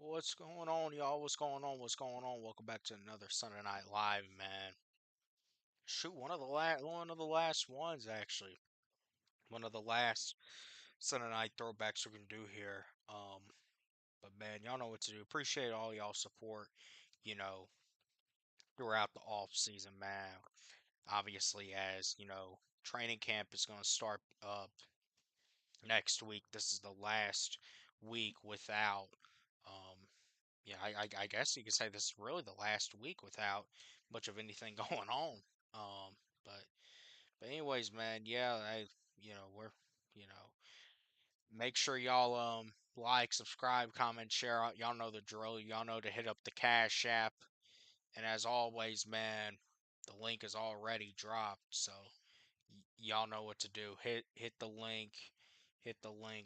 What's going on, y'all? What's going on? What's going on? Welcome back to another Sunday Night Live, man. Shoot, one of the last ones actually. One of the last Sunday Night Throwbacks we're gonna do here. But man, y'all know what to do. Appreciate all y'all support. You know, throughout the off season, man. Obviously, as training camp is gonna start up next week. This is the last week without. Um, yeah, I guess you could say this is really the last week without much of anything going on. Um, but anyways, man, yeah, we're you know make sure y'all like, subscribe, comment, share out. Y'all know the drill. Y'all know to hit up the Cash App. And as always, man, the link is already dropped, so y'all know what to do. Hit the link,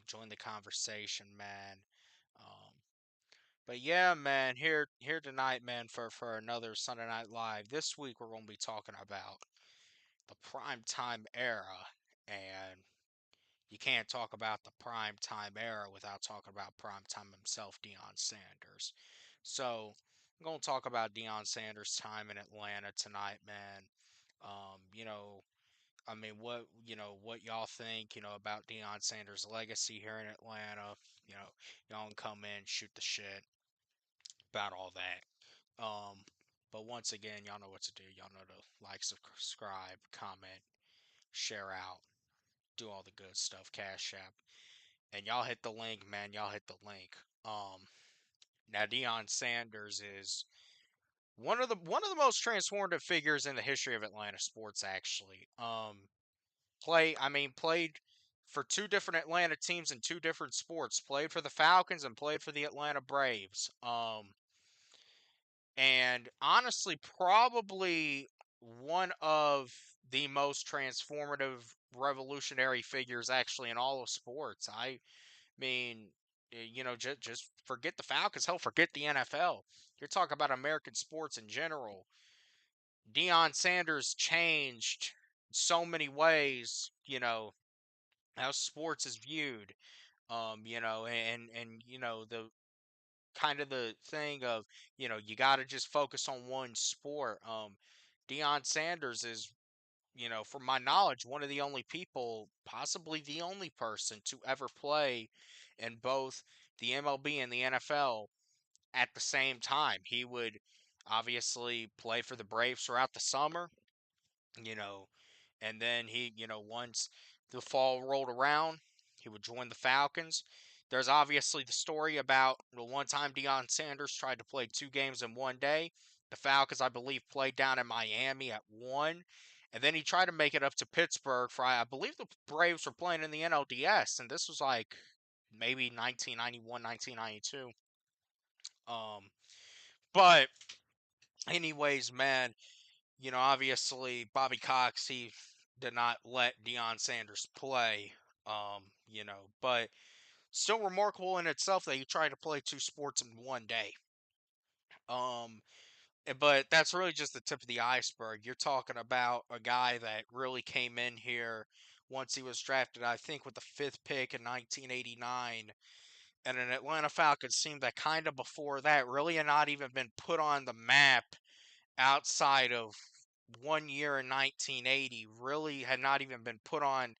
join the conversation, man. Um, but yeah, man, here tonight, man, for another Sunday Night Live. This week we're gonna be talking about the Primetime Era, and you can't talk about the Primetime Era without talking about Primetime himself, Deion Sanders. So I'm gonna talk about Deion Sanders' time in Atlanta tonight, man. I mean, what y'all think, about Deion Sanders' legacy here in Atlanta. You know, y'all can come in, shoot the shit about all that. But once again, y'all know what to do. Y'all know to like, subscribe, comment, share out, do all the good stuff, Cash App. And y'all hit the link, man. Y'all hit the link. Now Deion Sanders is one of the most transformative figures in the history of Atlanta sports, actually. Played for two different Atlanta teams in two different sports. Played for the Falcons and played for the Atlanta Braves. And honestly, probably one of the most transformative, revolutionary figures actually in all of sports. I mean, just forget the Falcons. Hell, forget the NFL. You're talking about American sports in general. Deion Sanders changed so many ways, how sports is viewed. And the kind of the thing of, you got to just focus on one sport. Deion Sanders is, from my knowledge, one of the only people, possibly the only person to ever play in both the MLB and the NFL at the same time. He would obviously play for the Braves throughout the summer, you know, and then once the fall rolled around, he would join the Falcons. There's obviously the story about the one time Deion Sanders tried to play two games in one day. The Falcons, I believe, played down in Miami at one. And then he tried to make it up to Pittsburgh for, I believe the Braves were playing in the NLDS. And this was like maybe 1991, 1992. But, anyways, man, obviously Bobby Cox, he did not let Deion Sanders play. But still remarkable in itself that he tried to play two sports in one day. Um, but that's really just the tip of the iceberg. You're talking about a guy that really came in here once he was drafted, I think, with the fifth pick in 1989, and an Atlanta Falcons team that kind of before that really had not even been put on the map outside of one year in 1980, really had not even been put on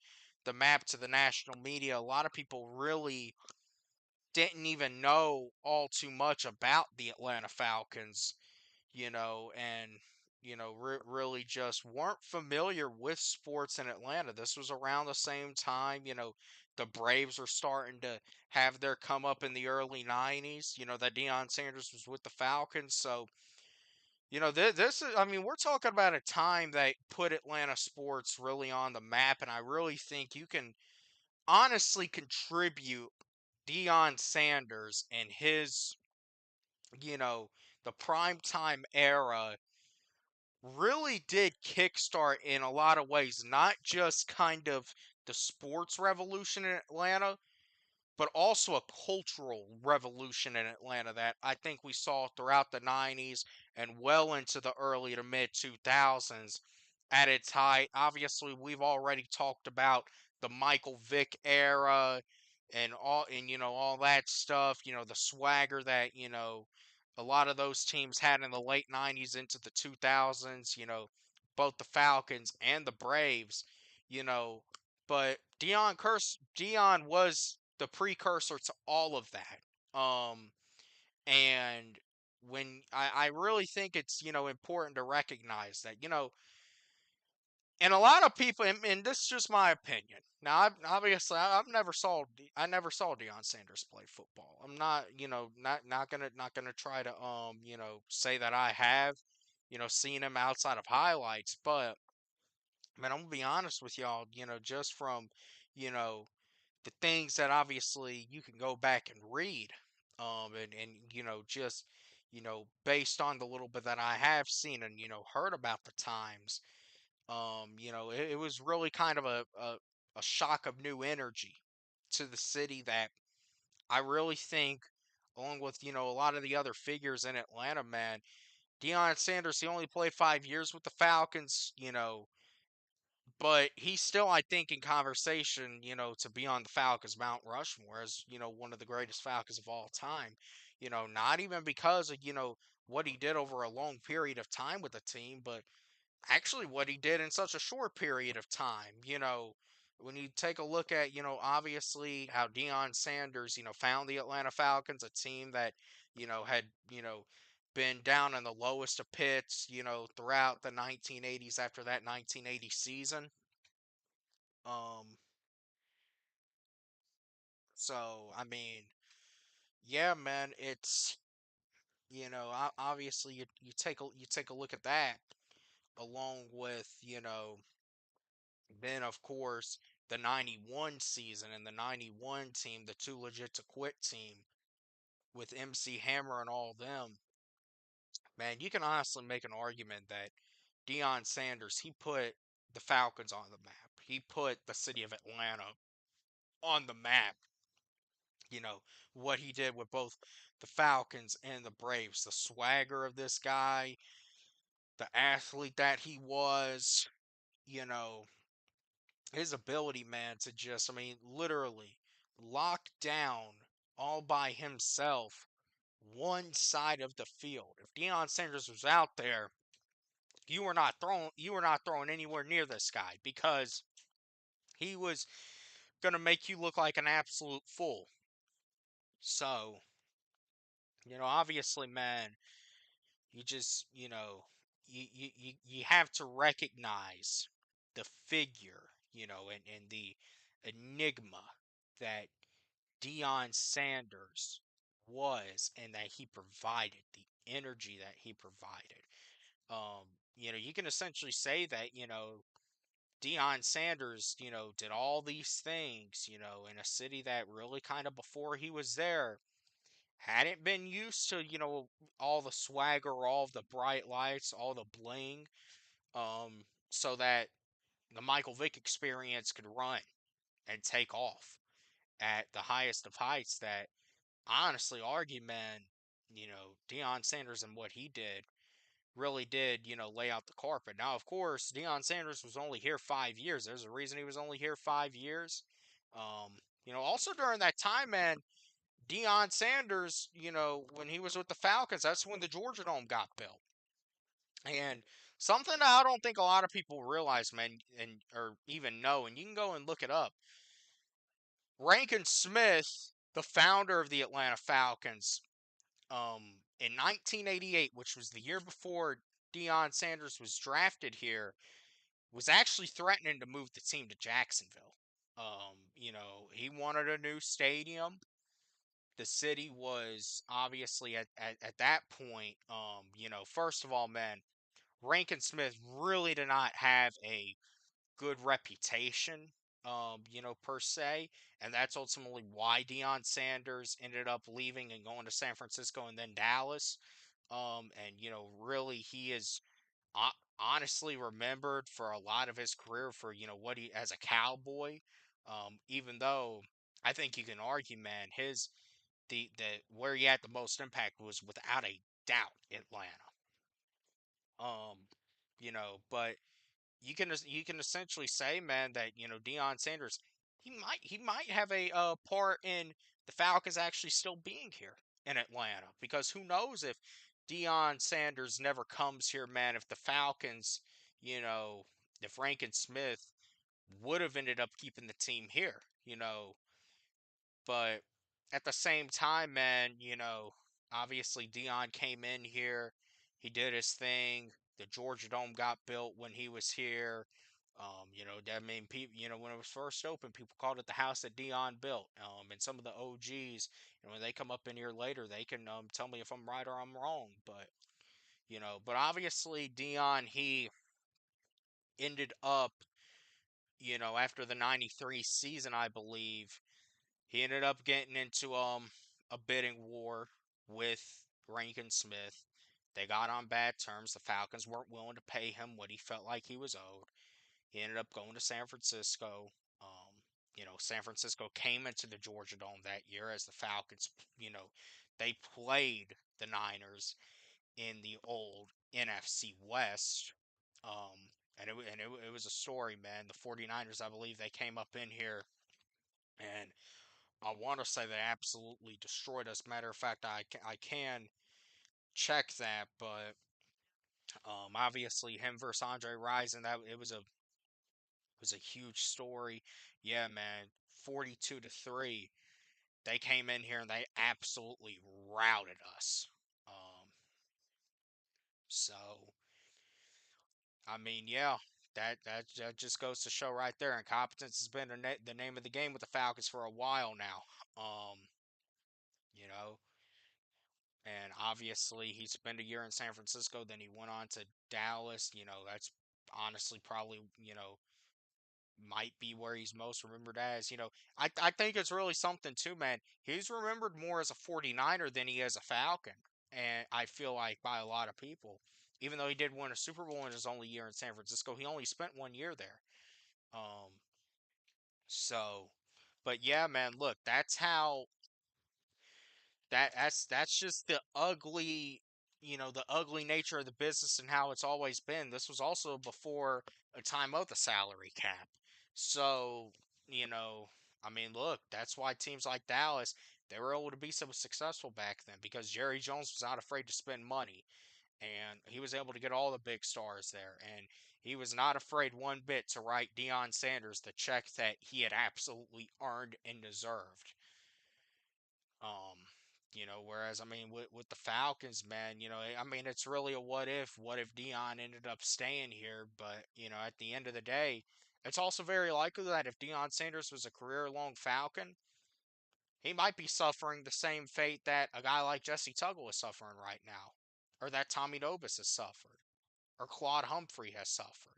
the map to the national media. A lot of people really didn't even know all too much about the Atlanta Falcons, and really just weren't familiar with sports in Atlanta. This was around the same time, the Braves were starting to have their come up in the early 90s, that Deion Sanders was with the Falcons. So, this is, I mean, we're talking about a time that put Atlanta sports really on the map, and I really think you can honestly contribute Deion Sanders and his, you know, the primetime era really did kickstart in a lot of ways, not just kind of the sports revolution in Atlanta, but also a cultural revolution in Atlanta that I think we saw throughout the 90s and well into the early to mid 2000s at its height. Obviously, we've already talked about the Michael Vick era, all that stuff, the swagger that, a lot of those teams had in the late 90s into the 2000s, both the Falcons and the Braves, you know, but Dion was the precursor to all of that. And when I really think it's, important to recognize that, and a lot of people, and this is just my opinion. Now, obviously, I never saw Deion Sanders play football. I'm not, not gonna try to, say that I have, seen him outside of highlights. But man, I'm gonna be honest with y'all. Just from, you know, the things that obviously you can go back and read, and just, based on the little bit that I have seen and heard about the times. It was really kind of a shock of new energy to the city that I really think, along with, a lot of the other figures in Atlanta, man, Deion Sanders, he only played 5 years with the Falcons, but he's still, I think, in conversation, to be on the Falcons Mount Rushmore as, one of the greatest Falcons of all time. Not even because of, what he did over a long period of time with the team, but actually what he did in such a short period of time. When you take a look at, obviously how Deion Sanders, found the Atlanta Falcons, a team that, had, been down in the lowest of pits, throughout the 1980s after that 1980 season. Um, so I mean, yeah, man, it's, obviously you take a look at that along with, then, of course, the 91 season and the 91 team, the too legit to quit team with MC Hammer and all them, man, you can honestly make an argument that Deion Sanders, he put the Falcons on the map. He put the city of Atlanta on the map. You know, what he did with both the Falcons and the Braves, the swagger of this guy, the athlete that he was, you know, his ability, man, to just, I mean, literally lock down all by himself one side of the field. If Deion Sanders was out there, you were not throwing anywhere near this guy because he was gonna make you look like an absolute fool. So, obviously, man, you just, you have to recognize the figure, and the enigma that Deion Sanders was and that he provided, the energy that he provided. Um, you can essentially say that, Deion Sanders, did all these things, in a city that really kind of before he was there hadn't been used to, all the swagger, all the bright lights, all the bling, so that the Michael Vick experience could run and take off at the highest of heights that honestly argue, man, Deion Sanders and what he did really did, lay out the carpet. Now, of course, Deion Sanders was only here 5 years. There's a reason he was only here 5 years. Um, also during that time, man, Deion Sanders, when he was with the Falcons, that's when the Georgia Dome got built. And something that I don't think a lot of people realize, man, and or even know, and you can go and look it up. Rankin Smith, the founder of the Atlanta Falcons, in 1988, which was the year before Deion Sanders was drafted here, was actually threatening to move the team to Jacksonville. He wanted a new stadium. The city was obviously at that point, first of all, man, Rankin Smith really did not have a good reputation, per se. And that's ultimately why Deion Sanders ended up leaving and going to San Francisco and then Dallas. And, really he is honestly remembered for a lot of his career for, what he, as a cowboy. Even though I think you can argue, man, the where he had the most impact was without a doubt Atlanta. Um, but you can essentially say, man, that Deion Sanders. he might have a part in the Falcons actually still being here in Atlanta, because who knows if Deion Sanders never comes here, man. If the Falcons, you know, if Rankin Smith would have ended up keeping the team here, but at the same time, man, obviously Dion came in here, he did his thing. The Georgia Dome got built when he was here. That mean people, when it was first open, people called it the house that Dion built. And some of the OGs, when they come up in here later, they can tell me if I'm right or I'm wrong. But obviously Dion, he ended up, after the '93 season, I believe, he ended up getting into a bidding war with Rankin Smith. They got on bad terms. The Falcons weren't willing to pay him what he felt like he was owed. He ended up going to San Francisco. San Francisco came into the Georgia Dome that year as the Falcons, you know, they played the Niners in the old NFC West. And it was a story, man. The 49ers, I believe, they came up in here and I want to say they absolutely destroyed us. Matter of fact, I can check that, but obviously him versus Andre Rison, that it was a huge story. Yeah, man, 42-3. They came in here and they absolutely routed us. Um, so I mean, yeah, that just goes to show right there. Incompetence has been the name of the game with the Falcons for a while now. You know, and obviously he spent a year in San Francisco, then he went on to Dallas. That's honestly probably, might be where he's most remembered as. I think it's really something too, man. He's remembered more as a 49er than he is a Falcon. And I feel like by a lot of people. Even though he did win a Super Bowl in his only year in San Francisco, he only spent 1 year there. Um, so, but yeah, man, look, that's just the ugly nature of the business and how it's always been. This was also before a time of the salary cap. So, you know, I mean, look, that's why teams like Dallas, they were able to be so successful back then, because Jerry Jones was not afraid to spend money and he was able to get all the big stars there, and he was not afraid one bit to write Deion Sanders the check that he had absolutely earned and deserved. Um, whereas I mean with the Falcons, man, I mean it's really a what if. What if Dion ended up staying here? But at the end of the day, it's also very likely that if Deion Sanders was a career-long Falcon, he might be suffering the same fate that a guy like Jesse Tuggle is suffering right now, or that Tommy Nobis has suffered, or Claude Humphrey has suffered.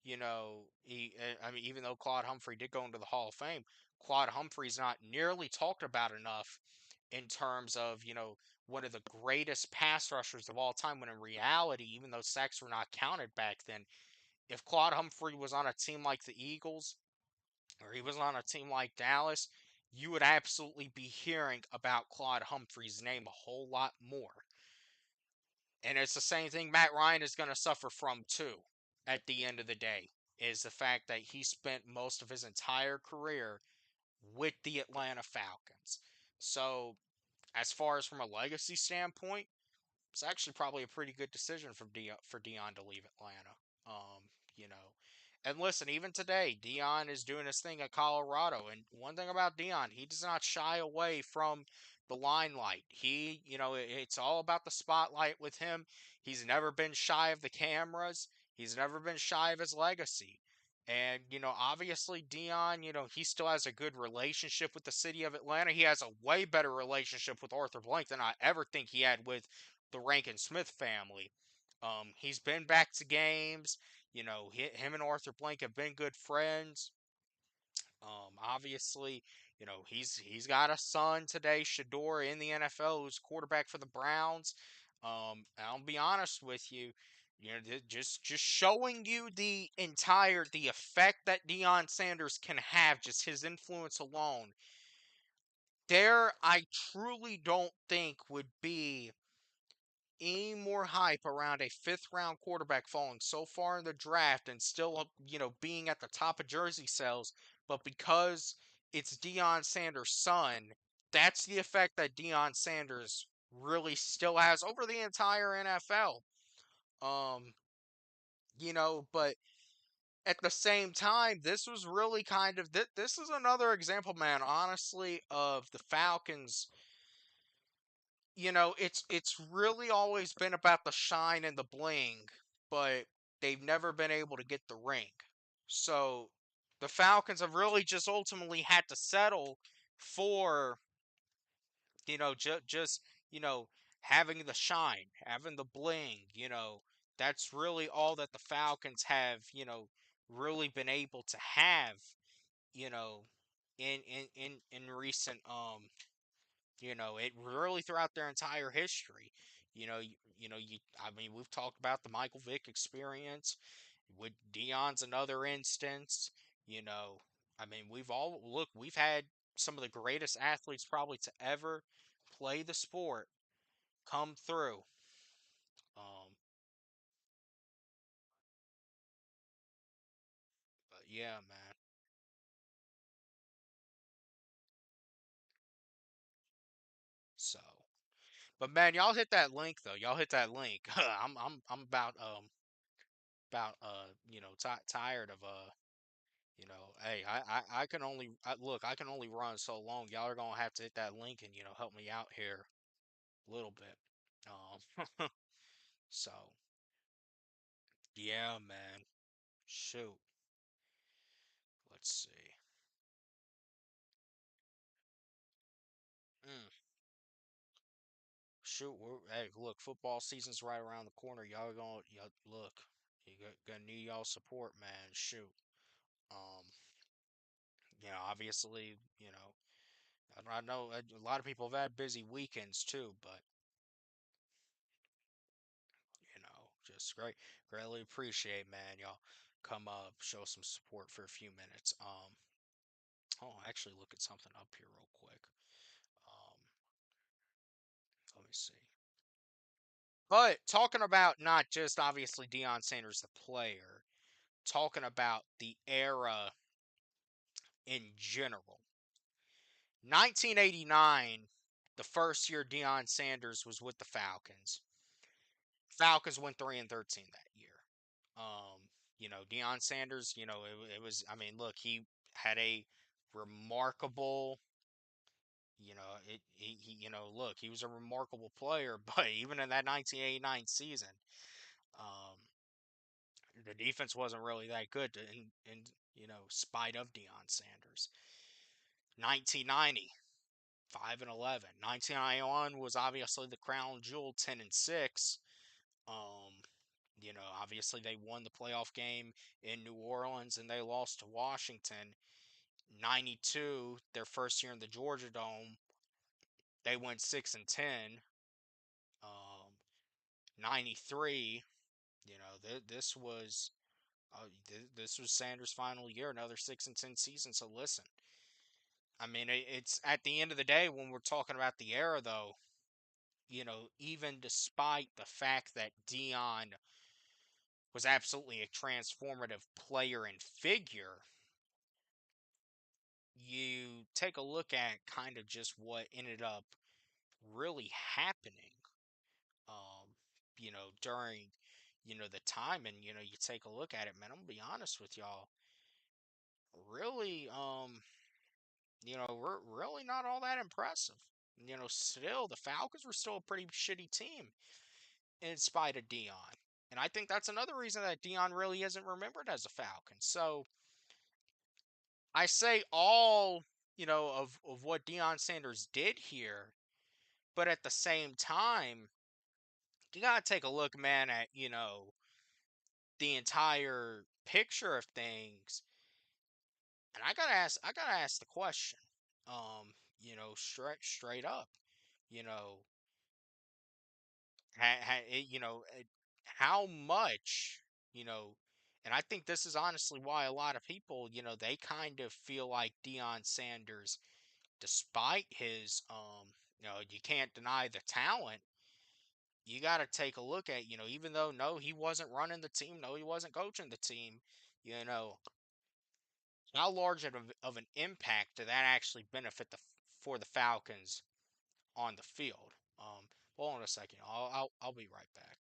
I mean, even though Claude Humphrey did go into the Hall of Fame, Claude Humphrey's not nearly talked about enough in terms of, one of the greatest pass rushers of all time, when in reality, even though sacks were not counted back then, if Claude Humphrey was on a team like the Eagles or he was on a team like Dallas, you would absolutely be hearing about Claude Humphrey's name a whole lot more. And it's the same thing Matt Ryan is going to suffer from too at the end of the day, is the fact that he spent most of his entire career with the Atlanta Falcons. So, as far as from a legacy standpoint, it's actually probably a pretty good decision for Deion to leave Atlanta. Um, you know, and listen, even today, Deion is doing his thing at Colorado, and one thing about Deion, he does not shy away from the limelight. It's all about the spotlight with him. He's never been shy of the cameras. He's never been shy of his legacy. And, obviously Deion, he still has a good relationship with the city of Atlanta. He has a way better relationship with Arthur Blank than I ever think he had with the Rankin Smith family. He's been back to games. Him and Arthur Blank have been good friends. Obviously, he's got a son today, Shador, in the NFL, who's quarterback for the Browns. I'll be honest with you, just showing you the effect that Deion Sanders can have, just his influence alone. There, I truly don't think would be any more hype around a fifth round quarterback falling so far in the draft and still, being at the top of jersey sales but because it's Deion Sanders' son, that's the effect that Deion Sanders really still has over the entire NFL. Um, but at the same time, this was really kind of this is another example, man, honestly, of the Falcons. It's really always been about the shine and the bling, but they've never been able to get the ring. So the Falcons have really just ultimately had to settle for, just, you know, having the shine, having the bling, that's really all that the Falcons have, really been able to have, you know, in recent it really throughout their entire history. I mean, we've talked about the Michael Vick experience. With Dion's another instance. You know, I mean, we've had some of the greatest athletes probably to ever play the sport come through. Um, but yeah, man. So, but man, y'all hit that link though. Y'all hit that link. I'm about tired of hey, I can only look, I can only run so long. Y'all are gonna have to hit that link and help me out here a little bit. So yeah, man. Shoot. Let's see. Mm. Shoot. Hey, look, football season's right around the corner. Y'all gonna look. Gonna need y'all support, man. Shoot. Um. Obviously, I know a lot of people have had busy weekends too, but just greatly appreciate, man. Y'all come up, show some support for a few minutes. I'll actually look at something up here real quick. Um, let me see. But talking about not just obviously Deion Sanders the player, talking about the era in general. 1989, the first year Deion Sanders was with the Falcons. Falcons went 3-13 that year. Deion Sanders, it was. I mean, look, he had a remarkable. Look, he was a remarkable player, but even in that 1989 season, um, the defense wasn't really that good, in spite of Deion Sanders. 1990, 5-11. 1991 was obviously the crown jewel, 10-6. Um, obviously they won the playoff game in New Orleans and they lost to Washington. 92, their first year in the Georgia Dome, they went 6-10. 93, this was this was Sanders' final year, another 6-10 season. So listen, I mean, it's at the end of the day when we're talking about the era, though. Even despite the fact that Deion was absolutely a transformative player and figure, you take a look at kind of just what ended up really happening, um, during, the time. And, you take a look at it, man, I'm gonna be honest with y'all, really, we're really not all that impressive. Still, the Falcons were still a pretty shitty team in spite of Dion. And I think that's another reason that Dion really isn't remembered as a Falcon. So I say all, of what Deion Sanders did here, but at the same time, you gotta take a look, man, at, the entire picture of things. And I gotta ask the question, straight up, you know, how much, you know, and I think this is honestly why a lot of people, they kind of feel like Deion Sanders, despite his, you can't deny the talent. You got to take a look at, even though no, he wasn't running the team, no, he wasn't coaching the team, you know, how large of an impact did that actually benefit for the Falcons on the field? Hold on a second. I'll be right back.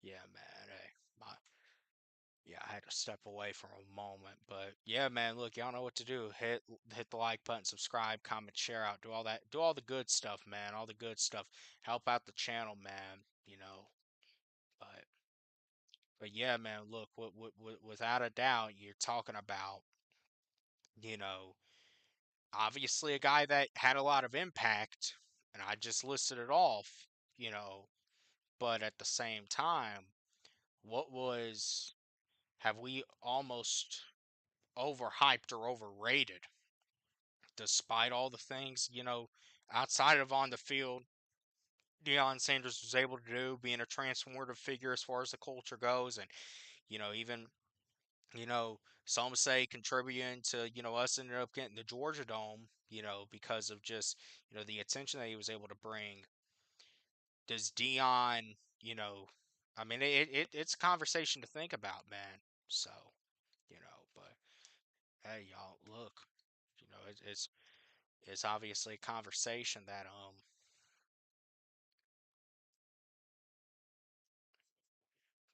Yeah, man. Hey, my yeah, I had to step away for a moment, but yeah, man. Look, y'all know what to do. Hit the like button, subscribe, comment, share out, do all that, do all the good stuff, man. All the good stuff. Help out the channel, man. But yeah, man. Look, without a doubt, you're talking about you know obviously a guy that had a lot of impact, and I just listed it off. You know, but at the same time, what was have we almost overhyped or overrated, despite all the things, outside of on the field, Deion Sanders was able to do, being a transformative figure as far as the culture goes, and even you know some say contributing to us ending up getting the Georgia Dome, because of just the attention that he was able to bring. Does Deion, I mean, it's a conversation to think about, man. So, but hey, y'all, look, it's obviously a conversation that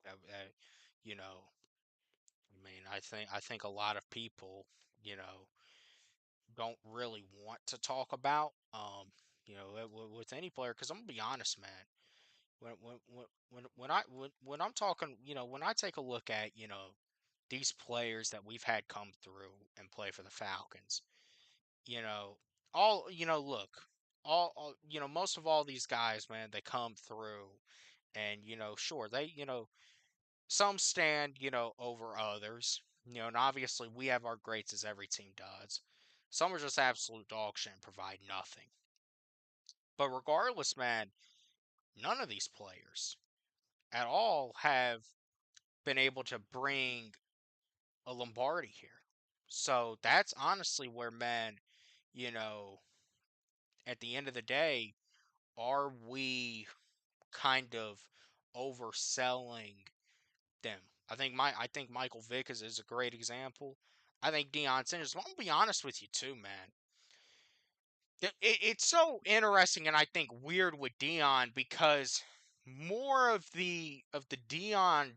uh, you know I think a lot of people you know don't really want to talk about with any player, because I'm gonna be honest, man. When I'm talking, when I take a look at these players that we've had come through and play for the Falcons, you know all look, all most of all these guys, man, they come through, and sure, they some stand, over others. And obviously we have our greats, as every team does. Some are just absolute dog shit and provide nothing. But regardless, man, none of these players at all have been able to bring a Lombardi here. So that's honestly where, man, you know, at the end of the day, are we kind of overselling them? I think Michael Vick is a great example. I think Deion Sanders. I'm gonna be honest with you too, man. It's so interesting and I think weird with Deion, because more of the Deion,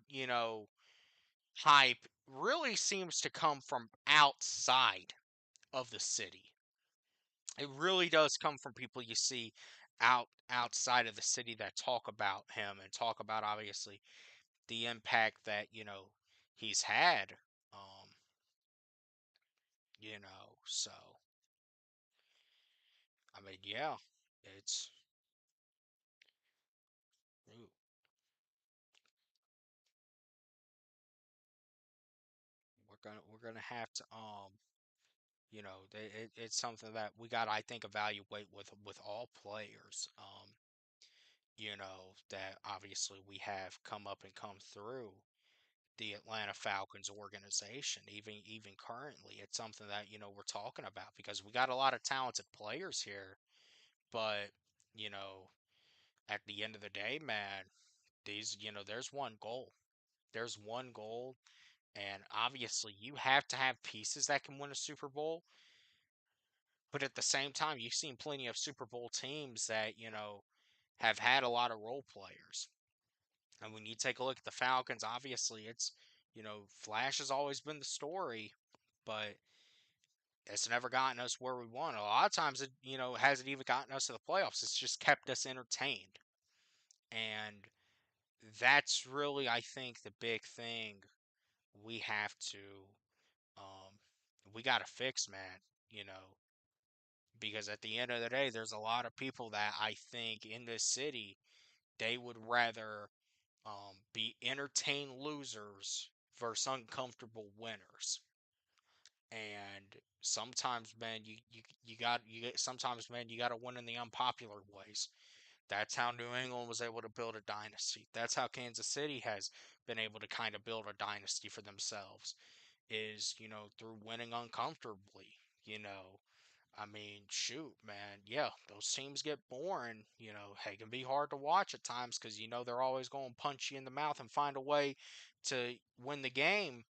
hype really seems to come from outside of the city. It really does come from people you see outside of the city that talk about him and talk about, obviously, the impact that he's had. Um, so I mean, yeah, it's ooh, gonna have to it's something that we got to, I think, evaluate with all players. That obviously we have come up and come through the Atlanta Falcons organization, even currently. It's something that, we're talking about because we got a lot of talented players here, but, you know, at the end of the day, man, there's one goal. There's one goal, and obviously you have to have pieces that can win a Super Bowl, but at the same time, you've seen plenty of Super Bowl teams that, have had a lot of role players. And when you take a look at the Falcons, obviously Flash has always been the story, but it's never gotten us where we want. A lot of times it, hasn't even gotten us to the playoffs. It's just kept us entertained. And that's really, I think, the big thing we have to, um, we got to fix, man, you know, because at the end of the day, there's a lot of people that I think in this city, they would rather be entertained losers versus uncomfortable winners. And sometimes, man, sometimes, man, you got to win in the unpopular ways. That's how New England was able to build a dynasty. That's how Kansas City has been able to kind of build a dynasty for themselves, is, through winning uncomfortably. You know, I mean, shoot, man, yeah, those teams get boring. They can be hard to watch at times because, they're always going to punch you in the mouth and find a way to win the game.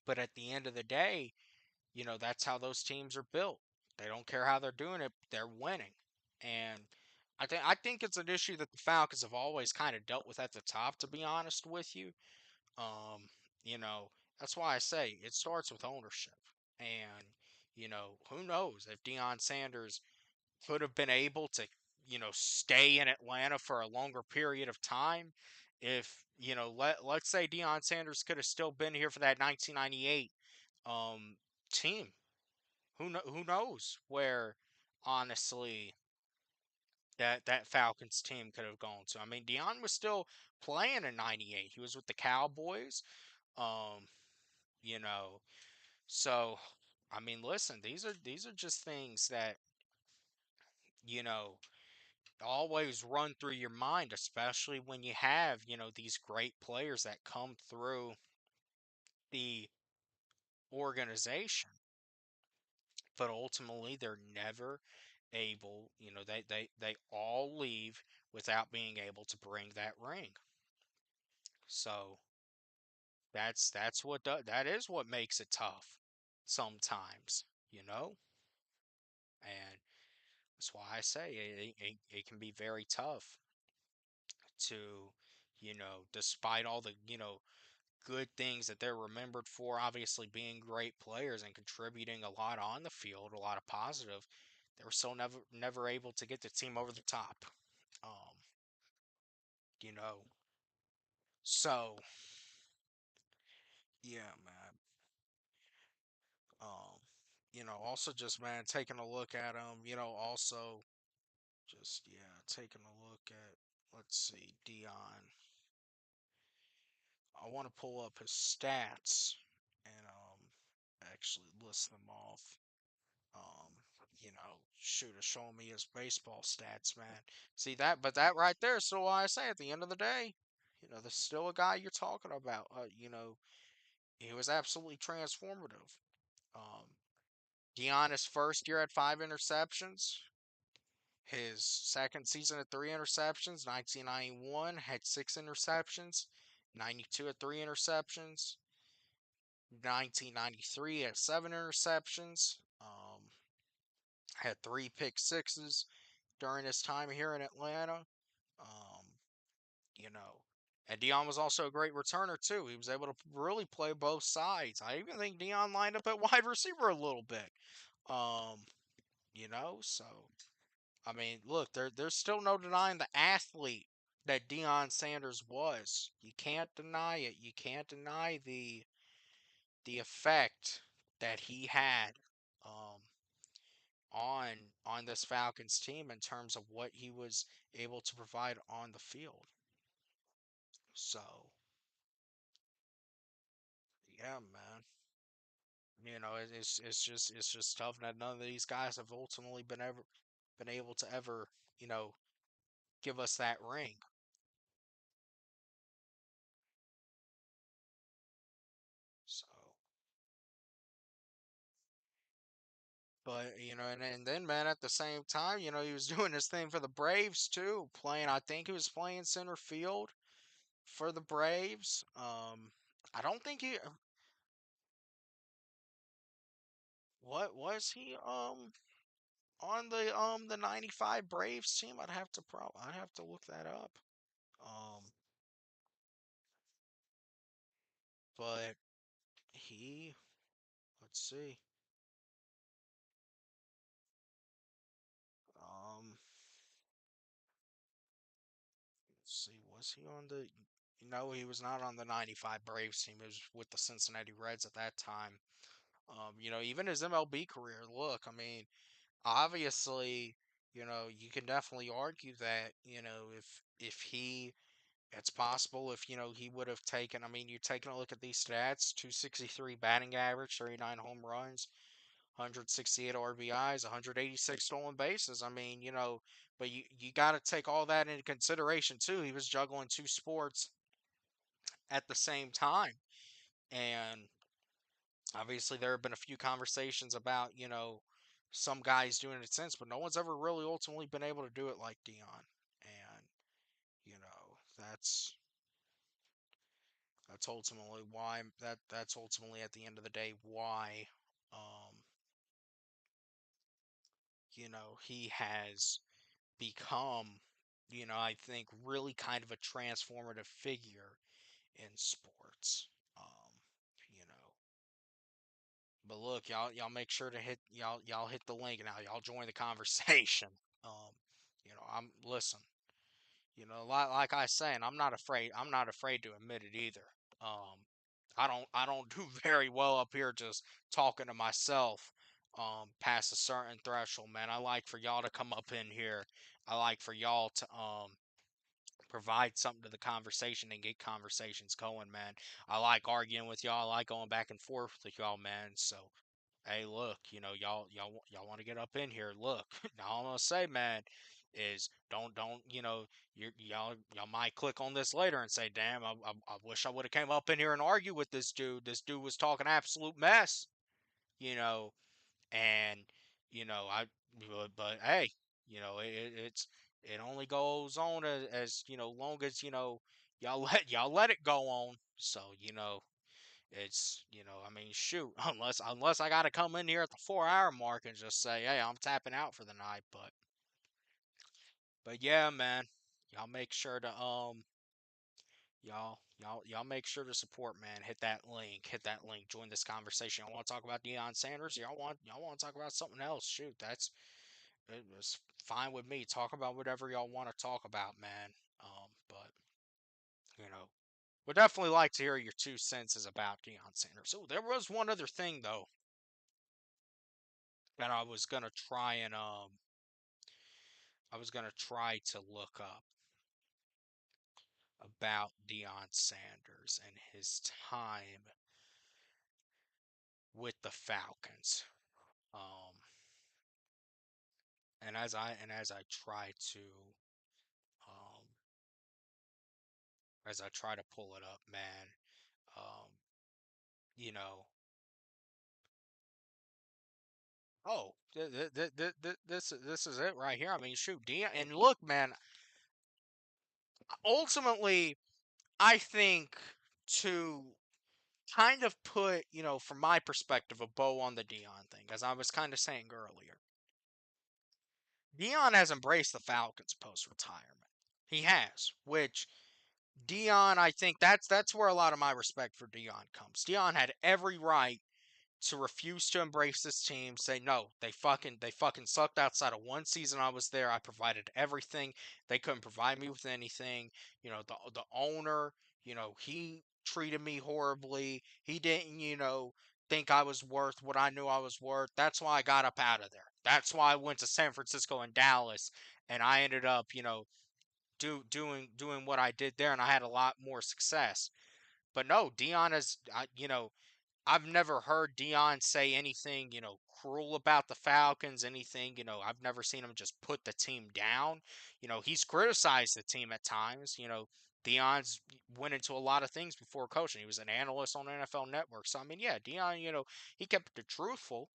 But at the end of the day, that's how those teams are built. They don't care how they're doing it, they're winning. And I think it's an issue that the Falcons have always kind of dealt with at the top, to be honest with you. Um, you know, that's why I say it starts with ownership. And, who knows if Deion Sanders could have been able to, stay in Atlanta for a longer period of time. If, let's say Deion Sanders could have still been here for that 1998 um team. Who knows where, honestly, that Falcons team could have gone to. I mean, Deion was still playing in '98. He was with the Cowboys. Um, you know, so I mean, listen, these are just things that you know always run through your mind, especially when you have these great players that come through the organization, but ultimately they're never able, they all leave without being able to bring that ring. So that is what makes it tough sometimes, and that's why I say it can be very tough to, despite all the, good things that they're remembered for, obviously being great players and contributing a lot on the field, a lot of positive, they were still never able to get the team over the top. Um, you know, so yeah, man. Um, also just, man, taking a look at them, also just, yeah, taking a look at, let's see, Dion. I want to pull up his stats and actually list them off. Um, shoot, it's showing me his baseball stats, man. See that, but that right there is still why I say at the end of the day, there's still a guy you're talking about. He was absolutely transformative. Um, Giannis' first year had 5 interceptions. His second season had 3 interceptions. 1991 had 6 interceptions. 92 had 3 interceptions. 1993 had 7 interceptions. Had 3 pick sixes during his time here in Atlanta. Um, you know, and Dion was also a great returner too. He was able to really play both sides. I even think Dion lined up at wide receiver a little bit. Um, so I mean, look, there's still no denying the athlete that Deion Sanders was. You can't deny it. You can't deny the effect that he had um, on on this Falcons team in terms of what he was able to provide on the field. So, yeah, man. It's just tough that none of these guys have ultimately been able to ever you know give us that ring. So, but and then man, at the same time, he was doing his thing for the Braves too, playing. I think he was playing center field for the Braves. I don't think he. What was he? On the '95 Braves team. I'd have to look that up. Um, but he. Let's see. Um, let's see. Was he on the? No, he was not on the '95 Braves team. He was with the Cincinnati Reds at that time. Even his MLB career. Look, I mean, obviously, you can definitely argue that, if he, it's possible if, he would have taken, I mean, you're taking a look at these stats: 263 batting average, 39 home runs, 168 RBIs, 186 stolen bases. I mean, but you got to take all that into consideration too. He was juggling two sports at the same time. And obviously, there have been a few conversations about, some guys doing it since, but no one's ever really ultimately been able to do it like Dion. And, that's ultimately why that's ultimately at the end of the day why um he has become, I think really kind of a transformative figure in sports. Um, you know, but look, y'all make sure to y'all hit the link now. Y'all join the conversation. Um, I'm listen. Like I say, and I'm not afraid. I'm not afraid to admit it either. Um, I don't do very well up here just talking to myself. Past a certain threshold, man. I like for y'all to come up in here. I like for y'all to provide something to the conversation and get conversations going, man. I like arguing with y'all. I like going back and forth with y'all, man. So, hey, look, y'all want to get up in here. Look, now all I'm gonna say, man, is don't y'all might click on this later and say, damn, I wish I would have came up in here and argued with this dude. This dude was talking absolute mess, you know, and I but hey, it only goes on as long as y'all let it go on. So I mean, shoot, unless I got to come in here at the 4 hour mark and just say, hey, I'm tapping out for the night. But yeah, man, y'all make sure to y'all make sure to support, man. Hit that link, join this conversation. Y'all want to talk about Deion Sanders? Y'all want to talk about something else? Shoot, it's fine with me. Talk about whatever y'all want to talk about, man. But you know, would definitely like to hear your 2 cents about Deion Sanders. Oh, there was one other thing though that I was gonna try to look up about Deion Sanders and his time with the Falcons. Um, and um, as I try to pull it up, man, um, you know, oh, this is it right here. I mean, shoot, Deion, and look, man, ultimately, I think to kind of put, from my perspective, a bow on the Dion thing, as I was kind of saying earlier. Dion has embraced the Falcons post retirement. He has, which Dion, I think that's where a lot of my respect for Dion comes. Dion had every right to refuse to embrace this team, say no, they fucking sucked outside of one season I was there. I provided everything. They couldn't provide me with anything. The owner, he treated me horribly. He didn't, think I was worth what I knew I was worth. That's why I got up out of there. That's why I went to San Francisco and Dallas, and I ended up, doing what I did there, and I had a lot more success. But no, Dion is, I've never heard Deion say anything, cruel about the Falcons, anything, I've never seen him just put the team down. He's criticized the team at times. Deion's went into a lot of things before coaching. He was an analyst on NFL Network. So, I mean, yeah, Deion, he kept it truthful,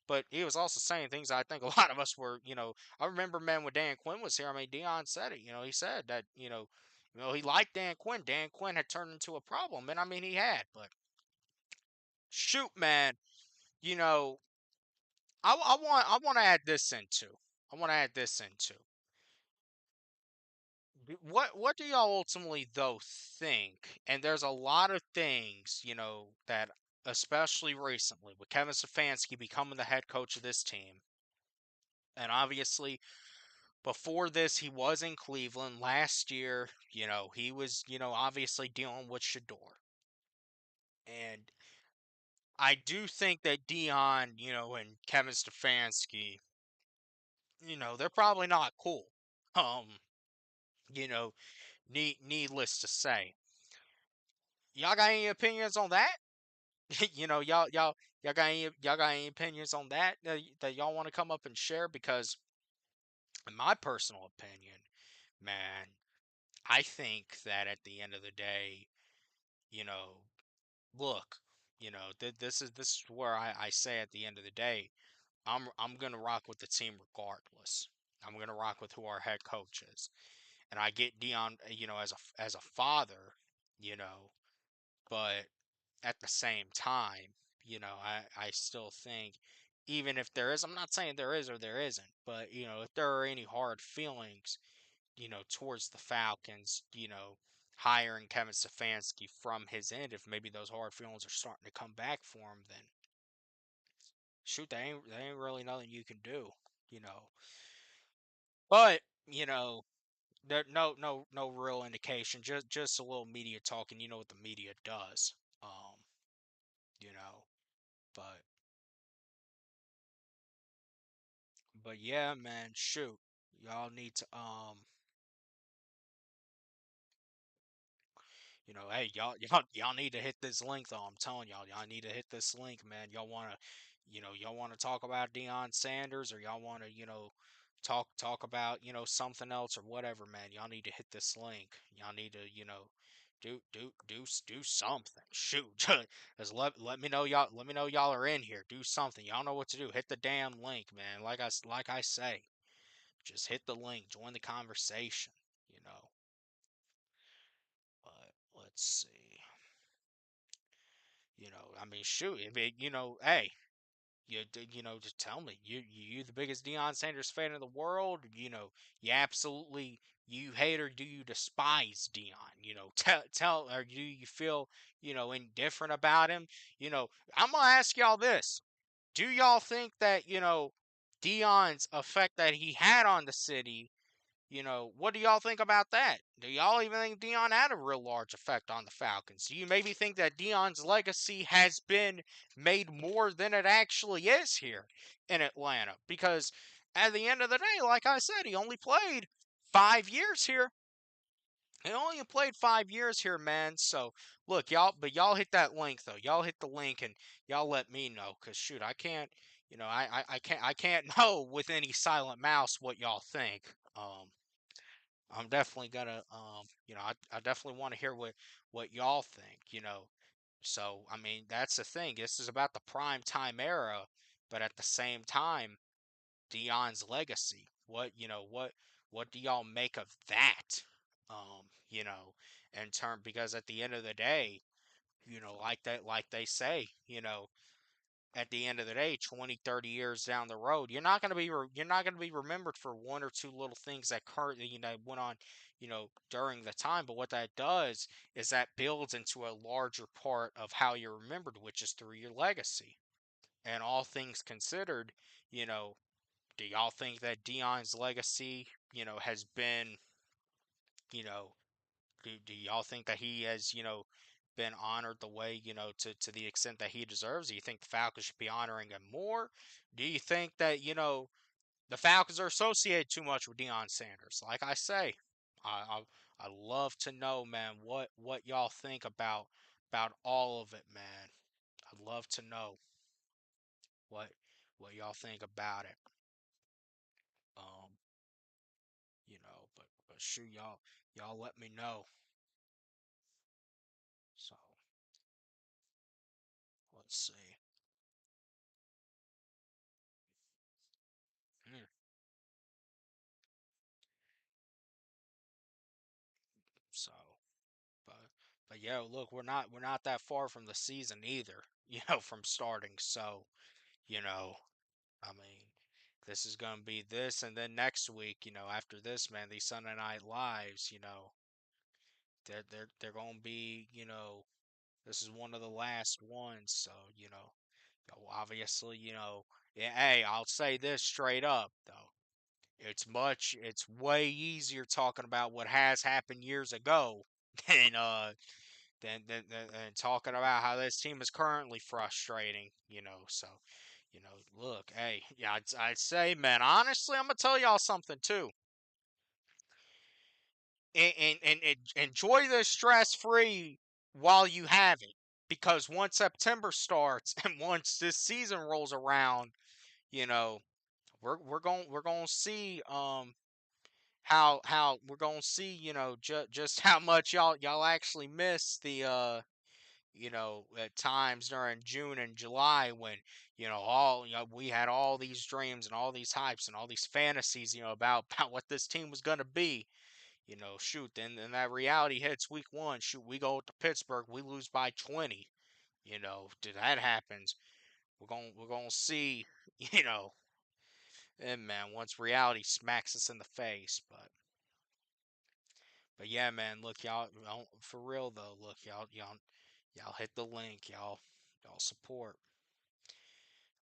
but he was also saying things I think a lot of us were, I remember, man, when Dan Quinn was here, I mean, Deion said it, he said that, he liked Dan Quinn. Dan Quinn had turned into a problem, and I mean, he had, but shoot, man, you know, I want to add this into. I want to add this into. What do y'all ultimately though think? And there's a lot of things, that especially recently with Kevin Stefanski becoming the head coach of this team. And obviously before this he was in Cleveland last year, he was, obviously dealing with Shador. And I do think that Dion, and Kevin Stefanski, they're probably not cool. Um, you know, needless to say, y'all got any opinions on that? Y'all got any opinions on that that y'all want to come up and share? Because in my personal opinion, man, I think that at the end of the day, you know, look, this is where I say at the end of the day, I'm gonna rock with the team regardless. I'm gonna rock with who our head coach is. And I get Dion, as a father, you know, but at the same time, I still think even if there is, I'm not saying there is or there isn't, but if there are any hard feelings, towards the Falcons, hiring Kevin Stefanski from his end, if maybe those hard feelings are starting to come back for him, then shoot, they ain't really nothing you can do, you know. But there no real indication. Just a little media talking. You know what the media does. Um, you know, but yeah, man, shoot. Y'all need to hey, y'all need to hit this link though. I'm telling y'all need to hit this link, man. Y'all wanna talk about Deion Sanders, or y'all wanna, talk about, something else or whatever, man. Y'all need to hit this link. Y'all need to, do something. Shoot. Just let me know y'all are in here. Do something. Y'all know what to do. Hit the damn link, man. Like I say. Just hit the link. Join the conversation, you know. But let's see. I mean, shoot. I mean, hey, just tell me, you the biggest Deion Sanders fan in the world? You absolutely, you hate or do you despise Deion? Tell, or do you feel, indifferent about him? I'm gonna ask y'all this: do y'all think that Deion's effect that he had on the city? What do y'all think about that? Do y'all even think Deion had a real large effect on the Falcons? Do you maybe think that Deion's legacy has been made more than it actually is here in Atlanta? Because at the end of the day, like I said, he only played 5 years here. He only played 5 years here, man. So look, y'all hit that link though. Y'all hit the link and y'all let me know. Cause shoot, I can't. I can't know with any silent mouse what y'all think. I'm definitely gonna I definitely want to hear what y'all think, So I mean that's the thing. This is about the prime time era, but at the same time, Deion's legacy. What do y'all make of that? You know, in term because at the end of the day, like they say, at the end of the day, 20, 30 years down the road, you're not going to be remembered for one or two little things that currently went on, during the time. But what that does is that builds into a larger part of how you're remembered, which is through your legacy. And all things considered, you know, do y'all think that Dion's legacy, has been, you know, do y'all think that he has, been honored the way, to the extent that he deserves? Do you think the Falcons should be honoring him more? Do you think that, the Falcons are associated too much with Deion Sanders? Like I say, I love to know, man, what y'all think about all of it, man. love to know what what y'all think about it. Um, but shoot, y'all let me know. So let's see. Hmm. So, but yeah, look, we're not that far from the season either. From starting. So, you know, I mean, this is gonna be this, and then next week, after this, man, these Sunday Night Lives, they're gonna be, this is one of the last ones. So, obviously, yeah, hey, I'll say this straight up though. It's way easier talking about what has happened years ago than than talking about how this team is currently frustrating, So, look, hey, yeah, I'd say, man, honestly, I'm gonna tell y'all something too, and enjoy this stress free while you have it, because once September starts and once this season rolls around, you know, we're going to see how we're going to see, just how much y'all actually miss the at times during June and July when, we had all these dreams and all these hypes and all these fantasies, about what this team was going to be. Shoot, then that reality hits week one. Shoot, we go to Pittsburgh, we lose by 20. That happens, we're going to see, you know, and man, once reality smacks us in the face. But yeah, man, look, y'all, for real though, look, y'all hit the link, y'all support.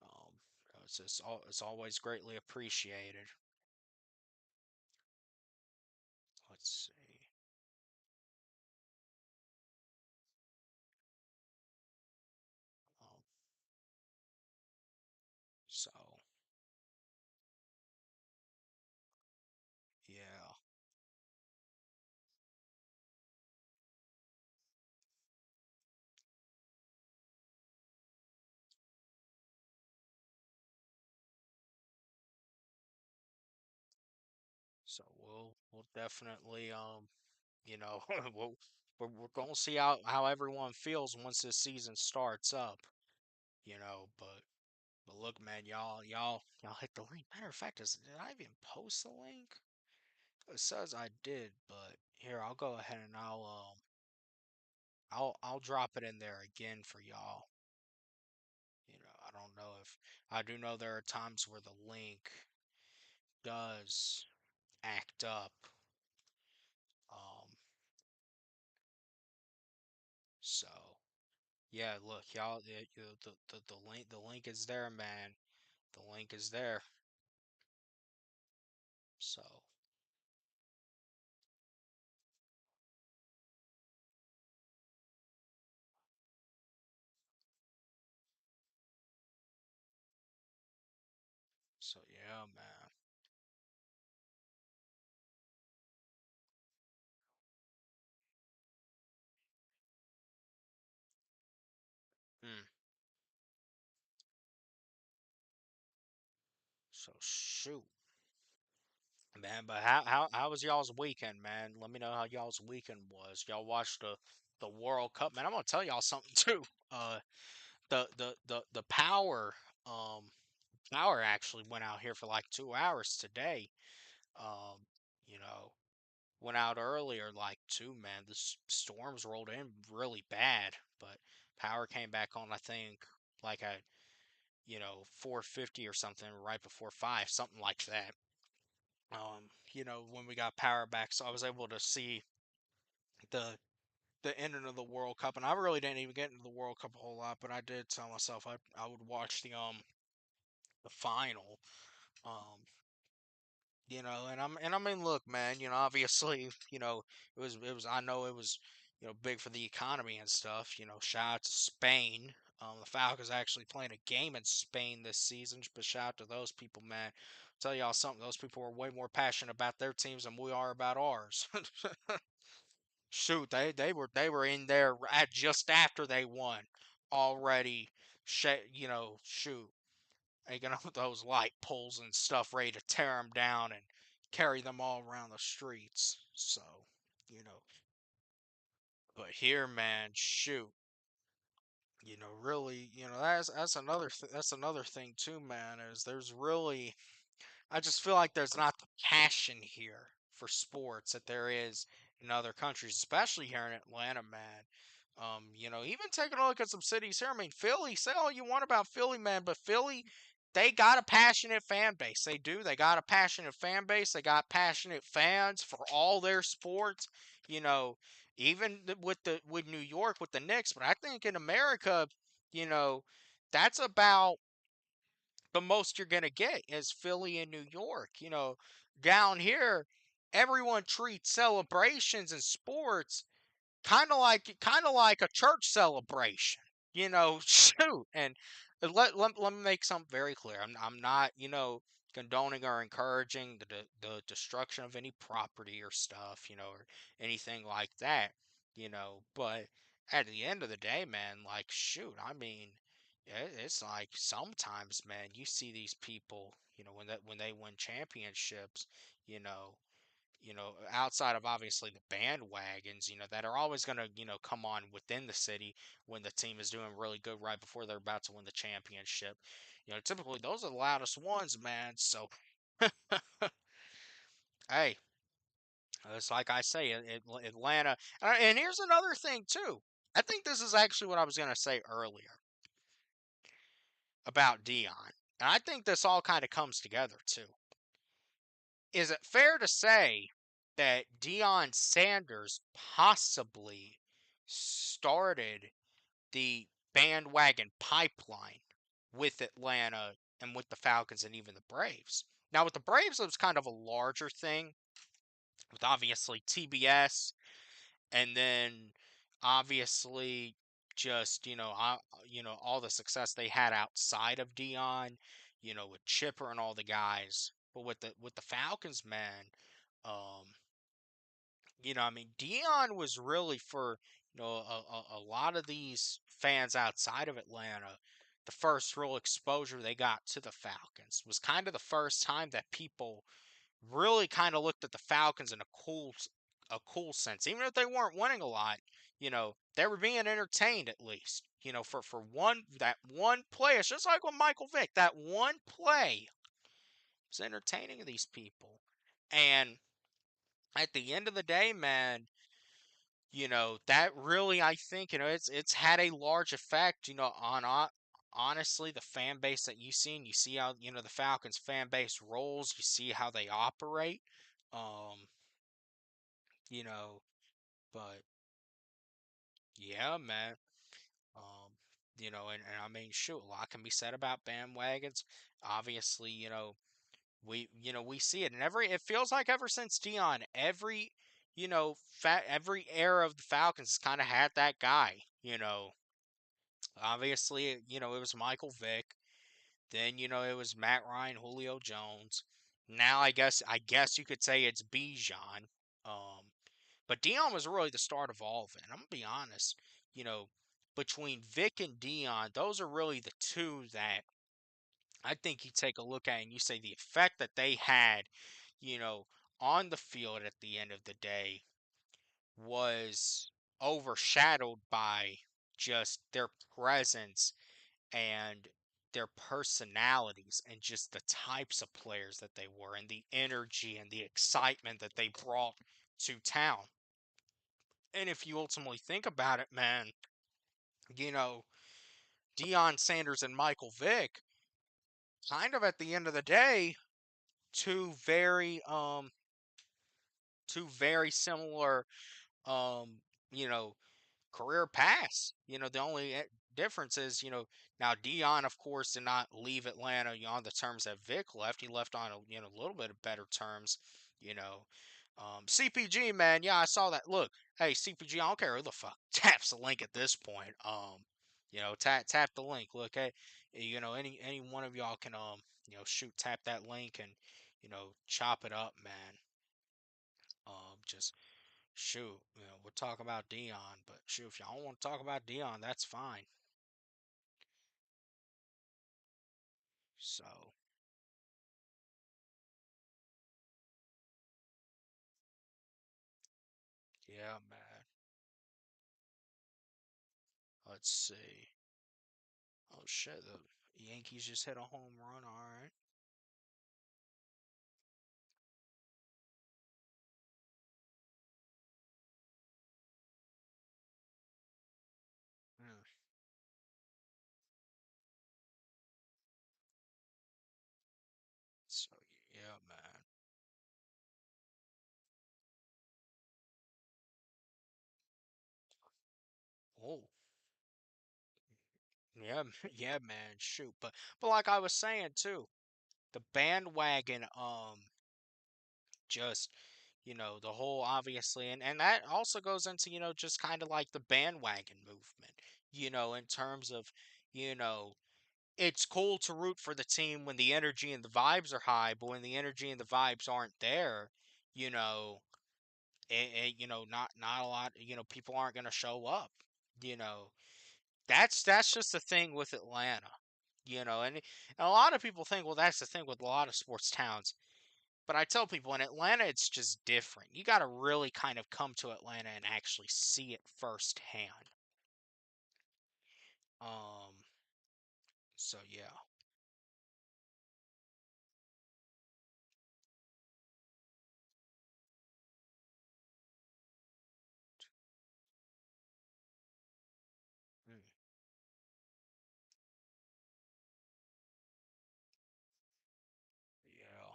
Um, it's always greatly appreciated. Let's see. Um, so yeah, so we'll definitely you know we'll, we're gonna see how everyone feels once this season starts up. But look, man, y'all hit the link. Matter of fact, did I even post the link? It says I did, but here I'll go ahead and I'll drop it in there again for y'all. I don't know if I do know there are times where the link does act up. Um, so yeah, look, y'all, the link is there, man. The link is there. So yeah, man. Hmm. So shoot, man. But how was y'all's weekend, man? Let me know how y'all's weekend was. Y'all watched the World Cup, man. I'm gonna tell y'all something too. The um power actually went out here for like 2 hours today. Um, you know, went out earlier like two, man. The storms rolled in really bad, but power came back on. I think like at 4:50 or something, right before five, something like that. When we got power back, so I was able to see the the ending of the World Cup, and I really didn't even get into the World Cup a whole lot, but I did tell myself I would watch the final. Um, and I mean, look, man, obviously, it was I know it was, big for the economy and stuff. Shout out to Spain. The Falcons actually playing a game in Spain this season, but shout out to those people, man. Tell y'all something, those people are way more passionate about their teams than we are about ours. Shoot, they were in there at just after they won already. shoot, taking up those light poles and stuff, ready to tear them down and carry them all around the streets. So, you know, but here, man, shoot, really, that's another thing too, man. Is there's really I just feel like there's not the passion here for sports that there is in other countries, especially here in Atlanta, man. Even taking a look at some cities here. I mean, Philly, say all you want about Philly, man, but Philly, they got a passionate fan base. They do. They got a passionate fan base. They got passionate fans for all their sports. You know, with New York with the Knicks, but I think in America, you know, that's about the most you're going to get is Philly and New York. Down here, everyone treats celebrations and sports kind of like a church celebration. Shoot. And let me make something very clear. I'm not, condoning or encouraging the destruction of any property or stuff, or anything like that, but at the end of the day, man, like, shoot, I mean, it's like sometimes, man, you see these people, when they win championships, you know, outside of obviously the bandwagons, that are always going to, come on within the city when the team is doing really good right before they're about to win the championship. Typically those are the loudest ones, man. So, hey, it's like I say, Atlanta. And here's another thing, too. I think this is actually what I was going to say earlier about Dion. And I think this all kind of comes together, too. Is it fair to say that Deion Sanders possibly started the bandwagon pipeline with Atlanta and with the Falcons and even the Braves? Now, with the Braves, it was kind of a larger thing with obviously TBS and then obviously just all the success they had outside of Dion, with Chipper and all the guys. But with the Falcons, man, um, I mean, Dion was really for a lot of these fans outside of Atlanta. The first real exposure they got to the Falcons was kind of the first time that people really kind of looked at the Falcons in a cool sense. Even if they weren't winning a lot, they were being entertained at least. For that one play, it's just like with Michael Vick. That one play was entertaining these people, and at the end of the day, man, that really, I think, it's had a large effect, on honestly the fan base that you see, and you see how the Falcons fan base rolls. You see how they operate, um, you know, but yeah, man, um, and I mean, shoot, a lot can be said about bandwagons. Obviously, we see it, and it feels like ever since Dion, every era of the Falcons has kind of had that guy. Obviously, it was Michael Vick. Then, it was Matt Ryan, Julio Jones. Now, I guess you could say it's Bijan. Um, but Dion was really the start of all of it. And I'm gonna be honest, you know, between Vic and Dion, those are really the two that I think you take a look at and you say the effect that they had, you know, on the field at the end of the day was overshadowed by just their presence and their personalities and just the types of players that they were and the energy and the excitement that they brought to town. And if you ultimately think about it, man, you know, Deion Sanders and Michael Vick, kind of at the end of the day, two very two very similar um you know career paths. The only difference is, now Dion, of course, did not leave Atlanta, on the terms that Vic left. He left on a little bit of better terms. You know, CPG, man, yeah, I saw that. Look, hey, CPG, I don't care who the fuck taps the link at this point. Tap the link. Look, hey, any one of y'all can shoot, tap that link and chop it up, man. Just shoot, we'll talk about Dion, but shoot, if y'all don't want to talk about Dion, that's fine. So yeah, man. Let's see. Oh shit, the Yankees just hit a home run. All right. Hmm. So yeah, man. Oh yeah, yeah, man. Shoot, but like I was saying too, the bandwagon, just the whole obviously, and that also goes into just kind of like the bandwagon movement. In terms of you know it's cool to root for the team when the energy and the vibes are high, but when the energy and the vibes aren't there, you know, not a lot, people aren't going to show up. You know, that's just the thing with Atlanta. And a lot of people think, well, that's the thing with a lot of sports towns. But I tell people in Atlanta, it's just different. You got to really kind of come to Atlanta and actually see it firsthand. Um, so yeah. Mm, yeah.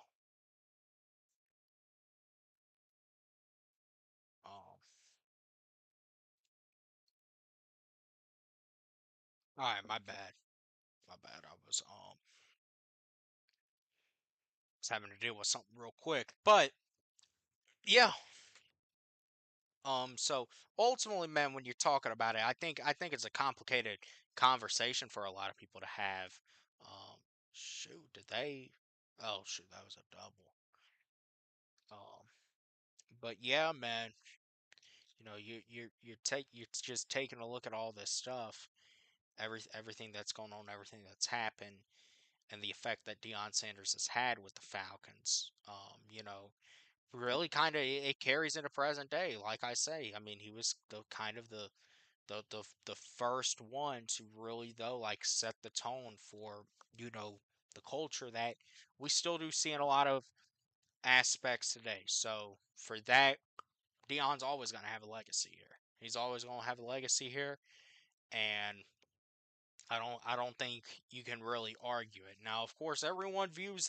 Um, all right, my bad. My bad. I was having to deal with something real quick. But yeah, so ultimately, man, when you're talking about it, I think it's a complicated conversation for a lot of people to have. Um, shoot, did they? Oh shoot, that was a double. Um, but yeah, man, you're just taking a look at all this stuff, everything that's going on, everything that's happened, and the effect that Deion Sanders has had with the Falcons. Really kind of it carries into present day. Like I say, I mean, he was the kind of the first one to really though like set the tone for you know the culture that we still do see in a lot of aspects today. So for that, Dion's always going to have a legacy here. He's always going to have a legacy here, and I don't think you can really argue it. Now, of course, everyone views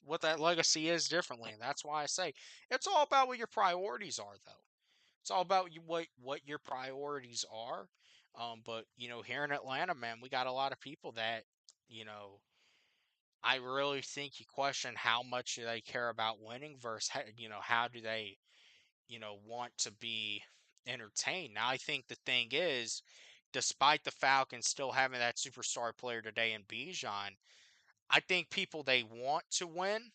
what that legacy is differently, and that's why I say it's all about what your priorities are, though. It's all about what your priorities are. But here in Atlanta, man, we got a lot of people that you know I really think you question how much do they care about winning versus how do they want to be entertained. Now, I think the thing is, despite the Falcons still having that superstar player today in Bijan, I think people they want to win,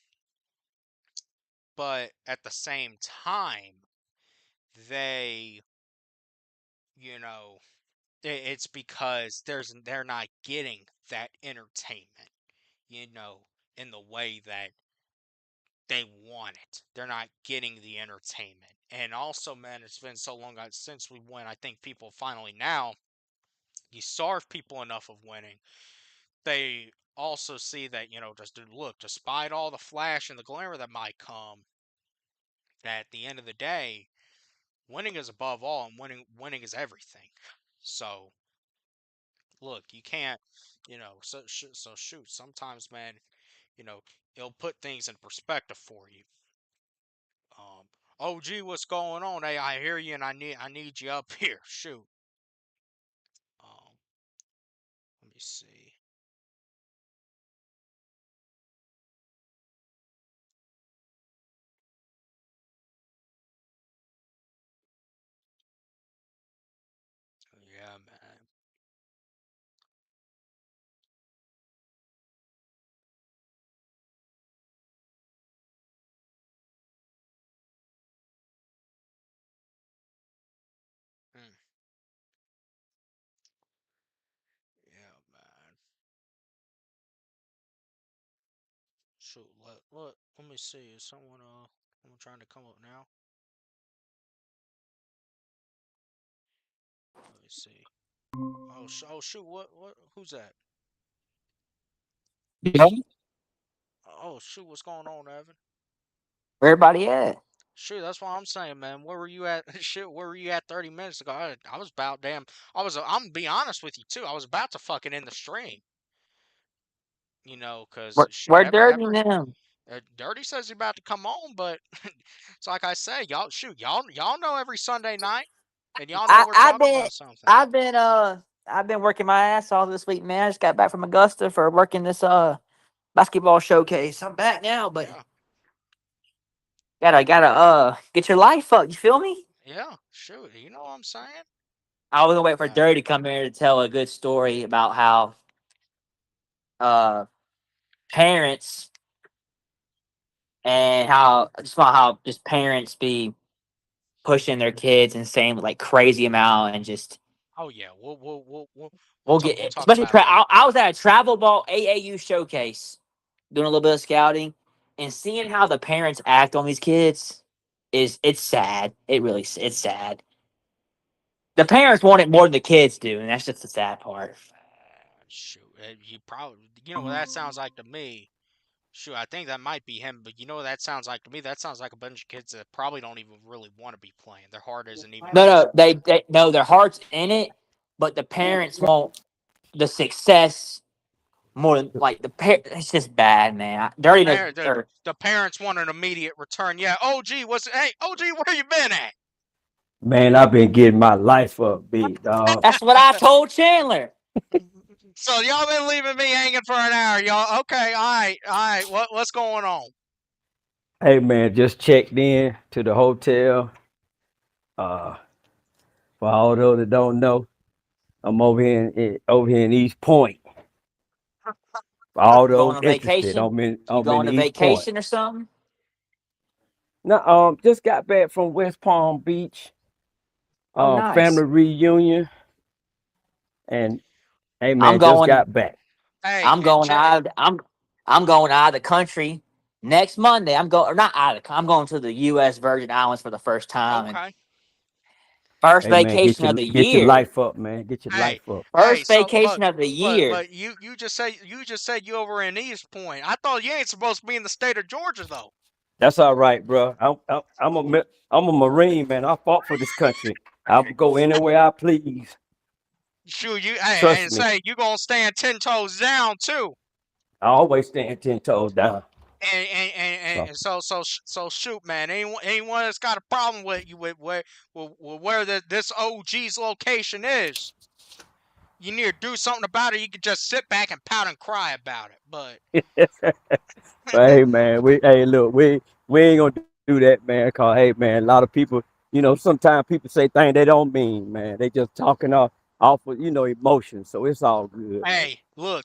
but at the same time, they, you know, it's because they're not getting that entertainment, you know, in the way that they want it. They're not getting the entertainment. And also, man, it's been so long since we won. I think people finally now you starve people enough of winning. They also see that, just look, despite all the flash and the glamour that might come, that at the end of the day, winning is above all and winning is everything. So, look, you can't, so shoot, sometimes, man, you know, it'll put things in perspective for you. Um, oh, gee, what's going on? Hey, I hear you and I need you up here. Shoot. Um, let me see. Yeah, man. Mm, yeah, man. Shoot, let me see. Is someone I'm trying to come up now. Let me see. Oh shoot, who's that? Yo, Oh shoot, what's going on, Evan? where everybody at? Shoot, that's what I'm saying, man. Where were you at? Shit, where were you at 30 minutes ago? I was about damn. I'm gonna be honest with you too. I was about to fucking end the stream, cause shit, Where Dirty now? Dirty says he's about to come on, but it's like I say, y'all shoot, y'all know every Sunday night, and y'all know I we're I've talking been about something. I've been I've been working my ass off this week, man. I just got back from Augusta for working this basketball showcase. I'm back now, but Yeah, gotta get your life up. You feel me? yeah, shoot, you know what I'm saying? I was gonna wait for Uh, Dirty to come here to tell a good story about how uh parents and how just about how just parents be pushing their kids insane like crazy amount and just oh yeah, we'll we'll talk get we'll talk especially about that. I was at a travel ball AAU showcase doing a little bit of scouting and seeing how the parents act on these kids is it's sad. It's sad. The parents want it more than the kids do, and that's just the sad part. Shoot, you probably what that sounds like to me. Shoot, I think that might be him, but you know what that sounds like to me? That sounds like a bunch of kids that probably don't even really want to be playing. Their heart isn't even in No, the no, sport. they no, their heart's in it, but the parents want the success more than like it's just bad, man. The Dirty does parent, the, or the parents want an immediate return. Yeah, OG, hey, OG, where you been at? Man, I've been getting my life up, big dog. that's what I told Chandler. So y'all been leaving me hanging for an hour, y'all. Okay, all right. What's going on? Hey, man, just checked in to the hotel. Uh, for all those that don't know, I'm over here in East Point. For all You going those on interested, vacation? You I'm in going to East Point. vacation or something? Now, just got back from West Palm Beach, Oh, nice. family reunion, and hey, I'm man, just going. got back. Hey, I'm going out. I'm going out of the country next Monday. I'm going or not out of. I'm going to the U.S. Virgin Islands for the first time and okay. first Hey, man, vacation of the get your year. life up, man. Get your Hey, life up. hey. First vacation of the year. But you just said you over in East Point. I thought you ain't supposed to be in the state of Georgia though. That's all right, bro. I'm a Marine, man. I fought for this country. I'll go anywhere I please. Shoot, hey, Trust and me. say you gonna stand 10 toes down too. I always stand 10 toes down. So So shoot, man. Anyone that's got a problem with you with where this OG's location is, you need to do something about it. You can just sit back and pout and cry about it. But but hey man, we ain't gonna do that, man. Cause hey man, a lot of people, sometimes people say things they don't mean, man. They just talking off of, emotion. So it's all good, man. hey, look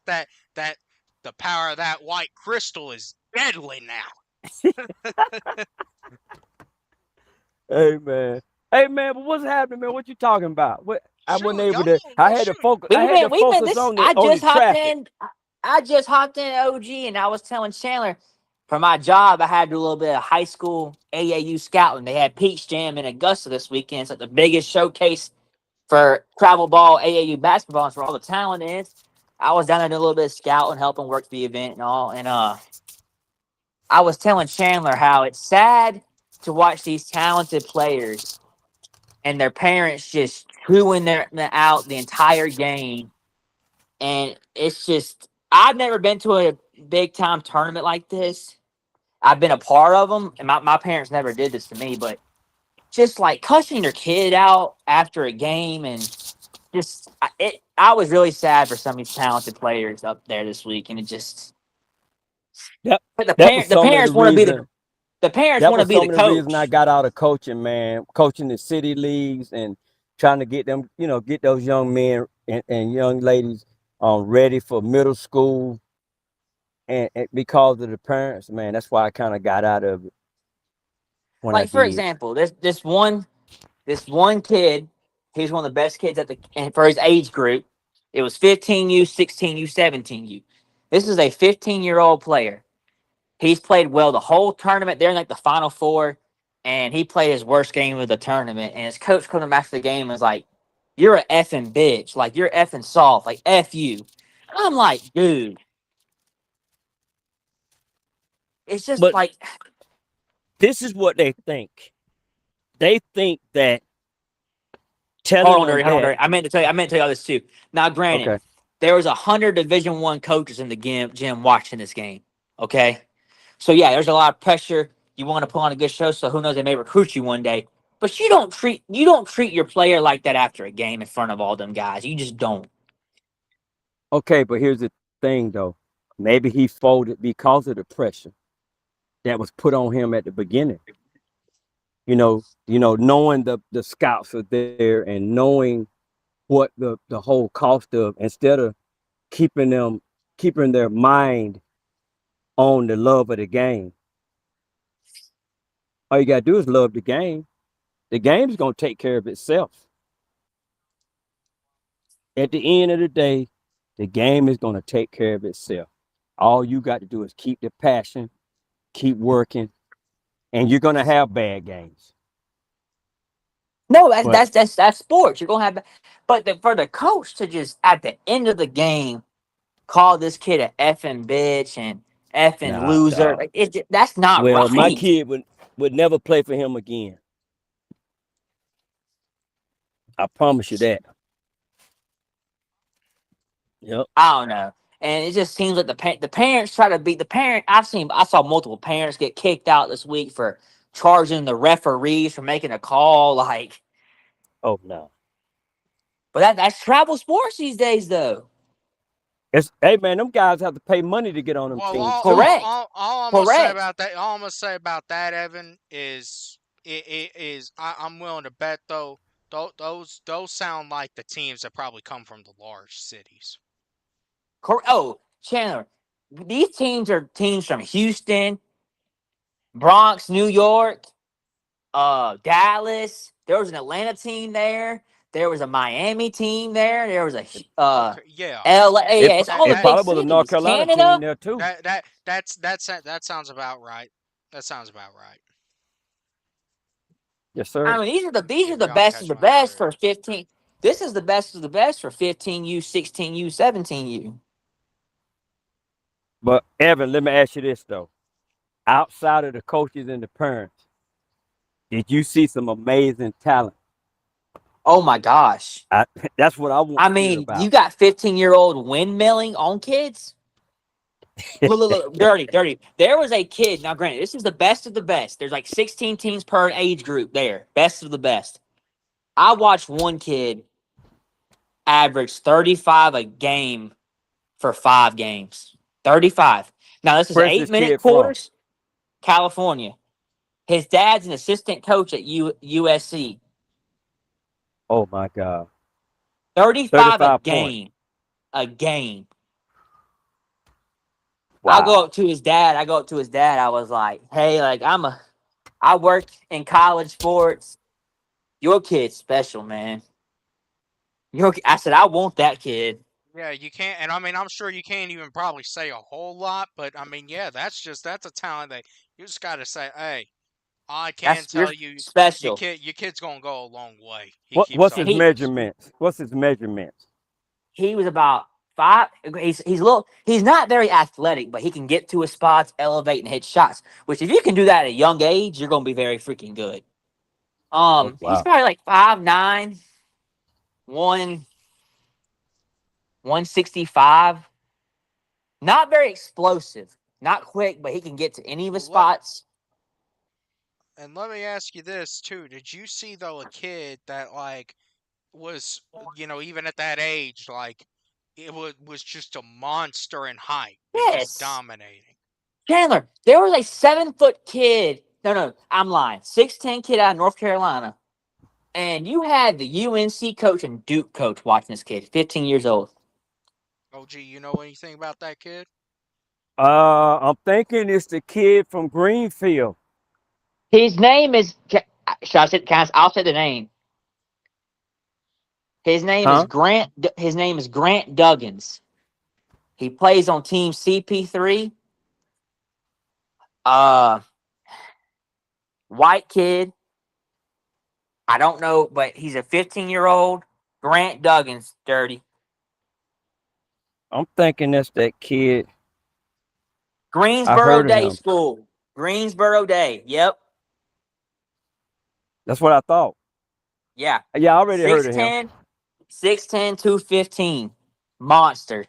that the power of that white crystal is deadly now. Hey man. Hey man, but what's happening, man? What you talking about? What I wasn't Shoot, able y'all. to Well, shoot. I had to We've been focus this. on the traffic. I just hopped in OG and I was telling Chandler for my job I had to do a little bit of high school AAU scouting. They had Peach Jam in Augusta this weekend. It's like the biggest showcase for travel ball AAU basketball. It's where all the talent is. I was down there doing a little bit of scouting, helping work the event and all. And I was telling Chandler how it's sad to watch these talented players and their parents just chewing them out the entire game. And it's just, I've never been to a big time tournament like this. I've been a part of them, and my parents never did this to me, but just like cussing your kid out after a game and I was really sad for some of these talented players up there this week, and it just, That but that was some of the reason. the parents That want to was be the some of the reason I coach. got out of coaching, man. Coaching the city leagues and trying to get them, get those young men and young ladies ready for middle school. And because of the parents, man, that's why I kind of got out of it when I Like for did. example, this one kid, he's one of the best kids at the and for his age group. It was 15U, 16U, 17U. This is a 15-year-old player. He's played well the whole tournament. They're in like the Final Four, and he played his worst game of the tournament. And his coach coming back to the game was like, "You're a effing bitch. Like you're effing soft. Like f you." And I'm like, dude, it's just But like, this is what they think. They think that hold telling on, them Dirty, hold on, that, Dirty. I meant to tell you all this too. Now, granted, okay, there was 100 Division I coaches in the gym watching this game. Okay, so yeah, there's a lot of pressure. You want to put on a good show, so who knows? They may recruit you one day. But you don't treat your player like that after a game in front of all them guys. You just don't. okay, but here's the thing though. Maybe he folded because of the pressure that was put on him at the beginning. Knowing the scouts are there and knowing what the whole cost of, instead of keeping their mind on the love of the game. All you gotta do is love the game. The game's gonna take care of itself. At the end of the day, the game is gonna take care of itself. All you got to do is keep the passion, keep working, and you're gonna have bad games. No, But that's sports. You're gonna have, but for the coach to just at the end of the game call this kid a effing bitch and effing nah, loser, dog. like that's not Well, my right. kid would never play for him again. I promise you that. Yep. I don't know, and it just seems like the parents try to beat the parent. I saw multiple parents get kicked out this week for charging the referees for making a call. Like, Oh no. but that's travel sports these days, though. Hey man, them guys have to pay money to get on them Well, teams all, too. all, Correct, all, all I'm gonna say correct. about that, all I'm gonna say about that, Evan, I'm willing to bet though. Those sound like the teams that probably come from the large cities. Oh, Chandler, these teams are teams from Houston, Bronx, New York, Dallas. There was an Atlanta team there. There was a Miami team there. There was a Okay, yeah, LA. It Yeah, it's that all the it that big probably was a North cities. Carolina team Canada. there too. that sounds about right. That sounds about right. Yes, sir. I mean, these are If the y'all best of catch the my best drift. for 15. This is the best of the best for 15U, 16U, 17U. But Evan, let me ask you this though. Outside of the coaches and the parents, did you see some amazing talent? Oh my gosh. I, that's what I want I to hear mean, you about. got 15-year-old windmilling on kids. Look, dirty, dirty. There was a kid. Now, granted, this is the best of the best. There's like 16 teams per age group there. Best of the best. I watched one kid average 35 a game for 5 games. 35. Now, this is Where's eight this minute kid from? quarters, California. His dad's an assistant coach at USC. Oh my God. 35 a 35 points. game. A game. I go Wow. up to his dad. I was like, hey, like I work in college sports. Your kid's special, man. I said, I want that kid. Yeah, you can't, and I mean, I'm sure you can't even probably say a whole lot, but I mean, yeah, that's a talent that you just got to say, hey, I can You're tell you, special. your kid's gonna go a long way. He keeps What's up his with He this. measurements? What's his measurements? he was about 5. He's a little. He's not very athletic, but he can get to his spots, elevate, and hit shots. Which, if you can do that at a young age, you're gonna be very freaking good. Oh He's wow. probably like 5'9", 165. Not very explosive, not quick, but he can get to any of his Well, let spots. and let me ask you this too. Did you see though a kid that like was even at that age like it was just a monster in height and just Yes, dominating. Chandler. There was a 7 foot kid. No, I'm lying. 6'10" kid out of North Carolina, and you had the UNC coach and Duke coach watching this kid, 15 years old. OG, you know anything about that kid? I'm thinking it's the kid from Greenfield. His name is. Should I say? I'll say the name. His name is Huh? Grant. His name is Grant Duggins. He plays on Team CP3. Uh, white kid. I don't know, but he's a 15-year-old. Grant Duggins, dirty. I'm thinking that's that kid. I Greensboro heard of Day him. School. Greensboro Day. Yep. That's what I thought. Yeah. Yeah, I already heard of him. 6'10", 6'10", 215. Monster.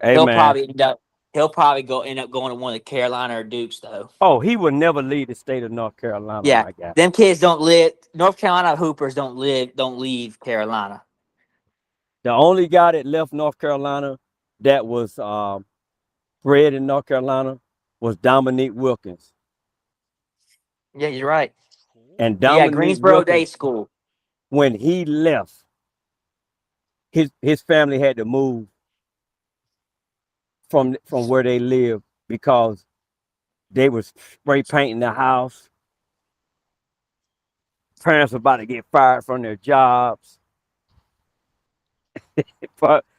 Hey He'll man. probably end up. He'll probably end up going to one of the Carolina or Dukes though. Oh, he would never leave the state of North Carolina, Yeah, my guy. them kids don't live. North Carolina Hoopers don't leave Carolina. The only guy that left North Carolina that was bred in North Carolina was Dominique Wilkins. Yeah, you're right. And But yeah, Dominique Greensboro Day Wilkins, School. when he left, his family had to move from where they lived because they was spray painting the house. Parents were about to get fired from their jobs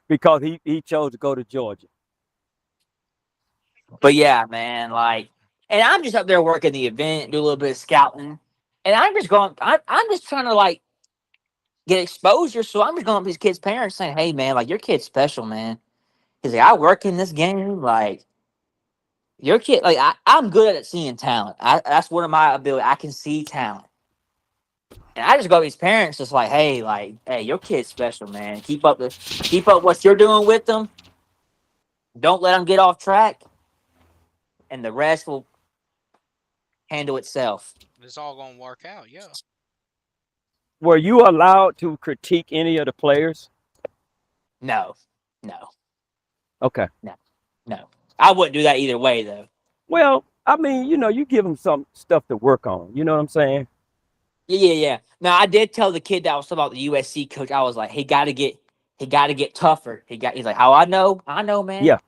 because he chose to go to Georgia. But yeah, man, like, and I'm just up there working the event, do a little bit of scouting, and I'm just going. I'm just trying to like get exposure. So I'm just going up to these kids' parents saying, "Hey, man, like your kid's special, man." He's like, "I work in this game, like." Your kid, like I'm good at seeing talent. That's one of my ability. I can see talent. And I just go to these parents, just like, hey, your kid's special, man. Keep up what you're doing with them. Don't let them get off track, and the rest will handle itself. It's all gonna work out. Yeah. Were you allowed to critique any of the players? No, no, Okay. no, no. I wouldn't do that either way, though. Well, I mean, you give them some stuff to work on. You know what I'm saying? Yeah. Now I did tell the kid that was about the USC coach. I was like, he got to get tougher. He's like, how I know, man. Yeah.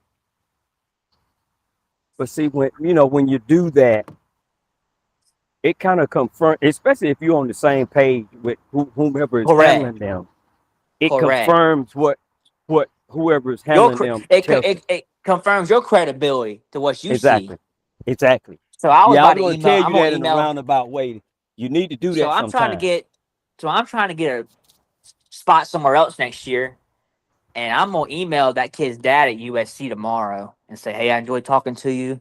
But see, when you do that, it kind of confirms, especially if you're on the same page with whomever is handling Correct, them. It correct. confirms what whoever is Your handling them it, tells you. it confirms your credibility to what you see. Exactly. Exactly. So I was Yeah, I about was to going to email. tell I'm you gonna that in a email. roundabout way. You need to do So that I'm trying to sometime. get. So I'm trying to get a spot somewhere else next year, and I'm gonna email that kid's dad at USC tomorrow and say, "Hey, I enjoyed talking to you.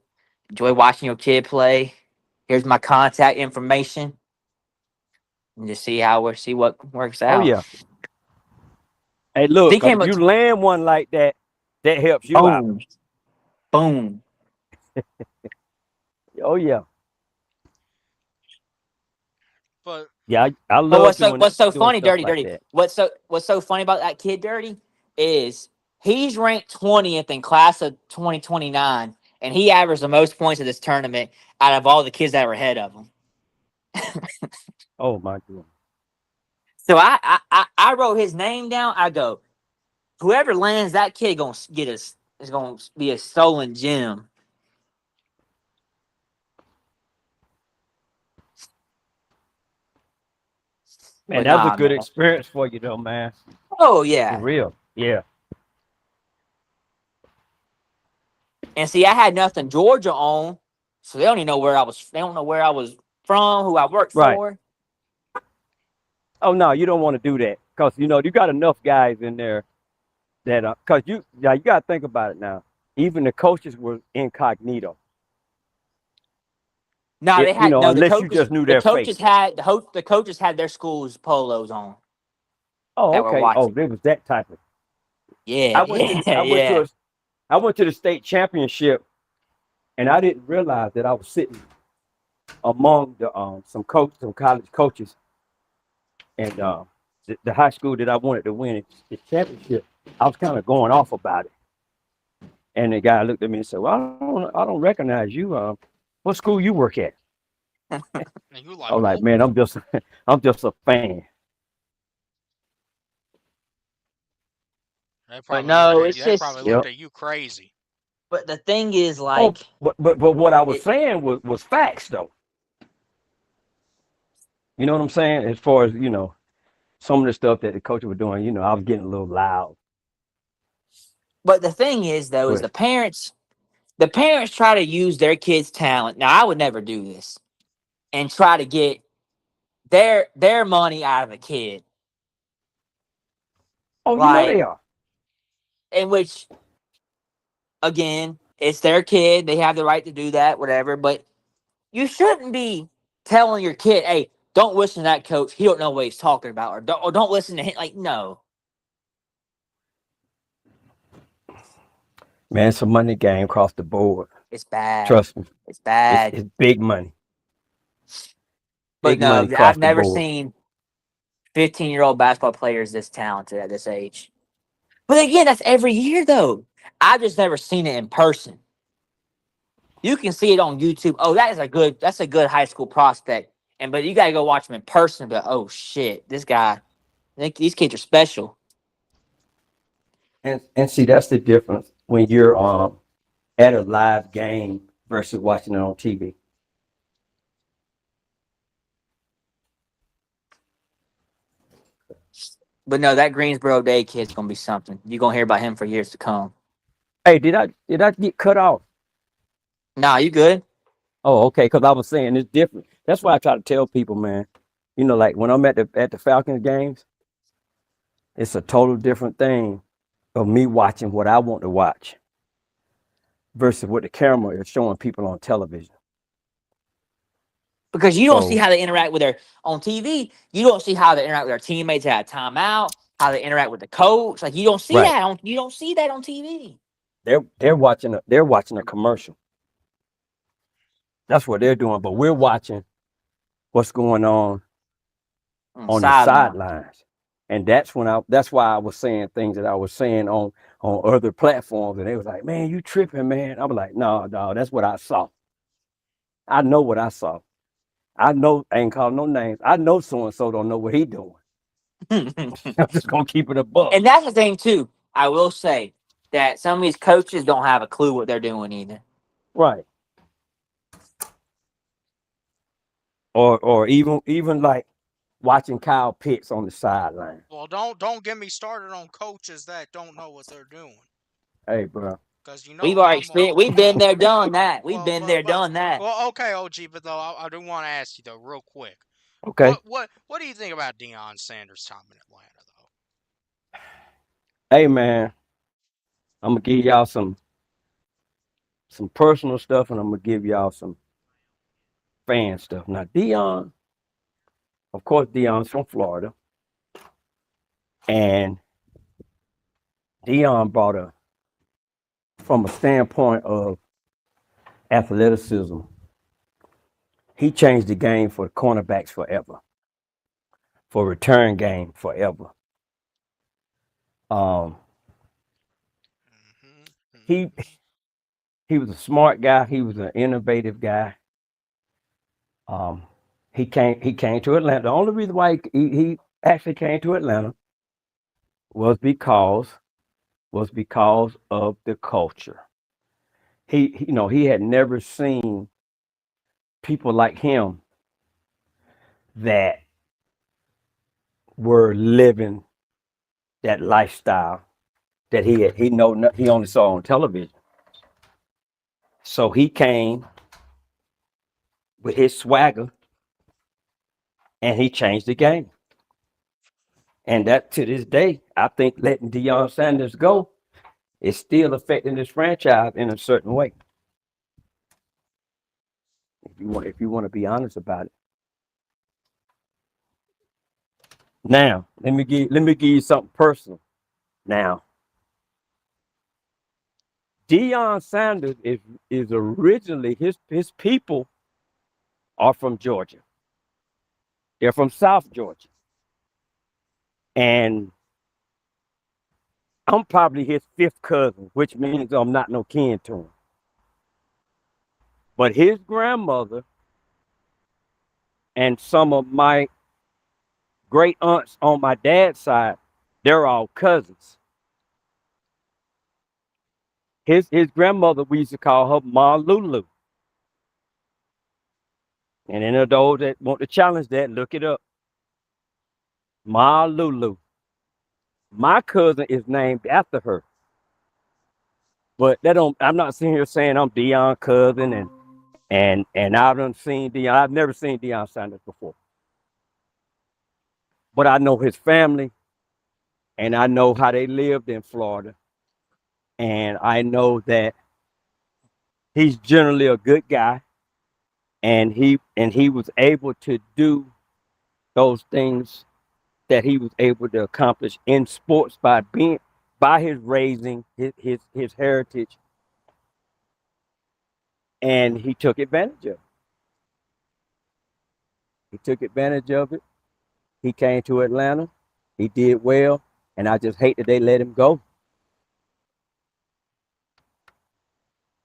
Enjoy watching your kid play. Here's my contact information, and just see what works Oh out." yeah. Hey, If look, he came if up, you land one like that, that helps you out. boom, boom. Oh yeah. But Yeah, I But love doing what's so doing funny, stuff dirty, like dirty? that. What's so funny about that kid, dirty, is he's ranked 20th in class of 2029, and he averaged the most points of this tournament out of all the kids that were ahead of him. Oh my goodness. So I wrote his name down. I go, whoever lands that kid gonna get us is gonna be a stolen gem. Man, But that was a nah, good man. experience for you though, man. Oh For yeah. real. Yeah. And see, I had nothing Georgia on, so they don't even know where I was. They don't know where I was from, who I worked Right. for. Oh no, you don't want to do that. Because you got enough guys in there that because you gotta think about it now. Even the coaches were incognito. No, they had no. Unless you just knew The their coaches face. had the coaches had their schools polos on Oh, that were okay. Oh, watching. there was that type of. Yeah, I went to yeah, yeah. I went to the state championship, and I didn't realize that I was sitting among some college coaches, and the high school that I wanted to win the championship. I was kind of going off about it, and the guy looked at me and said, "Well, I don't recognize you. What school you work at?" and you I like, was like, what? "Man, I'm just a fan." They But probably looked no, at it's you. They probably just. looked Yep. at you crazy. But the thing is, Oh, like, but what I was it. saying was facts though. You know what I'm saying? As far as some of the stuff that the coaches were doing, I was getting a little loud. But the thing is, though, is But the parents try to use their kids' talent. Now, I would never do this and try to get their money out of a kid, oh, you know like they are. in which again, it's their kid. They have the right to do that, whatever. But you shouldn't be telling your kid, "Hey, don't listen to that coach. He don't know what he's talking about," or don't listen to him. Like, no, Man, it's a money game across the board. it's bad. Trust me. It's It's bad. it's big money. But Big no, money across I've the never board. seen 15-year-old basketball players this talented at this age. But again, that's every year though. I've just never seen it in person. You can see it on YouTube. Oh, that's a good high school prospect. But you gotta go watch him in person. But oh shit, this guy, these kids are special. And see, that's the difference when you're at a live game versus watching it on TV. But no, that Greensboro Day kid's gonna be something. You're gonna hear about him for years to come. Hey, did I get cut off? Nah, you good? Oh, okay, because I was saying it's different. That's why I try to tell people, man. Like when I'm at the Falcons games, it's a total different thing of me watching what I want to watch versus what the camera is showing people on television. Because you don't see So how they interact with their on TV. You don't see how they interact with their teammates at a timeout. How they interact with the coach. Like you don't see right, that on TV. they're watching a commercial. That's what they're doing. But we're watching what's going on the Sideline. sidelines. And that's why I was saying things that I was saying on other platforms. And they was like, man, you tripping, man. I was like, no, that's what I saw. I know what I saw. I know, I ain't calling no names. I know so and so don't know what he doing. I'm just gonna keep it a buck. And that's the thing too. I will say that some of these coaches don't have a clue what they're doing either. Right. Or even like watching Kyle Pitts on the sideline. Well, don't get me started on coaches that don't know what they're doing. Hey, bro. Because you We've know already I'm a, experienced. We've been there, done that. We've well, been there, done that. well, okay, OG, but though I do want to ask you though, real quick, Okay. what do you think about Deion Sanders' time in Atlanta though? Hey, man. I'm gonna give y'all some personal stuff, and I'm gonna give y'all some fan stuff. Now, Deion, of course, Deion's from Florida, and Deion from a standpoint of athleticism, he changed the game for the cornerbacks forever, for return game forever. Um, Hmm. he he was a smart guy. He was an innovative guy. Um, he came to Atlanta. The only reason why he actually came to Atlanta was because of the culture. He had never seen people like him that were living that lifestyle that he only saw on television. So he came with his swagger and he changed the game. And that to this day, I think letting Deion Sanders go is still affecting this franchise in a certain way. If you want to be honest about it. Now, let me give you something personal. Now, Deion Sanders is originally his people are from Georgia. They're from South Georgia. And I'm probably his fifth cousin, which means I'm not no kin to him. But his grandmother and some of my great aunts on my dad's side, they're all cousins. His grandmother, we used to call her Ma Lulu. And any of those that want to challenge that, look it up. Ma Lulu. My cousin is named after her. But that don't. I'm not sitting here saying I'm Deion cousin and I've done seen Deion. I've never seen Deion Sanders before, but I know his family and I know how they lived in Florida, and I know that he's generally a good guy, and he was able to do those things that he was able to accomplish in sports by his raising, his heritage, and he took advantage of it. He took advantage of it. He came to Atlanta. He did well, and I just hate that they let him go.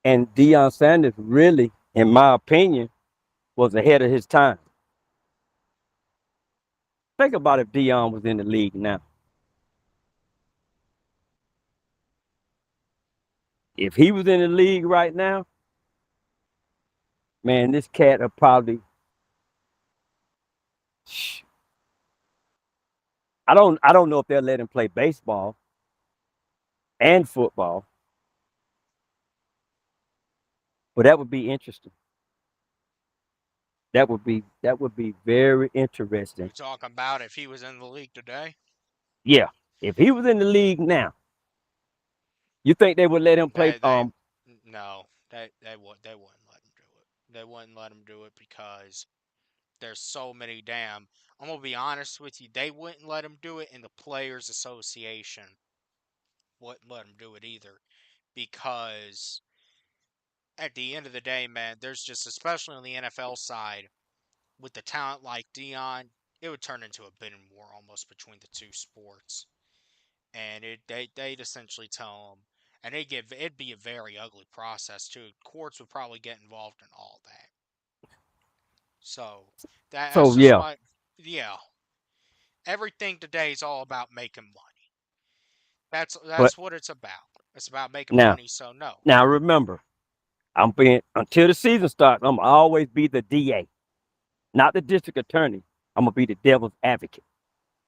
And Deion Sanders really, in my opinion, was ahead of his time. Think about if Deion was in the league now. If he was in the league right now, man, this cat would probably. I don't know if they'll let him play baseball and football, but that would be interesting. That would be very You interesting. talking about if he was in the league today? Yeah, if he was in the league now, you think they would let him play? They no, they wouldn't let him do it. They wouldn't let him do it because there's so many damn. I'm gonna be honest with you. They wouldn't let him do it, and the Players Association wouldn't let him do it either, because at the end of the day, man, there's just, especially on the NFL side, with the talent like Dion, it would turn into a bidding war almost between the two sports, and they'd essentially tell them, and it'd be a very ugly process too. Courts would probably get involved in all that. So that's So just yeah, why, yeah, everything today is all about making money. but That's what it's about. It's about making now, money. So no, now remember, I'm being until the season starts. I'm always be the DA, not the district attorney. I'm gonna be the devil's advocate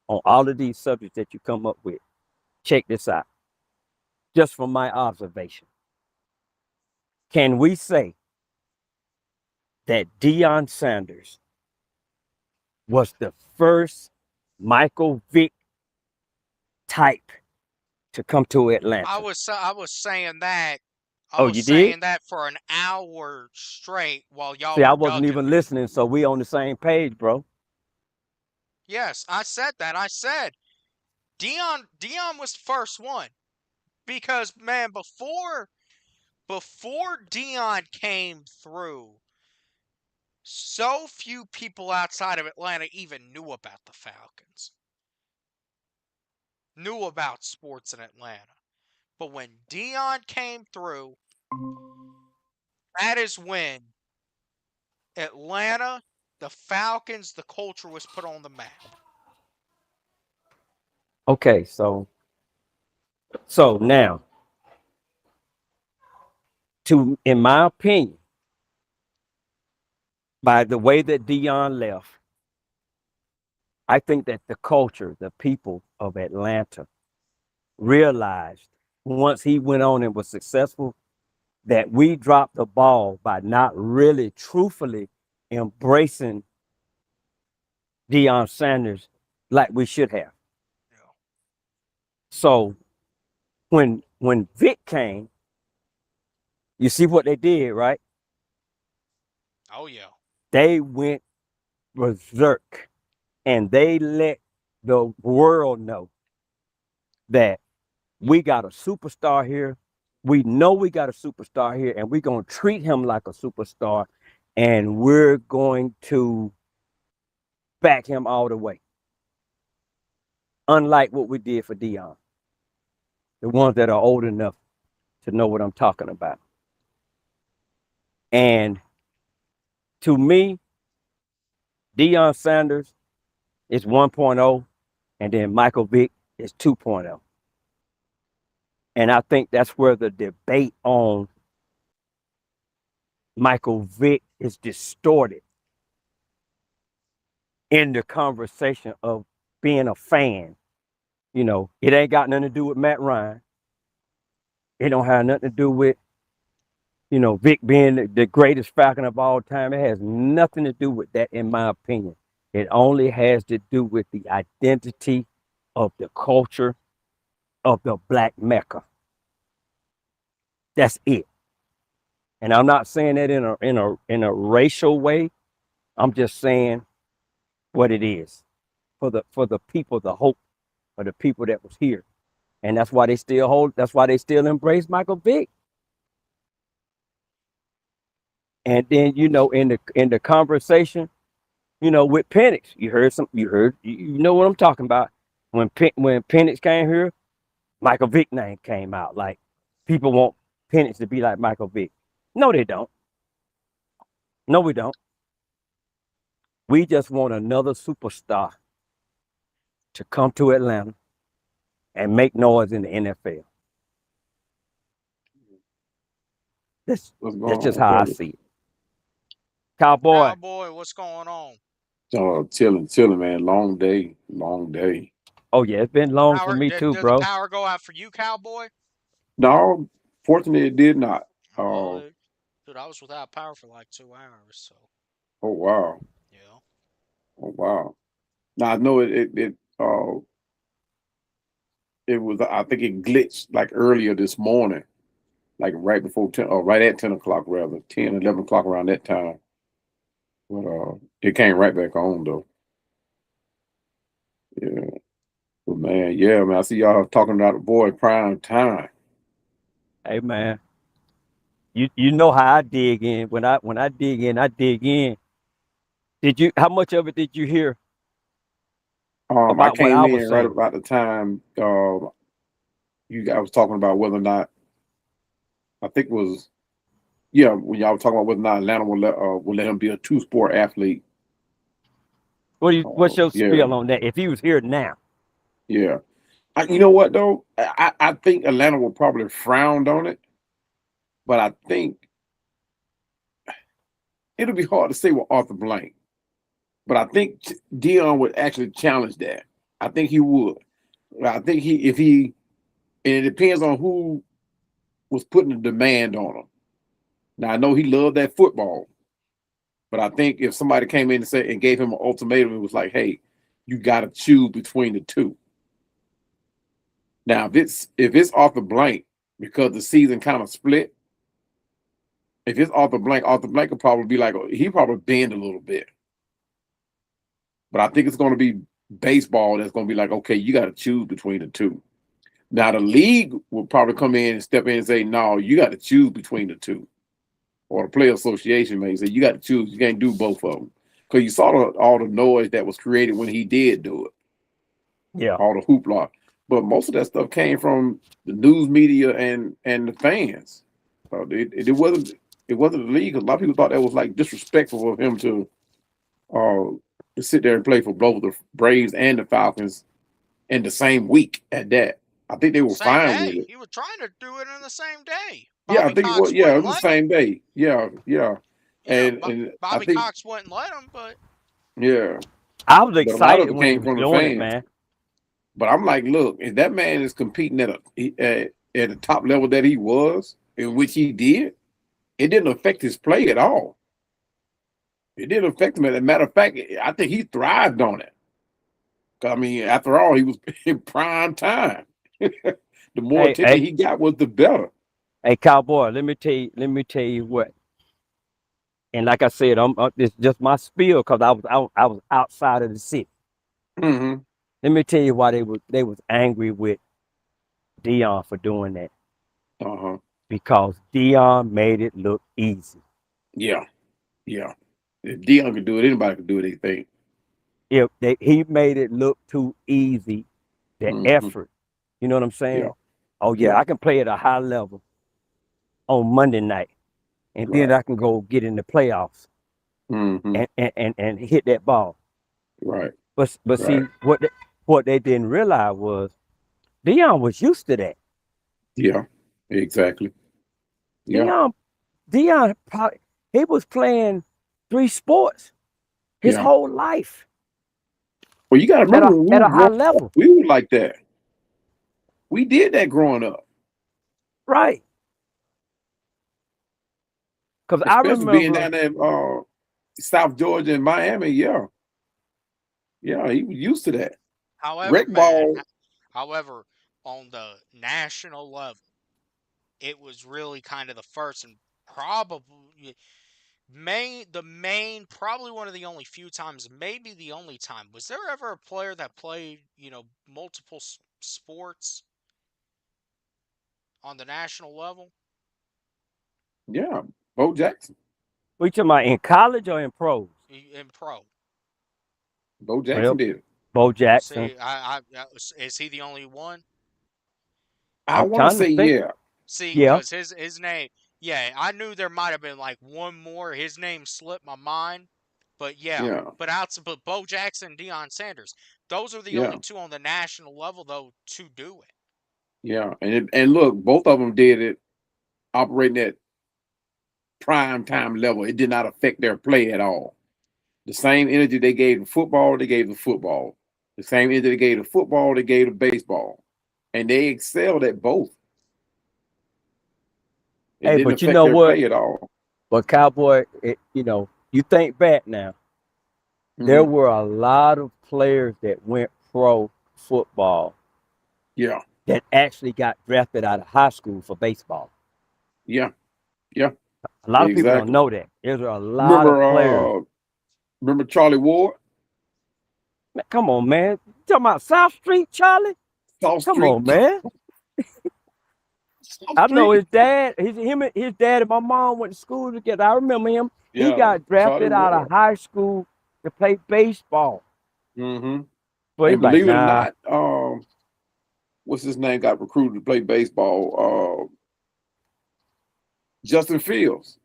on all of these subjects that you come up with. Check this out, just from my observation. Can we say that Deion Sanders was the first Michael Vick type to come to Atlanta? I was saying that. I Oh, was you did? saying that for an hour straight while y'all See, I were wasn't ducking even me. listening, so we on the same page, bro. Yes, I said that. I said Dion was the first one, because man, before Dion came through, so few people outside of Atlanta even knew about the Falcons, knew about sports in Atlanta. But when Dion came through, that is when Atlanta, the Falcons, the culture was put on the map. Okay, so now, in my opinion, by the way that Dion left, I think that the culture, the people of Atlanta realized once he went on and was successful that we dropped the ball by not really truthfully embracing Deion Sanders like we should have. Yeah. So when Vic came, you see what they did, right? Oh yeah. They went berserk and they let the world know that we got a superstar here. We know we got a superstar here, and we're going to treat him like a superstar, and we're going to back him all the way. Unlike what we did for Dion, the ones that are old enough to know what I'm talking about. And to me, Deion Sanders is 1.0, and then Michael Vick is 2.0. And I think that's where the debate on Michael Vick is distorted in the conversation of being a fan. You know, it ain't got nothing to do with Matt Ryan. It don't have nothing to do with, Vic being the greatest Falcon of all time. It has nothing to do with that, in my opinion. It only has to do with the identity of the culture of the Black Mecca. That's it. And I'm not saying that in a racial way. I'm just saying what it is for the people, the hope of the people that was here. And that's why they still embrace Michael Vick. And then, in the conversation, with Penix, you know what I'm talking about. When Penix came here, Michael Vick name came out. Like, people want Penix to be like Michael Vick. No, they don't. No, we don't. We just want another superstar to come to Atlanta and make noise in the NFL. That's What's going that's just on, how I fellas? see it. Cowboy. Cowboy, what's going on? Chilling, man. Long day, long day. Oh yeah, it's been long for Power me did, too, did the bro. power go out for you, Cowboy? No, fortunately, it did not. Well, dude, I was without power for like 2 hours, so Oh wow, yeah. oh wow. Now I know it was. I think it glitched like earlier this morning, like right before 10, or right at 10 o'clock, rather 10, 11 o'clock around that time. But it came right back on though. Yeah, but man, yeah, man. I see y'all talking about the boy prime time. Hey man, you know how I dig in. When I dig in, I dig in. How much of it did you hear I about what came I was in right saying? about the time you guys was talking about whether or not I think it was when y'all were talking about whether or not Atlanta will let him be a two-sport athlete. What's your Yeah, spiel on that? If he was here now, yeah. You know what though? I think Atlanta will probably frown on it, but I think it'll be hard to say with Arthur Blank. But I think Deion would actually challenge that. I think he would. I think and it depends on who was putting the demand on him. Now I know he loved that football, but I think if somebody came in and gave him an ultimatum, it was like, hey, you got to choose between the two. Now, if it's Arthur Blank, because the season kind of split, if it's Arthur Blank will probably be like, he probably bend a little bit. But I think it's going to be baseball that's going to be like, okay, you got to choose between the two. Now, the league will probably come in and step in and say, no, you got to choose between the two. Or the player association may say, you got to choose. You can't do both of them. Because you saw all the noise that was created when he did do it, yeah. all the hoopla. But most of that stuff came from the news media and the fans. So it wasn't the league. A lot of people thought that was like disrespectful of him to sit there and play for both the Braves and the Falcons in the same week at that. I think they were Same fine with day. it. He was trying to do it in the same day. Yeah, I Bobby think it was. Cox Yeah, wouldn't it was the let him. same day. Yeah, yeah, Yeah, and I Bobby think Cox wouldn't let him, but yeah, I was but a lot of excited it when he came was from the doing it, fans. man. But I'm like, look, if that man is competing at the top level that he was, in which he did, it didn't affect his play at all. It didn't affect him. As a matter of fact, I think he thrived on it. I mean, after all, he was in prime time. The more Hey, attention hey, he got was the better. hey, cowboy. Let me tell you what. And like I said, it's just my spiel because I was outside of the city. Mm-hmm. Let me tell you why they was angry with Dion for doing that, Uh-huh. because Dion made it look easy. Yeah. Yeah. If Deion could do it, anybody could do it, they think. If he made it look too easy, the Mm-hmm. effort. You know what I'm Yeah. saying? Oh yeah, Yeah. I can play at a high level on Monday night, and then Right. I can go get in the playoffs Mm-hmm. and hit that ball. Right. But Right. see what they didn't realize was Dion was used to that. Yeah. Exactly. Yeah. Dion Dion he was playing 3 sports his Yeah. whole life Well, you got to at remember a when we at were a high growing up, level. we were like that. We did that growing up. Right. Because I Especially being remember. down there South Georgia and Miami, yeah. Yeah, he was used to that. However, Rec man, ball, however, on the national level, it was really kind of the first and probably probably one of the only few times, maybe the only time. Was there ever a player that played, multiple sports on the national level? yeah. Bo Jackson. We talking about in college or in pros? In pro? Bo Jackson Well, did it. Bo Jackson. See, is he the only one? I I'm want to trying to say, think. yeah. See, Yeah. because his name, yeah, I knew there might have been like one more. His name slipped my mind, but yeah, Yeah. but Bo Jackson, and Deion Sanders, those are the Yeah. only two on the national level though to do it. Yeah. And look, both of them did it operating at prime time level. It did not affect their play at all. The same energy they gave to football, they gave to football. The same energy they gave to football, they gave to baseball. And they excelled at both. It Hey, didn't but you affect know their what? play at all. But Cowboy, you think back now, there Mhm. were a lot of players that went pro football Yeah. that actually got drafted out of high school for baseball. Yeah. Yeah. A lot of people don't Exactly. know that. There's a lot of Remember players. remember Charlie Ward? Man, come on, man. You talking about South Street, Charlie? South Come on, Street. man. South I know Street. his dad. His dad and my mom went to school together. I remember him. He Yeah. got Charlie drafted out of Ward. high school to play baseball. Mm-hmm. But he's And like, believe it or nah. not, what's his name got recruited to play baseball? Justin Fields.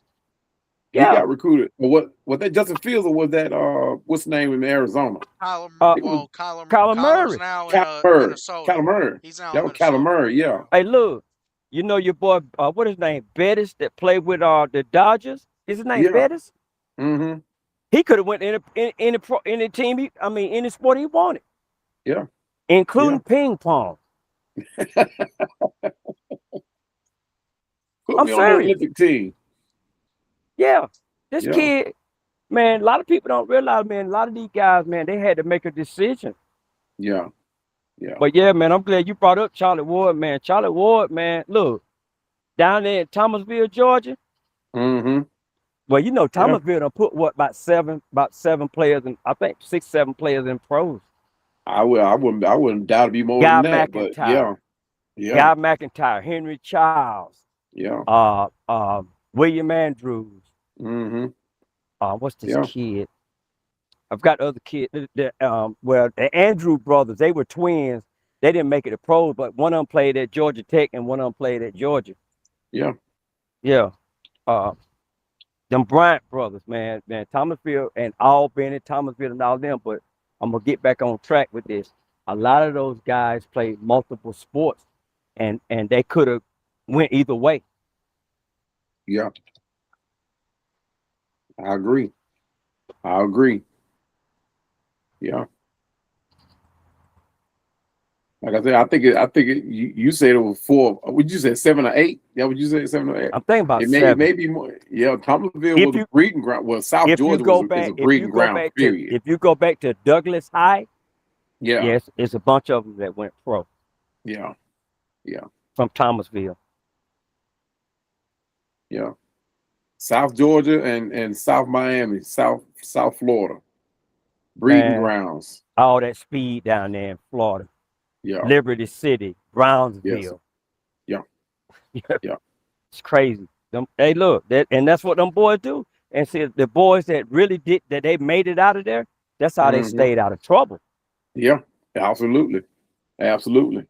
He Yeah. got recruited. Or was that Justin Fields or was that what's his name in Arizona? It was Kyler Kyler's Murray. now in Kyler Murray. Minnesota. Kyler Murray. He's now That in was Kyler Minnesota. Murray, yeah. Hey, look. You know your boy, what his name? Bettis that played with the Dodgers? Is his name Yeah. Bettis? Mm-hmm. He could have went any team, any sport he wanted, Yeah. including ping pong. Put I'm me on the serious. Olympic team. Yeah. This Yeah. kid, man, a lot of people don't realize, man, a lot of these guys, man, they had to make a decision. Yeah. Yeah. But yeah, man, I'm glad you brought up Charlie Ward, man. Charlie Ward, man, look, down there in Thomasville, Georgia. Mm-hmm. Well, you know, Yeah. Thomasville done put about seven players, and I think 6-7 players in pros. I wouldn't doubt it'd be more Guy than that, but McIntyre, yeah. Guy McIntyre, Henry Childs, Yeah. William Andrews. Mm-hmm. What's this Yeah. kid? I've got other kids. The Andrew brothers, they were twins. They didn't make it to pros, but one of them played at Georgia Tech and one of them played at Georgia. Yeah. Yeah. Them Bryant brothers, man, Thomasville and Albany, Thomasville and all them. But I'm gonna get back on track with this. A lot of those guys played multiple sports, and they could have went either way. Yeah. I agree. Yeah. Like I said, I think you said it was 4. Would you say 7 or 8? Yeah, would you say 7 or 8? I'm thinking about It 7. may be more. Yeah, Thomasville was a breeding ground. Well, South If you Georgia go is back, a breeding ground. Period. if you go back to Douglas High, Yeah. yes, it's a bunch of them that went pro Yeah. Yeah. from Thomasville. Yeah. South Georgia and South Miami, South Florida. Breeding Man, grounds. all that speed down there in Florida. Yeah. Liberty City, Brownsville. Yeah. Yeah. It's crazy. Hey, look, that's what them boys do. And see, the boys that really did that, they made it out of there. That's how they stayed out of trouble. Yeah, absolutely. Absolutely.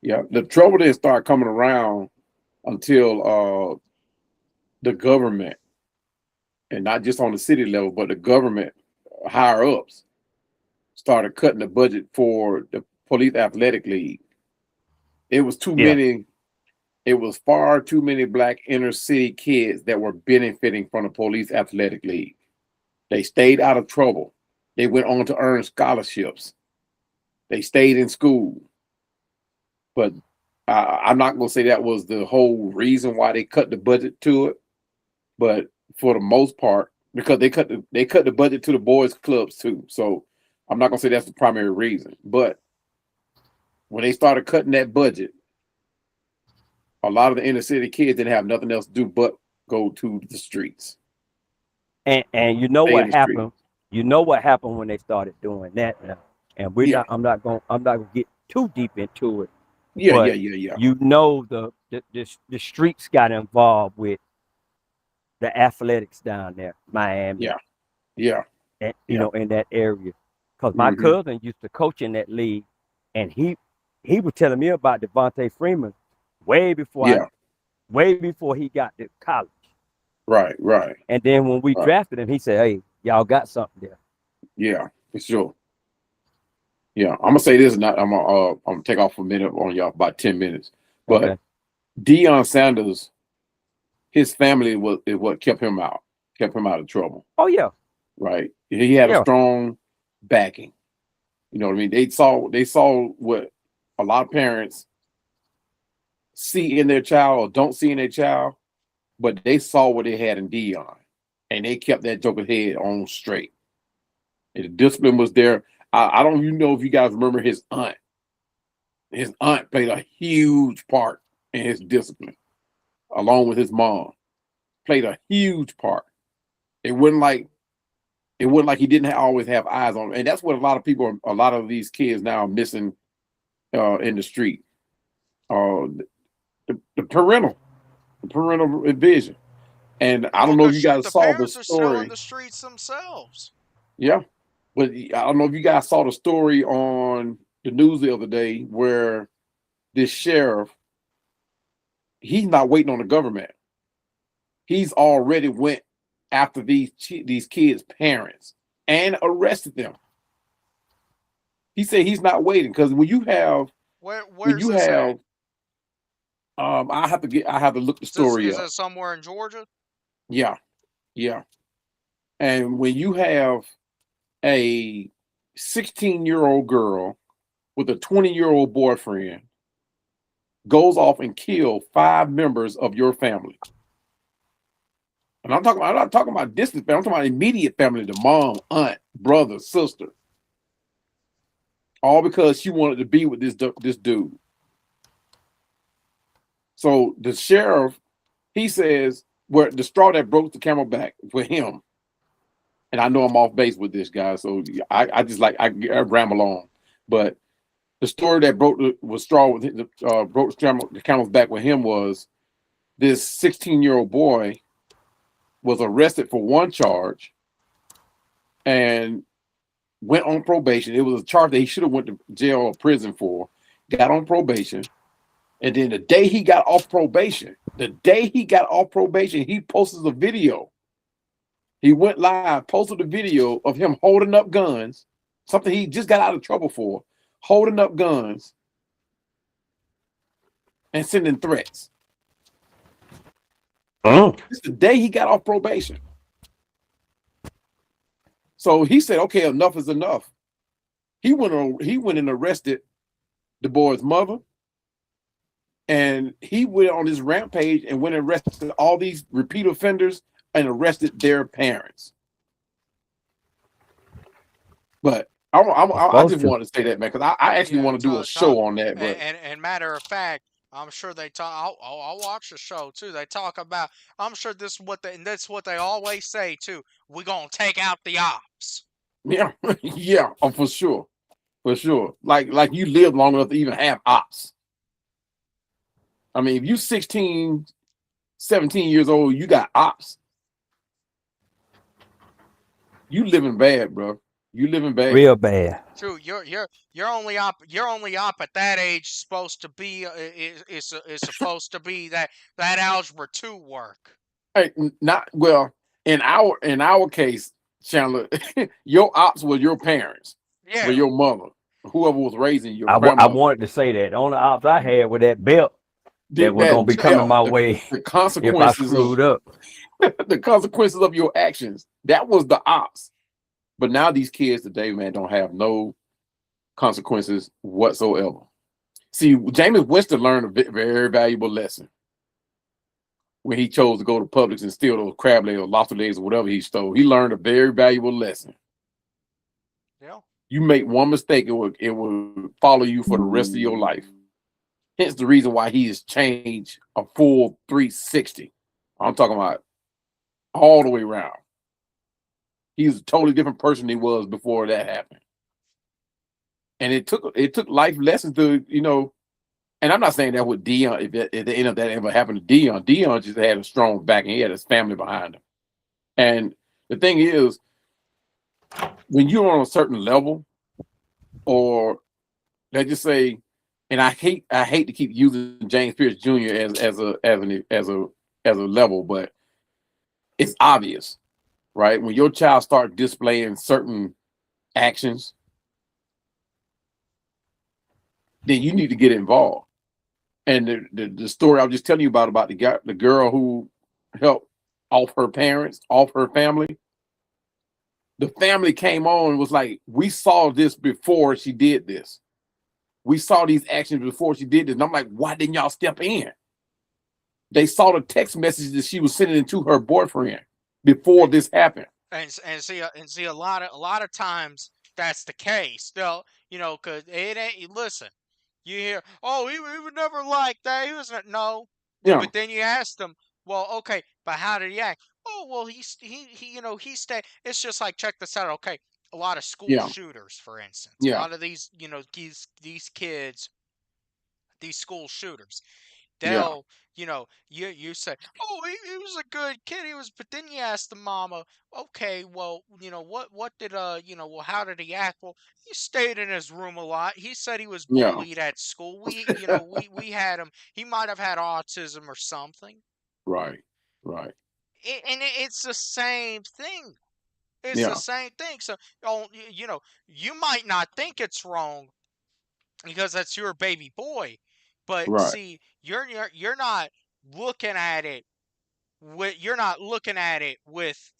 Yeah. The trouble didn't start coming around until the government, and not just on the city level, but the government higher ups started cutting the budget for the police athletic league. It was too many. It was far too many black inner city kids that were benefiting from the police athletic league. They stayed out of trouble. They went on to earn scholarships. They stayed in school. But I'm not gonna say that was the whole reason why they cut the budget to it, but for the most part, because they cut the budget to the boys' clubs too. So I'm not gonna say that's the primary reason. But when they started cutting that budget, a lot of the inner city kids didn't have nothing else to do but go to the streets. And you know Stay in what the street. happened? You know what happened when they started doing that now. And Yeah. I'm not gonna get too deep into it. Yeah, But yeah. you know the streets got involved with the athletics down there, Miami, Yeah. and Yeah. in that area. Because my Mhm. cousin used to coach in that league, and he was telling me about Devontae Freeman way before Yeah. way before he got to college. Right. And then when we Right. drafted him, he said, "Hey, y'all got something there." Yeah, for sure. Yeah, I'm gonna say this, and I'm gonna take off a minute on y'all, about 10 minutes. But Okay. Deion Sanders, his family is what kept him out of trouble. Oh yeah. Right? He had a Yeah. strong backing. You know what I mean? They saw what a lot of parents see in their child or don't see in their child, but they saw what they had in Deion, and they kept that joker's head on straight. And the discipline was there. I don't even know if you guys remember his aunt. His aunt played a huge part in his discipline, along with his mom. Played a huge part. It wasn't like he didn't always have eyes on him. And that's what a lot of these kids now are missing in the street. The parental vision. And I don't know if you guys saw the parents are still in story. the streets themselves. Yeah. But I don't know if you guys saw the story on the news the other day where this sheriff, he's not waiting on the government. He's already went after these kids' parents and arrested them. He said he's not waiting because when you have I have to look the story Is up. it somewhere in Georgia? Yeah. And when you have a 16-year-old girl with a 20-year-old boyfriend goes off and kills 5 members of your family. And I'm not talking about distant family, I'm talking about immediate family, the mom, aunt, brother, sister. All because she wanted to be with this dude. So the sheriff, he says, where the straw that broke the camel back for him, and I know I'm off base with this guy, so I just like I ramble on. But the story that broke the camel's back with him was this 16-year-old boy was arrested for one charge and went on probation. It was a charge that he should have went to jail or prison for. Got on probation, and then the day he got off probation, he posted a video. He went live, posted a video of him holding up guns, something he just got out of trouble for, holding up guns and sending threats. Oh. This is the day he got off probation. So he said, okay, enough is enough. He went and arrested the boy's mother, and he went on this rampage and went and arrested all these repeat offenders and arrested their parents. But I just wanted to say that, man, because I actually want to do a show on that. But and matter of fact, I'm sure they talk. I'll watch the show too. They talk about. I'm sure that's what they always say too. We're gonna take out the ops. yeah, yeah, for sure. Like you live long enough to even have ops. I mean, if you 16, 17 years old, you got ops. You living bad, bro. You living bad. Real bad. True. You're only up at that age. Supposed to be is supposed to be that algebra 2 work. Hey, not well in our case, Chandler. Your ops were your parents. Yeah. Were your mother, whoever was raising you. I wanted to say that. The only ops I had with that belt that was gonna be coming my way. The consequences if I screwed up. The consequences of your actions. That was the ops. But now these kids today, man, don't have no consequences whatsoever. See, Jameis Winston learned a very valuable lesson when he chose to go to Publix and steal those crab legs or lobster legs or whatever he stole. He learned a very valuable lesson. Yeah. You make one mistake, it will follow you for the rest of your life. Hence the reason why he has changed a full 360. I'm talking about all the way around. He's a totally different person than he was before that happened. And it took life lessons to, and I'm not saying that with Deion, if at the end of that ever happened to Deion. Deion just had a strong back and he had his family behind him. And the thing is, when you're on a certain level, or let's just say, and I hate to keep using James Pierce Jr. as a level, but it's obvious, right? When your child starts displaying certain actions, then you need to get involved. And the story I was just telling you about the girl who helped off her parents, off her family. The family came on and was like, we saw this before she did this. We saw these actions before she did this. And I'm like, why didn't y'all step in? They saw the text messages that she was sending to her boyfriend before this happened. And see a lot of times that's the case. They'll, because it ain't. Listen, you hear, oh, he would never like that. He was not. No. Yeah. But then you ask them, well, okay, but how did he act? Oh, well, he stayed. It's just like, check this out. Okay, a lot of school shooters, for instance. A Yeah. lot of these, these kids, these school shooters. Yeah. They'll, you say, oh, he was a good kid. He was, but then you ask the mama, okay, well, what did, well, how did he act? Well, he stayed in his room a lot. He said he was Yeah. bullied at school. We had him. He might have had autism or something. Right. And it's the same thing. It's Yeah. the same thing. So, you might not think it's wrong because that's your baby boy, but Right. see, you're not looking at it with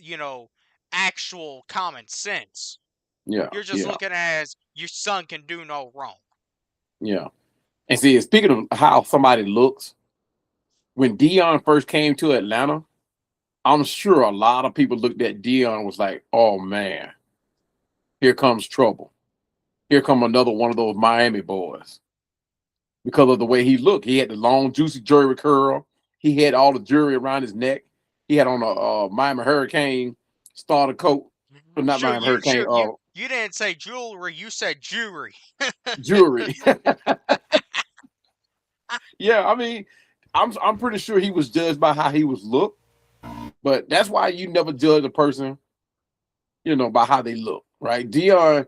actual common sense. Yeah. You're just looking at it as your son can do no wrong. Yeah. And see, speaking of how somebody looks, when Deion first came to Atlanta, I'm sure a lot of people looked at Deion and was like, oh man, here comes trouble. Here come another one of those Miami boys. Because of the way he looked. He had the long, juicy jewelry curl. He had all the jewelry around his neck. He had on a Miami Hurricane starter coat. But not Sure, Miami Hurricane. You didn't say jewelry, you said jewelry. Jewelry. Yeah, I mean, I'm pretty sure he was judged by how he was looked. But that's why you never judge a person, by how they look, right? Deion,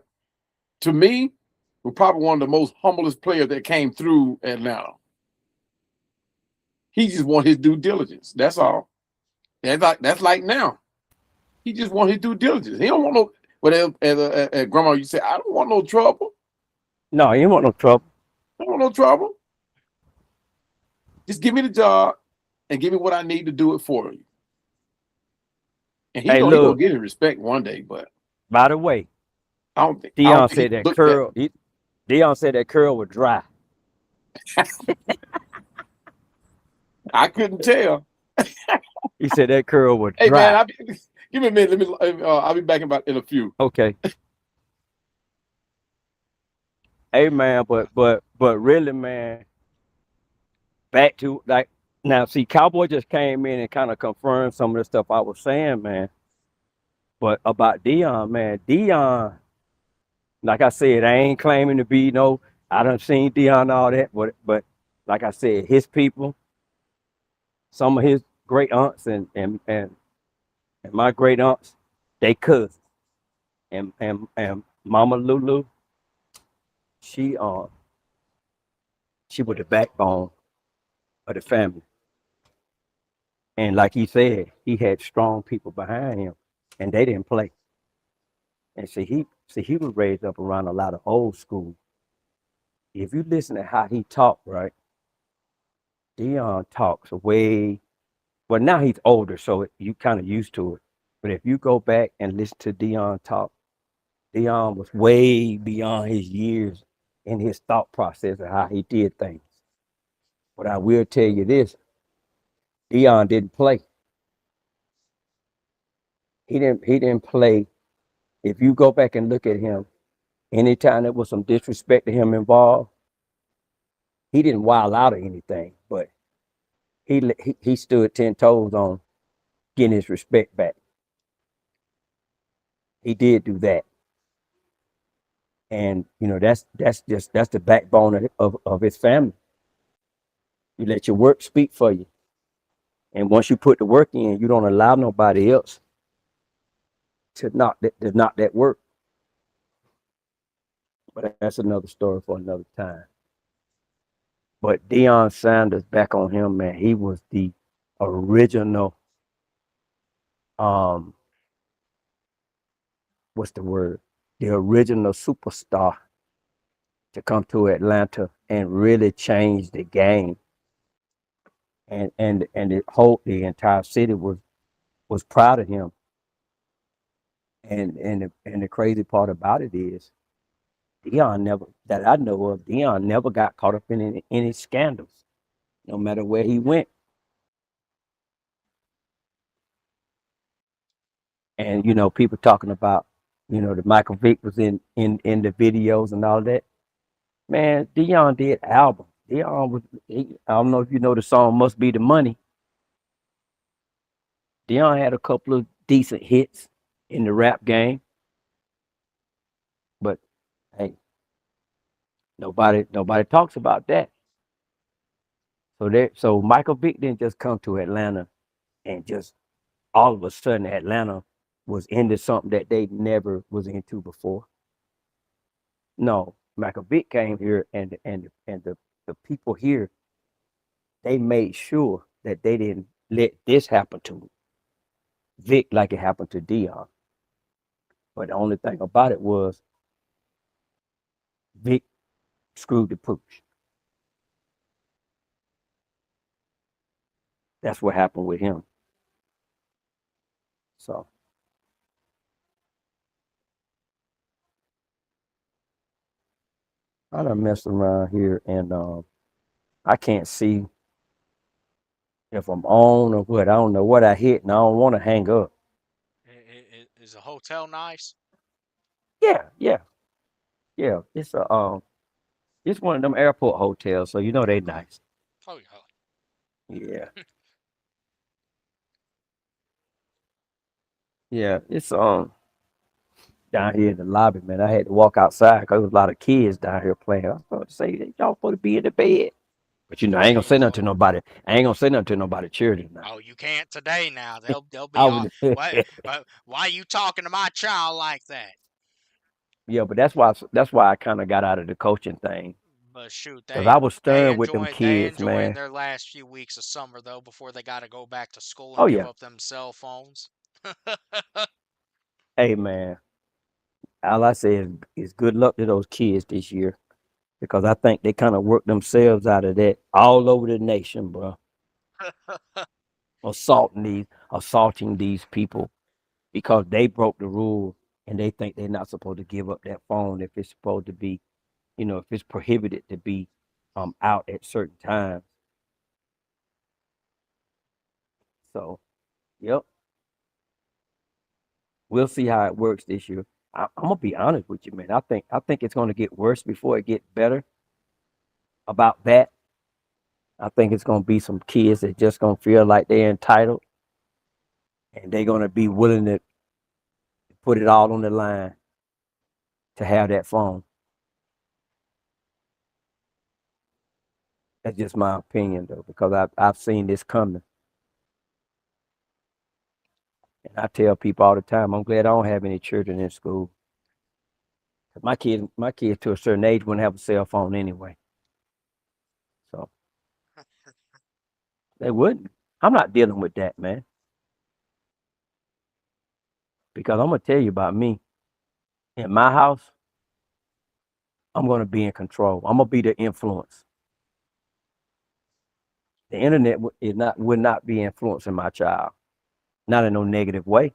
to me, was probably one of the most humblest players that came through Atlanta. He just want his due diligence. That's all. That's like now. He just want his due diligence. He don't want no. But as grandma, you say, I don't want no trouble. No, he don't want no trouble. I don't want no trouble. Just give me the job and give me what I need to do it for you. And he gonna get his respect one day. But by the way, I don't think Deion said that curl. Deion said that curl was dry. I couldn't tell. He said that curl was dry. Hey man, give me a minute. I'll be back in a few. Okay. Hey man, but really, man, back to like now. See, Cowboy just came in and kind of confirmed some of the stuff I was saying, man. But about Deion, man, Deion, like I said, I ain't claiming to be I done seen Deion all that, but like I said, his people, some of his great aunts and my great aunts, they cousins, and Mama Lulu, she was the backbone of the family, and like he said, he had strong people behind him, and they didn't play. And he was raised up around a lot of old school. If you listen to how he talked, right? Deion talks way, well, now he's older, so you kind of used to it. But if you go back and listen to Deion talk, Deion was way beyond his years in his thought process of how he did things. But I will tell you this: Deion didn't play. He didn't play. If you go back and look at him, anytime there was some disrespect to him involved, he didn't wild out or anything, but he stood 10 toes on getting his respect back. He did do that. And that's the backbone of his family. You let your work speak for you. And once you put the work in, you don't allow nobody else to knock that work. But that's another story for another time. But Deion Sanders, back on him, man, he was the original, what's the word? The original superstar to come to Atlanta and really change the game. And the entire city was proud of him. And the crazy part about it is Deion never, that I know of, Deion never got caught up in any scandals, no matter where he went. And people talking about, that Michael Vick was in the videos and all that. Man, Deion did albums. I don't know if you know the song "Must Be the Money." Deion had a couple of decent hits in the rap game, but hey, nobody talks about that. So Michael Vick didn't just come to Atlanta and just all of a sudden Atlanta was into something that they never was into before. No, Michael Vick came here and the people here, they made sure that they didn't let this happen to Vic like it happened to Deion. But the only thing about it was Vic screwed the pooch. That's what happened with him. So I done messed around here and I can't see if I'm on or what. I don't know what I hit and I don't want to hang up. Is the hotel nice? Yeah. It's it's one of them airport hotels, so they nice. Oh yeah. Yeah. Yeah. It's down here in the lobby, man. I had to walk outside because there was a lot of kids down here playing. I was supposed to say y'all supposed to be in the bed. But I ain't gonna say nothing to nobody. I ain't gonna say nothing to nobody children now. Oh, you can't today. Now they'll be I all. was Why are you talking to my child like that? yeah, but that's why I kind of got out of the coaching thing. But shoot, Because I was they stern with them enjoying kids, man. their last few weeks of summer though before they got to go back to school Oh and give yeah. up them cell phones. Hey man. All I say is good luck to those kids this year. Because I think they kind of worked themselves out of that all over the nation, bro. Assaulting these people because they broke the rule and they think they're not supposed to give up that phone if it's supposed to be, if it's prohibited to be out at certain times. So, yep, we'll see how it works this year. I'm gonna be honest with you, man. I think it's gonna get worse before it gets better. About that, I think it's gonna be some kids that just gonna feel like they're entitled, and they're gonna be willing to put it all on the line to have that phone. That's just my opinion, though, because I've seen this coming, and I tell people all the time, I'm glad I don't have any children in school. My kids to a certain age wouldn't have a cell phone anyway, so they wouldn't. I'm not dealing with that, man, because I'm gonna tell you about me. In my house, I'm gonna be in control. I'm gonna be the influence. The internet would not be influencing my child, not in no negative way.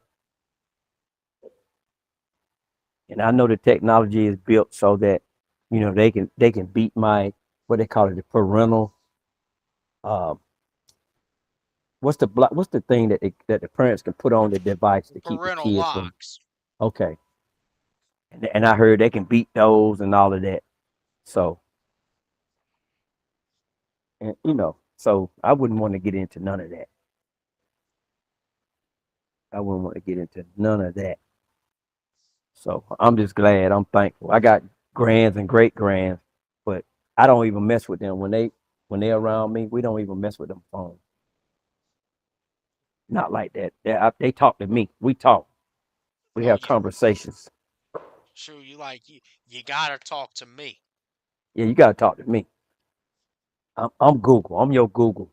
And I know the technology is built so that they can beat my what they call it, the parental. Uh, what's the thing that the parents can put on the device to keep the Parental kids from? locks. Okay, and I heard they can beat those and all of that. So, and so I wouldn't want to get into none of that. I wouldn't want to get into none of that. So I'm just glad. I'm thankful. I got grands and great grands, but I don't even mess with them when they're around me. We don't even mess with them phones. Not like that. They talk to me. We talk. We Oh, have conversations. you gotta talk to me. Yeah, you gotta talk to me. I'm Google. I'm your Google.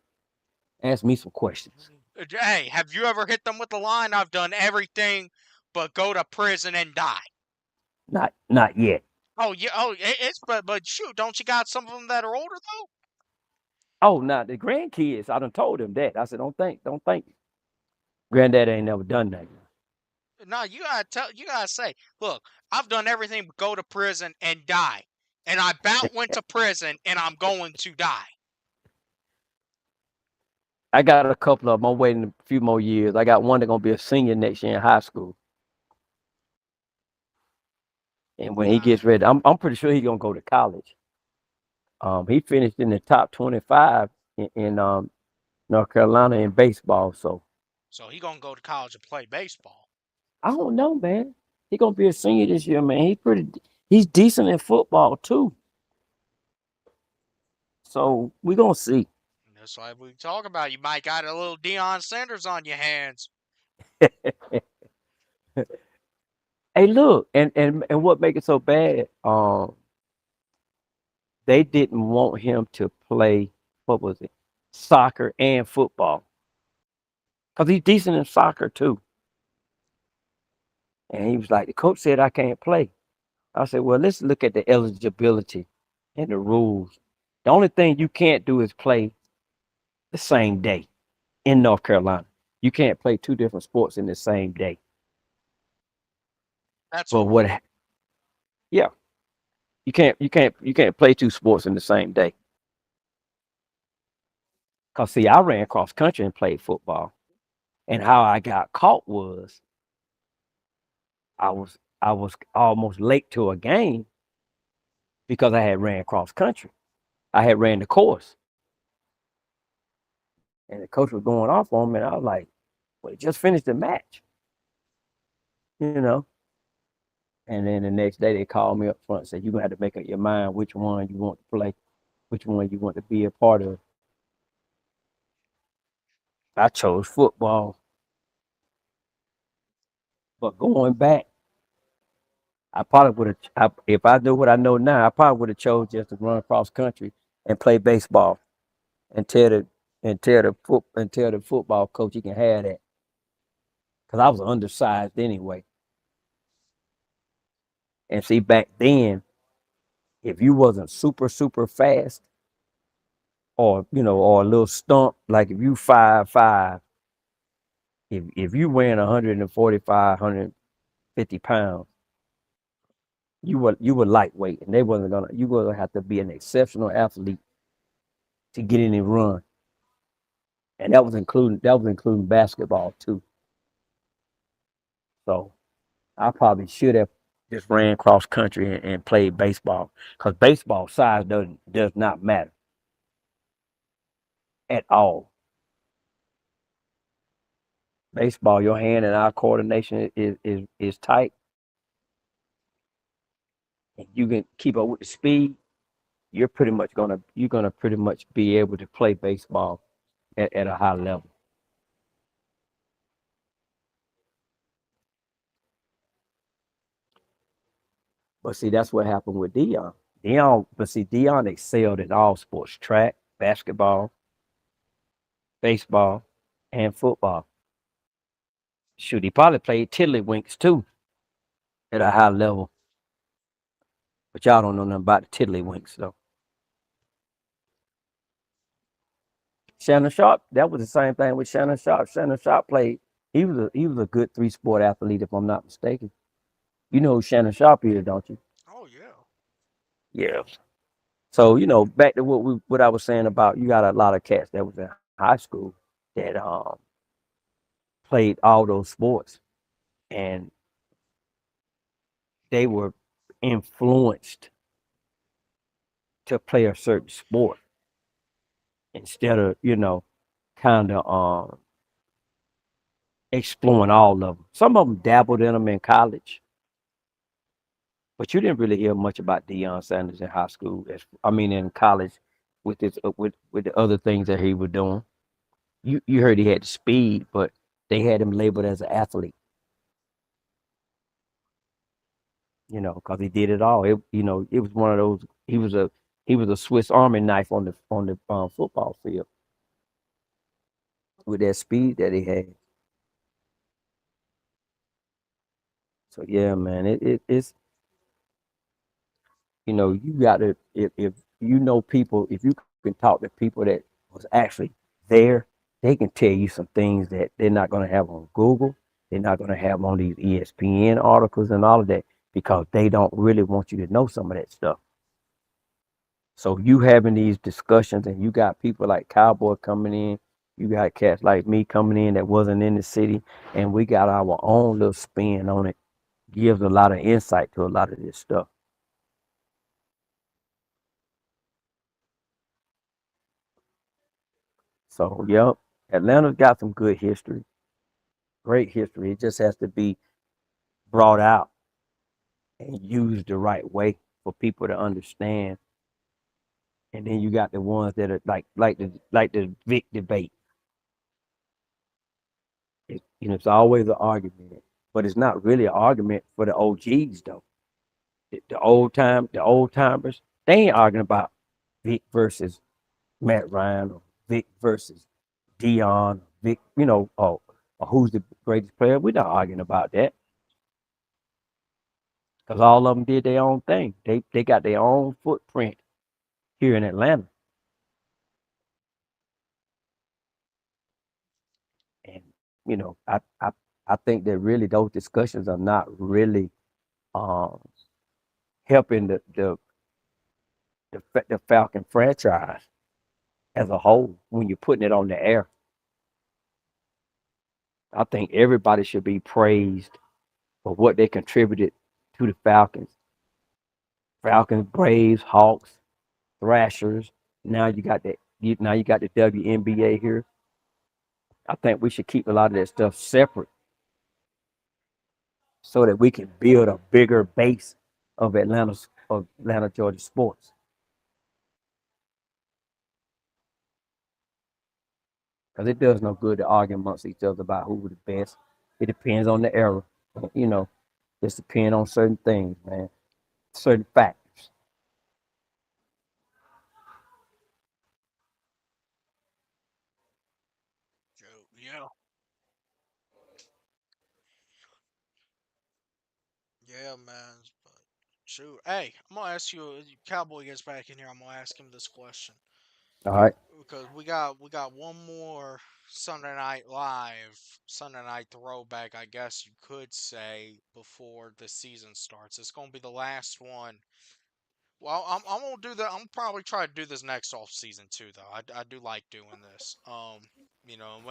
Ask me some questions. Hey, have you ever hit them with the line? I've done everything but go to prison and die. Not yet. Oh yeah. Oh, but shoot, don't you got some of them that are older though? Oh, now the grandkids. I done told them that. I said, don't think. Granddad ain't never done that. No, you gotta say, look, I've done everything but go to prison and die, and I about went to prison and I'm going to die. I got a couple of them. I'm waiting a few more years. I got one that's gonna be a senior next year in high school. And when he Nah, gets ready, I'm pretty sure he's gonna go to college. He finished in the top 25 in North Carolina in baseball. So so he gonna go to college and play baseball. I don't know, man. He's gonna be a senior this year, man. He's decent in football too. So we're gonna see. That's why we talk about. You might got a little Deion Sanders on your hands. Hey, look, and what make it so bad? They didn't want him to play. What was it? Soccer and football, cause he's decent in soccer too. And he was like, the coach said I can't play. I said, well, let's look at the eligibility and the rules. The only thing you can't do is play the same day in North Carolina. You can't play two different sports in the same day. That's But okay. yeah, you can't play two sports in the same day. Cause see, I ran cross country and played football. And how I got caught was I was almost late to a game because I had ran cross country. I had ran the course. And the coach was going off on me, and I was like, well, just finished the match, you know. And then the next day they called me up front and said, you're gonna have to make up your mind which one you want to play, which one you want to be a part of. I chose football. But going back, I probably would have, if I knew what I know now, I probably would have chose just to run across country and play baseball and tell the football coach he can have that. Because I was undersized anyway. And see, back then, if you wasn't super fast or a little stump, like if you 5'5", if you weighed 145, 150 pounds, you were lightweight, and they wasn't gonna you were gonna have to be an exceptional athlete to get in and run. And that was including basketball too. So I probably should have just ran cross country and played baseball, because baseball size does not matter at all. Baseball, your hand and eye coordination is tight, and you can keep up with the speed. You're gonna pretty much be able to play baseball at a high level. But see, that's what happened with Deion. Deion excelled in all sports: track, basketball, baseball, and football. Shoot, he probably played tiddlywinks too at a high level. But y'all don't know nothing about the tiddlywinks, though. Shannon Sharp, that was the same thing with Shannon Sharp. Shannon Sharp played. He was a good three-sport athlete, if I'm not mistaken. You know who Shannon Sharp is, don't you? Oh yeah. Yeah. So back to what I was saying about you got a lot of cats that was in high school that played all those sports and they were influenced to play a certain sport instead of kind of exploring all of them. Some of them dabbled in them in college, but you didn't really hear much about Deion Sanders in high school. I mean, in college, with this with the other things that he was doing. You heard he had speed, but they had him labeled as an athlete. Because he did it all. It was one of those. He was a Swiss Army knife on the football field with that speed that he had. So yeah, man, it's you got to if people, if you can talk to people that was actually there, they can tell you some things that they're not going to have on Google. They're not going to have on these ESPN articles and all of that because they don't really want you to know some of that stuff. So you having these discussions and you got people like Cowboy coming in, you got cats like me coming in that wasn't in the city, and we got our own little spin on it. Gives a lot of insight to a lot of this stuff. So yep, Atlanta's got some good history, great history. It just has to be brought out and used the right way for people to understand. And then you got the ones that are like the Vic debate. It's always an argument, but it's not really an argument for the OGs though. The old timers, they ain't arguing about Vic versus Matt Ryan or Vic versus Deion, Vic, or who's the greatest player. We're not arguing about that because all of them did their own thing. They got their own footprint here in Atlanta, and I think that really those discussions are not really um, helping the Falcon franchise as a whole when you're putting it on the air. I think everybody should be praised for what they contributed to the Falcons. Falcons, Braves, Hawks, Thrashers. Now you got the WNBA here. I think we should keep a lot of that stuff separate so that we can build a bigger base of Atlanta, Georgia sports. Because it does no good to argue amongst each other about who was the best. It depends on the era. You know, just depend on certain things, man. Certain factors. Yeah, yeah, man. But shoot, hey, I'm gonna ask you. Cowboy gets back in here. I'm gonna ask him this question All right. because we got one more Sunday Night Live, Sunday Night Throwback, I guess you could say, before the season starts. It's gonna be the last one. Well, I'm gonna do that. I'm probably try to do this next off season too, though. I do like doing this.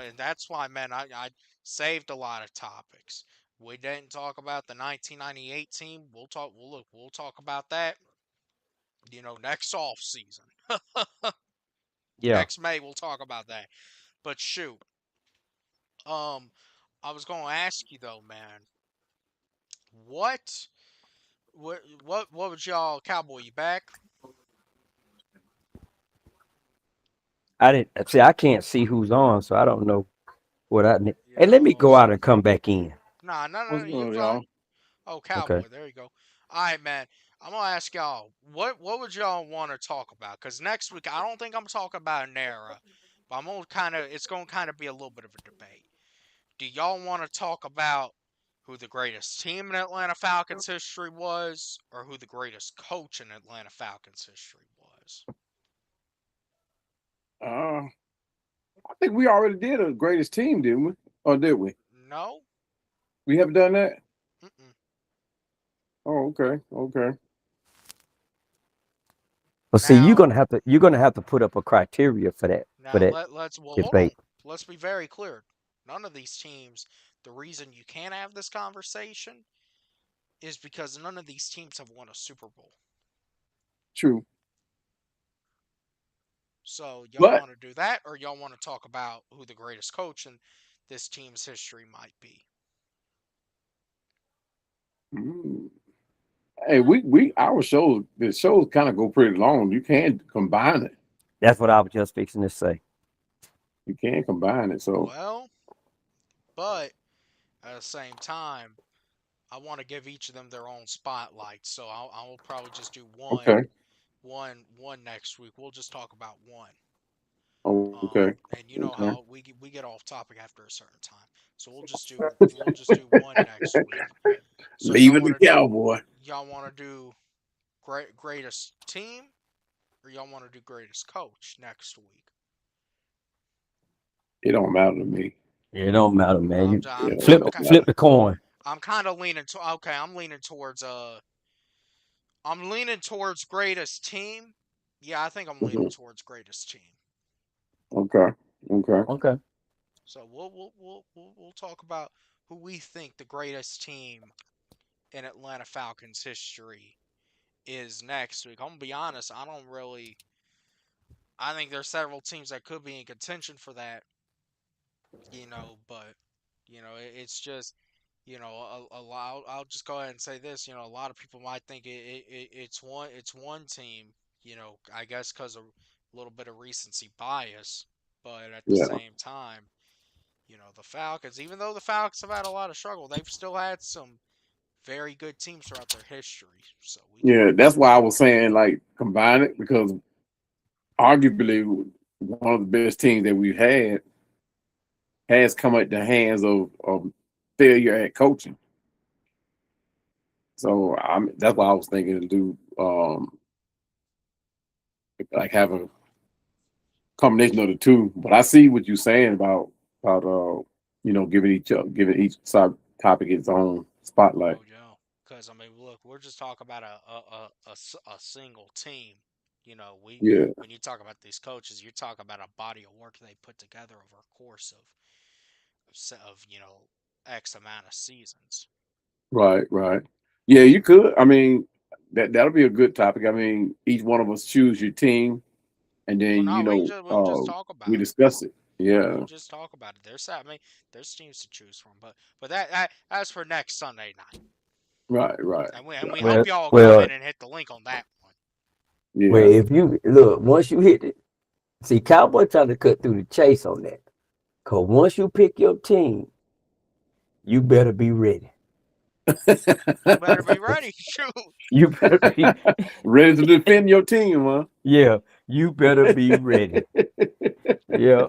And that's why, man, I saved a lot of topics. We didn't talk about the 1998 team. We'll talk about that. Next off season, Yeah. next May, we'll talk about that. But shoot, um, I was gonna ask you though, man, what, what would y'all, Cowboy? You back? I didn't see. I can't see who's on, so I don't know what I need. Hey, Yeah, let me well, go out and come back in. nah, no, no, What's no, going you on, fine. y'all? Oh, Okay. Cowboy, there you go. All right, man. I'm gonna ask y'all what would y'all want to talk about? Cause next week I don't think I'm talking about an era, but it's gonna kind of be a little bit of a debate. Do y'all want to talk about who the greatest team in Atlanta Falcons history was, or who the greatest coach in Atlanta Falcons history was? Uh, I think we already did a greatest team, didn't we? Or did we? No. We have done that. Mm-mm. Oh, okay, okay. But see, Now, you're gonna have to put up a criteria for that hold on. debate. Let's be very clear. None of these teams, the reason you can't have this conversation is because none of these teams have won a Super Bowl. True. So y'all But want to do that, or y'all want to talk about who the greatest coach in this team's history might be? mm, hey, we our shows the shows kind of go pretty long. You can combine it. That's what I was just fixing to say. You can combine it. So Well, but at the same time, I want to give each of them their own spotlight. So I'll probably just do okay, one next week. We'll just talk about one. okay, And you know okay. how we get off topic after a certain time. So we'll just do one next week. So Leaving the Cowboy. y'all want to do greatest team, or y'all want to do greatest coach next week? It don't matter to me. It don't matter, man. I'm You Yeah, I'm it I'm flip don't flip matter. the coin. I'm kind of leaning to okay. I'm leaning towards greatest team. Yeah, I think I'm leaning Mhm. towards greatest team. Okay, okay. Okay. So we'll talk about who we think the greatest team in Atlanta Falcons history is next week. I'm gonna be honest. I think there's several teams that could be in contention for that. But it's just a lot. I'll just go ahead and say this. A lot of people might think it's one team. I guess because of a little bit of recency bias, but at the Yeah, same time, the Falcons. Even though the Falcons have had a lot of struggle, they've still had some very good teams throughout their history. So we can. yeah. That's why I was saying like combine it because arguably one of the best teams that we've had has come at the hands of failure at coaching. So that's why I was thinking to do like have a combination of the two. But I see what you're saying about giving each side topic its own spotlight. Oh yeah, because I mean, look, we're just talking about a single team. We Yeah, when you talk about these coaches, you're talking about a body of work they put together over a course of X amount of seasons. right, right. Yeah, you could. I mean, that'll be a good topic. I mean, each one of us choose your team, and Well, then no, we can just talk we about it. discuss it. We Yeah, can just talk about it. There's teams to choose from, but that's for next Sunday night, right, right, and we right. hope Well, y'all come well, in and hit the link on that one. well. Yeah, If you look, once you hit it, see, Cowboy trying to cut through the chase on that. Cause once you pick your team, you better be ready. You better be ready. Shoot. You better be, ready to defend your team, huh? yeah. You better be ready. Yeah.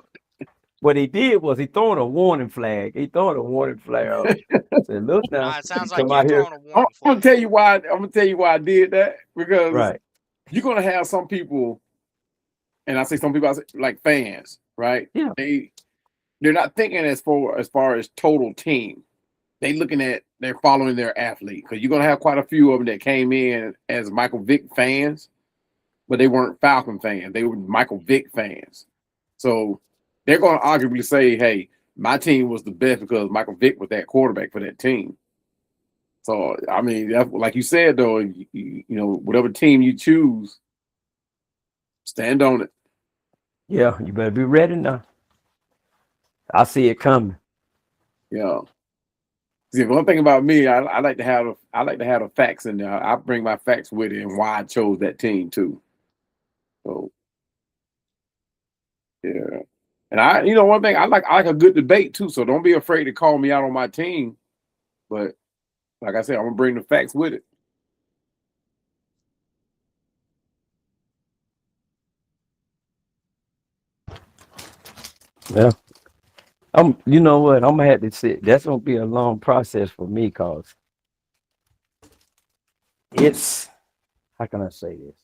What he did was he throwing a warning flag. He throwing a warning flag up. Said, look now, It you sounds like come you out here. throwing a warning I'm gonna flag. tell you why. I'm gonna tell you why I did that because Right. you're gonna have some people, and I say some people, I say, like fans, right? Yeah. They're not thinking as far as total team. They're following their athlete because you're gonna have quite a few of them that came in as Michael Vick fans, but they weren't Falcon fans. They were Michael Vick fans. So they're gonna arguably say, "Hey, my team was the best because Michael Vick was that quarterback for that team." So I mean, that's, like you said though, whatever team you choose, stand on it. Yeah. You better be ready now. I see it coming. Yeah. See, one thing about me, I like to have the facts in there. I bring my facts with it and why I chose that team too. So yeah. And one thing I like a good debate too. So don't be afraid to call me out on my team. But like I said, I'm gonna bring the facts with it. Yeah. You know what? I'm gonna have to sit. That's gonna be a long process for me, cause it's how can I say this?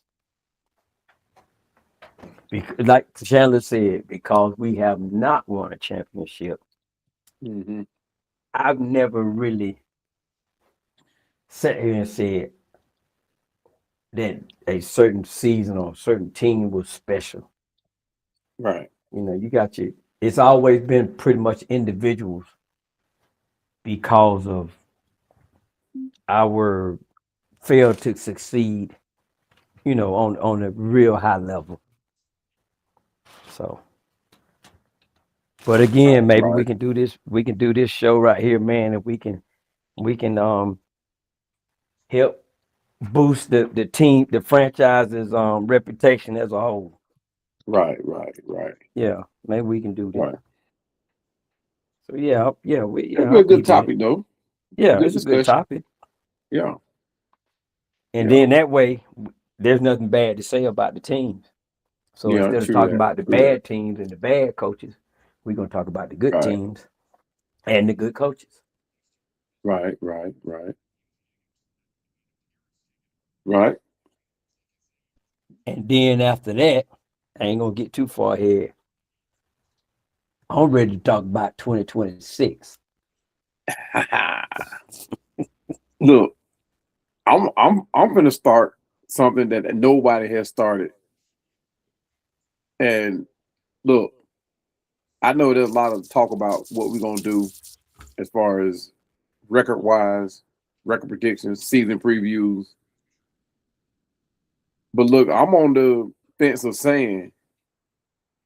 Because, like Chandler said, because we have not won a championship, Mm-hmm. I've never really sat here and said that a certain season or a certain team was special. Right. You know, you got your. It's always been pretty much individuals because of our fail to succeed. You know, on a real high level. So, but again, maybe we Right. can do this. We can do this show right here, man, and we can help boost the team, the franchise's reputation as a whole. Right. Yeah, maybe we can do that. Right. So yeah, It'd be I'll a be good with it. topic, though. Yeah, Good it's a good discussion. topic. Yeah. And Yeah. then that way, there's nothing bad to say about the teams. So Yeah. instead of True talking that. about the True that. bad teams and the bad coaches, we're gonna talk about the good Right. teams and the good coaches. Right. And then after that, I ain't gonna get too far ahead. I'm ready to talk about 2026. Look, I'm gonna start something that nobody has started. And look, I know there's a lot of talk about what we're gonna do as far as record wise, record predictions, season previews. But look, I'm on the fence of saying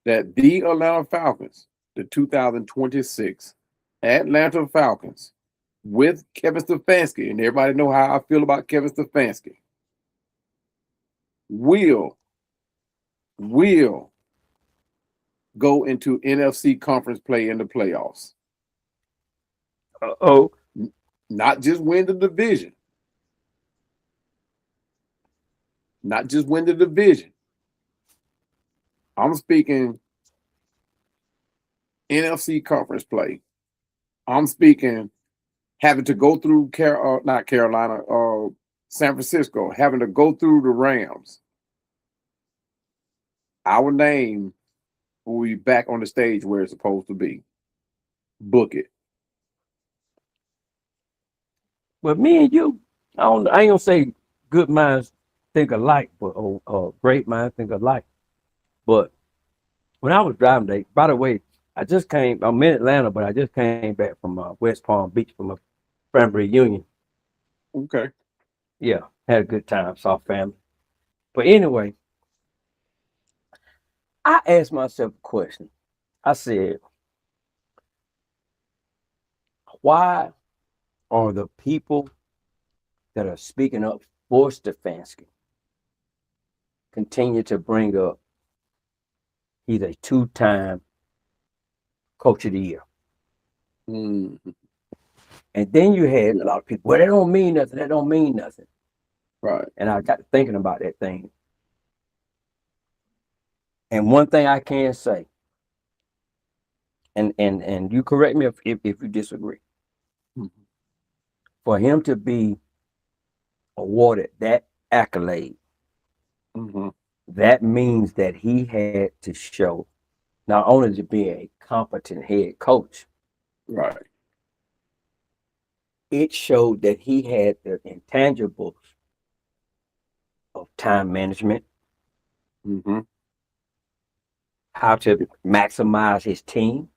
that the Atlanta Falcons, the 2026 Atlanta Falcons, with Kevin Stefanski, and everybody know how I feel about Kevin Stefanski, will go into NFC conference play in the playoffs. Oh, Not just win the division. Not just win the division. I'm speaking NFC conference play. I'm speaking having to go through not Carolina, San Francisco, having to go through the Rams. Our name will be back on the stage where it's supposed to be. Book it. but me and you, I ain't gonna say good minds think alike, but great minds think alike. But when I was driving today, by the way, I'm in Atlanta, but I just came back from West Palm Beach from a family reunion. Okay. Yeah, had a good time, saw family. But anyway, I asked myself a question. I said, why are the people that are speaking up for Stefanski continue to bring up he's a two-time coach of the year? Mm. And then you had a lot of people, well, that don't mean nothing. That don't mean nothing. Right. And I got to thinking about that thing. And one thing I can say, and you correct me if you disagree, Mm-hmm. for him to be awarded that accolade, Mm-hmm. that means that he had to show not only to be a competent head coach, Right. it showed that he had the intangibles of time management, Mm-hmm. how to maximize his team,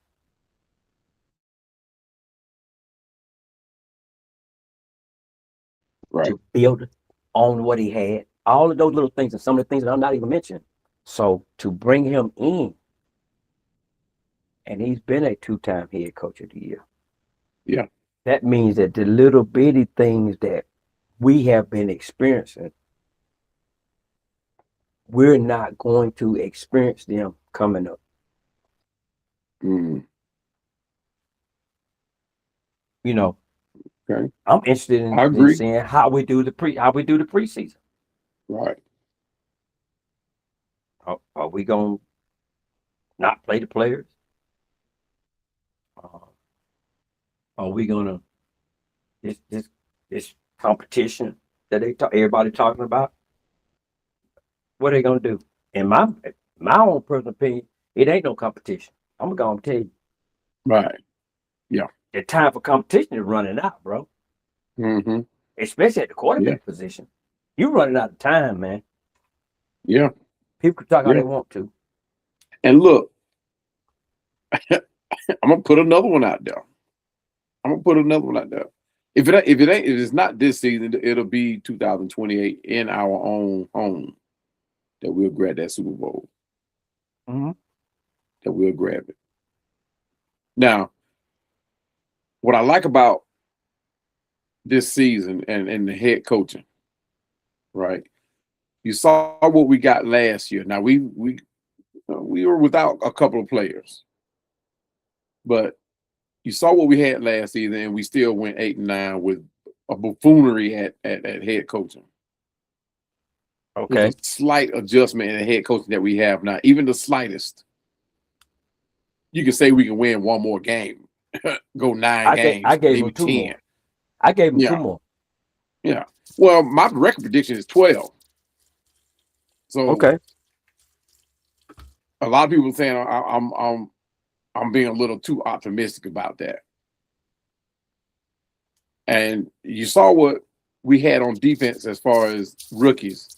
Right. to build on what he had, all of those little things, and some of the things that I'm not even mentioning. So to bring him in, and he's been a two-time head coach of the year. Yeah. That means that the little bitty things that we have been experiencing, we're not going to experience them coming up. Mm. You know, Okay. I'm interested I in agree. seeing how we do the preseason. Right. Are we going to not play the players? Are we going to this competition that everybody talking about? What are they going to do? In my own personal opinion, it ain't no competition. I'm going to tell you, Right. Yeah. the time for competition is running out, bro. Mm-hmm. Especially at the Yeah. quarterback position. You running out of time, man. Yeah, People can talk how yeah. they want to. And look, I'm gonna put another one out there. If it's not this season, it'll be 2028 in our own home that we'll grab that Super Bowl. Mm-hmm. That we'll grab it. Now, what I like about this season and the head coaching, right? You saw what we got last year. Now we were without a couple of players, but you saw what we had last season, and we still went 8-9 with a buffoonery at head coaching. Okay. With a slight adjustment in the head coaching that we have now, even the slightest. You can say we can win one more game, go 9 games, I gave maybe him 2 10. more. I gave him Yeah. 2 more. Yeah. Well, my record prediction is 12. So Okay. a lot of people saying I'm being a little too optimistic about that. And you saw what we had on defense as far as rookies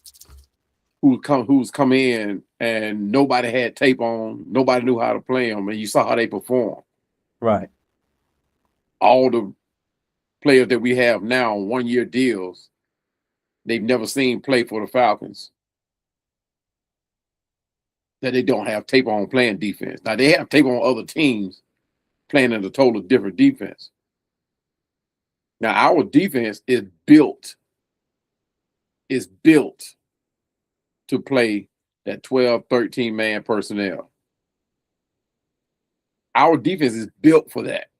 who's come in and nobody had tape on, nobody knew how to play them, and you saw how they perform. Right. All the players that we have now on 1-year deals, they've never seen play for the Falcons. That they don't have tape on playing defense. Now they have tape on other teams playing in a total different defense. Now our defense is built to play that 12, 13 man personnel. Our defense is built for that.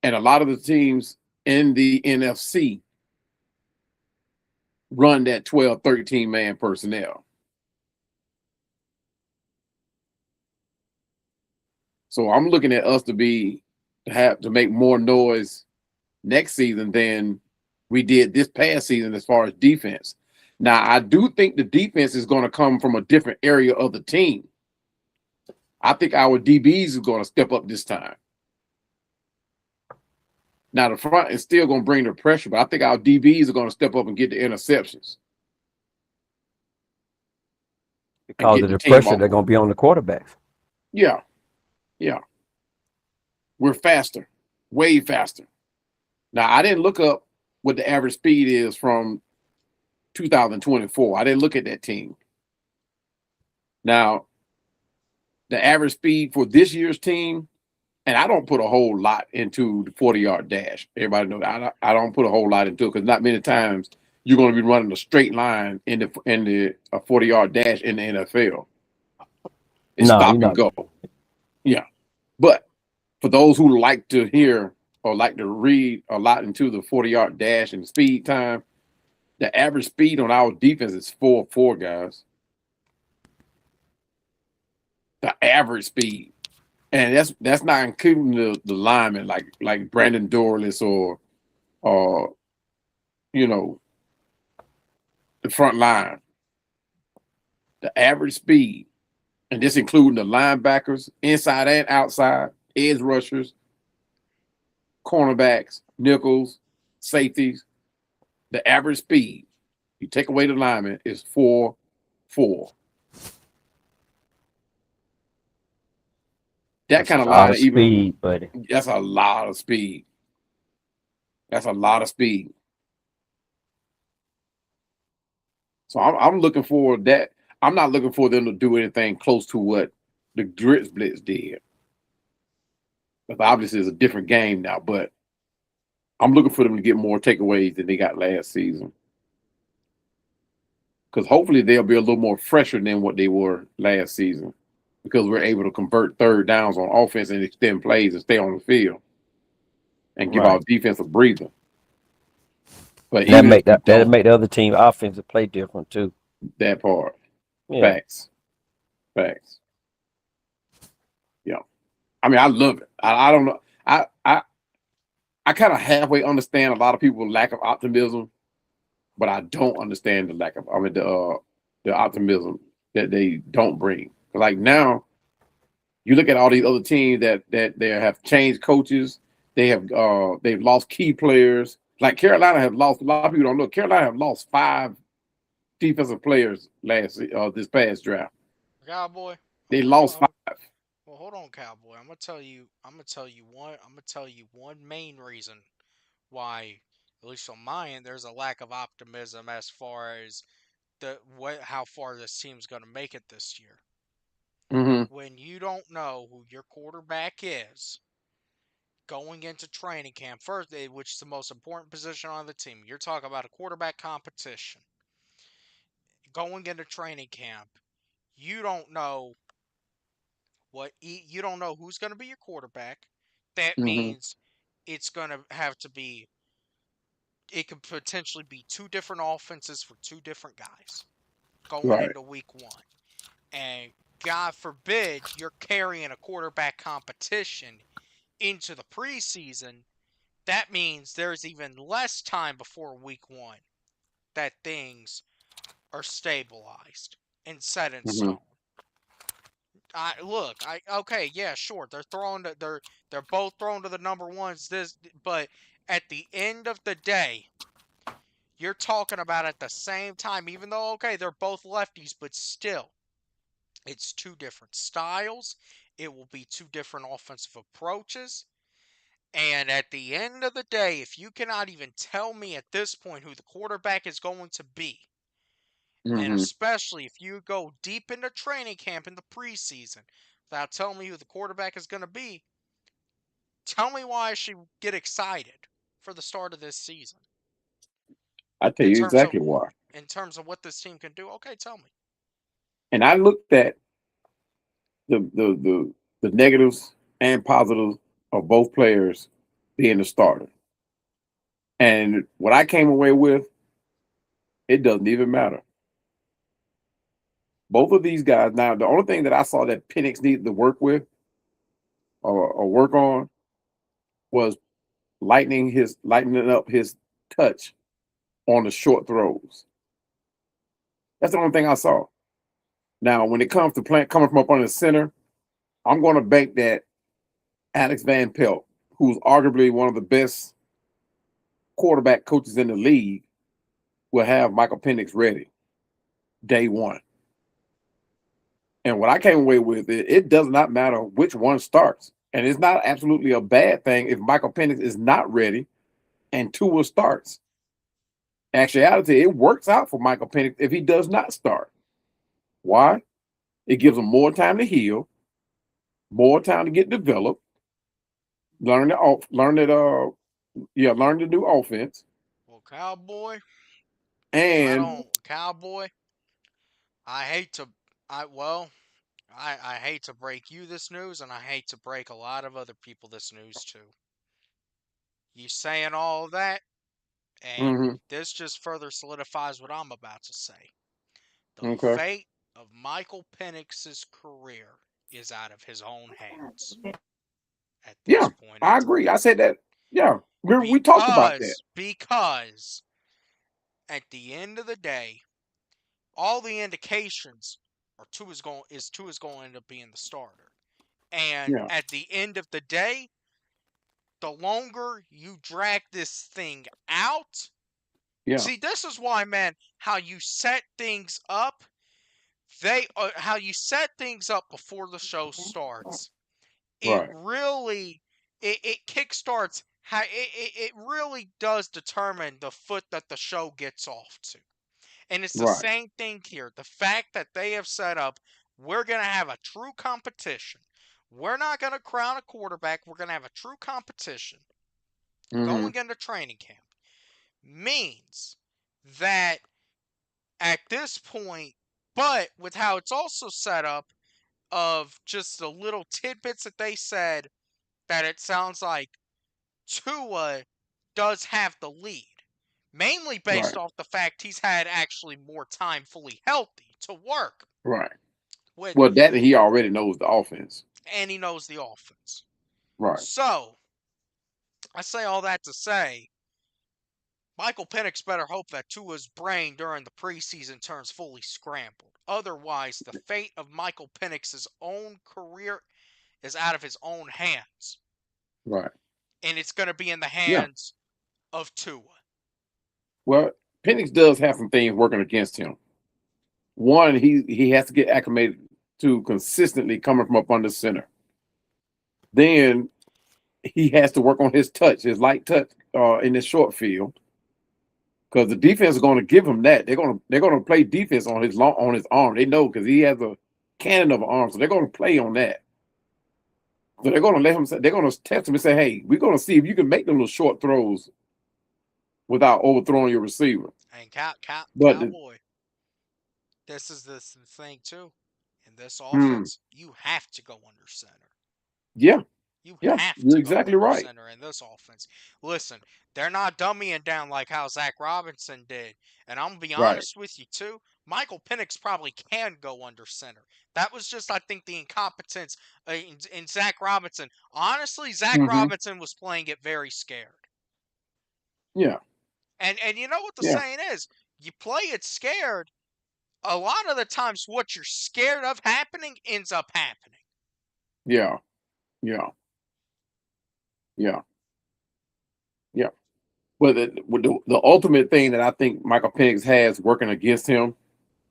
And a lot of the teams in the NFC run that 12, 13 man personnel. So I'm looking at us to have to make more noise next season than we did this past season as far as defense. Now, I do think the defense is going to come from a different area of the team. I think our DBs is going to step up this time. Now, the front is still going to bring the pressure, but I think our DBs are going to step up and get the interceptions. Because of the pressure they're going to be on the quarterbacks. Yeah. Yeah. We're faster, way faster. Now, I didn't look up what the average speed is from 2024. I didn't look at that team. Now, the average speed for this year's team, and I don't put a whole lot into the 40-yard dash. Everybody knows I don't put a whole lot into it because not many times you're going to be running a straight line in the 40-yard dash in the NFL. It's stop and go. Yeah. But for those who like to hear or like to read a lot into the 40-yard dash and speed time, the average speed on our defense is 4.4, guys. The average speed. And that's not including the linemen like Brandon Dorless or the front line. The average speed, and this including the linebackers, inside and outside, edge rushers, cornerbacks, nickels, safeties. The average speed, you take away the lineman, is 4.4. That kind of line, speed, buddy. That's a lot of speed. That's a lot of speed. So I'm looking for that. I'm not looking for them to do anything close to what the Grits Blitz did. Because obviously it's a different game now, but I'm looking for them to get more takeaways than they got last season. Because hopefully they'll be a little more fresher than what they were last season. Because we're able to convert third downs on offense and extend plays and stay on the field and give our defense a breather. But that'll make the other team offensive play different too. That part. Yeah. Facts. Yeah. I mean, I love it. I don't know. I kind of halfway understand a lot of people's lack of optimism, but I don't understand the optimism that they don't bring. Like now, you look at all these other teams that they have changed coaches. They've lost key players. Like Carolina have lost. A lot of people don't know. Carolina have lost 5 defensive players this past draft. Cowboy. They Hold on. lost 5. Well, hold on, Cowboy. I'm gonna tell you. I'm gonna tell you one. I'm gonna tell you one main reason why, at least on my end, there's a lack of optimism as far as how far this team's gonna make it this year. Mm-hmm. When you don't know who your quarterback is going into training camp first, which is the most important position on the team. You're talking about a quarterback competition. Going into training camp, you don't know you don't know who's going to be your quarterback. That Mm-hmm. means it's going to have to be it could potentially be two different offenses for two different guys going Right. into week 1. And God forbid you're carrying a quarterback competition into the preseason. That means there's even less time before week 1 that things are stabilized and set in Mm-hmm. stone. Okay, yeah, sure. They're both thrown to the number ones. But at the end of the day, you're talking about at the same time. Even though okay, they're both lefties, but still, it's two different styles. It will be two different offensive approaches. And at the end of the day, if you cannot even tell me at this point who the quarterback is going to be, and Mm-hmm. especially if you go deep into training camp in the preseason without telling me who the quarterback is going to be, tell me why I should get excited for the start of this season I tell in you terms of exactly why. what this team can do. Okay, tell me. And I looked at the negatives and positives of both players being the starter. And what I came away with, it doesn't even matter. Both of these guys. Now, the only thing that I saw that Penix needed to work with or work on was lightening up his touch on the short throws. That's the only thing I saw. Now, when it comes to coming from up on the center, I'm going to bank that Alex Van Pelt, who's arguably one of the best quarterback coaches in the league, will have Michael Penix ready day one. And what I came away with, it does not matter which one starts. And it's not absolutely a bad thing if Michael Penix is not ready and Tua starts. Actuality, it works out for Michael Penix if he does not start. Why? It gives him more time to heal, more time to get developed, learn the new offense, Well, Cowboy, and Cowboy. I hate to, I well, I hate to break you this news, and I hate to break a lot of other people this news too. You saying all that, and mm-hmm, this just further solidifies what I'm about to say. The okay, fate of Michael Penix's career is out of his own hands at this yeah, point in I time. agree. I said that. Yeah, we talked about that. Because at the end of the day, all the indications are Tua is going to end up being the starter. And Yeah, at the end of the day, the longer you drag this thing out, yeah, see, this is why, man, how you set things up, how you set things up before the show starts, it right, really, it kickstarts how it really does determine the foot that the show gets off to. And it's the right, same thing here. The fact that they have set up, we're going to have a true competition. We're not going to crown a quarterback. We're going to have a true competition mm-hmm, going into training camp means that at this point, but with how it's also set up, of just the little tidbits that they said, that it sounds like Tua does have the lead. Mainly based right, off the fact he's had actually more time fully healthy to work right. with, Well, that he already knows the offense. and he knows the offense. Right, So, I say all that to say, Michael Penix better hope that Tua's brain during the preseason turns fully scrambled. Otherwise, the fate of Michael Penix's own career is out of his own hands. right. And it's going to be in the Yeah. hands of Tua. Well, Penix does have some things working against him. One, he has to get acclimated to consistently coming from up under center. Then he has to work on his touch, his light touch in the short field, because the defense is going to give him that. They're going to play defense on his arm. They know because he has a cannon of an arm, so they're going to play on that. So they're going to let him. They're going to test him and say, "Hey, we're going to see if you can make them little short throws without overthrowing your receiver." And But Cowboy, this is the thing too. In this hmm, offense, you have to go under center. yeah, You yeah, have you're to go exactly under right. center in this offense. Listen, they're not dummying down like how Zach Robinson did. And I'm going to be Right. honest with you, too. Michael Penix probably can go under center. That was just, I think, the incompetence in Zach Robinson. Honestly, Zach Mm-hmm. Robinson was playing it very scared. Yeah. And you know what the Yeah. saying is? You play it scared. A lot of the times, what you're scared of happening ends up happening. Yeah. Yeah. Yeah. Yeah. But the ultimate thing that I think Michael Penix has working against him,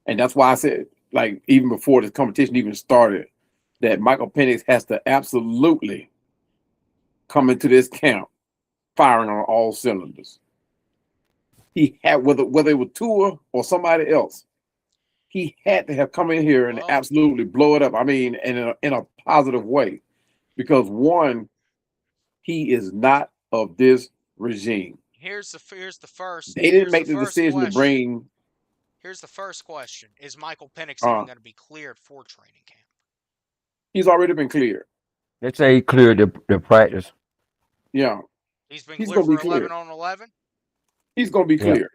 and that's why I said, like, even before this competition even started, that Michael Penix has to absolutely come into this camp firing on all cylinders. He had whether it was Tua or somebody else, he had to have come in here and Well, absolutely blow it up. I mean, in a positive way, because one, he is not of this regime. here's the first They didn't make the decision to question. bring. Here's the first question: is Michael Penix even going to be cleared for training camp? He's already been cleared. They say he cleared the practice. Yeah, He's been he's cleared gonna be for 11 cleared. on 11. He's gonna be Yeah. cleared.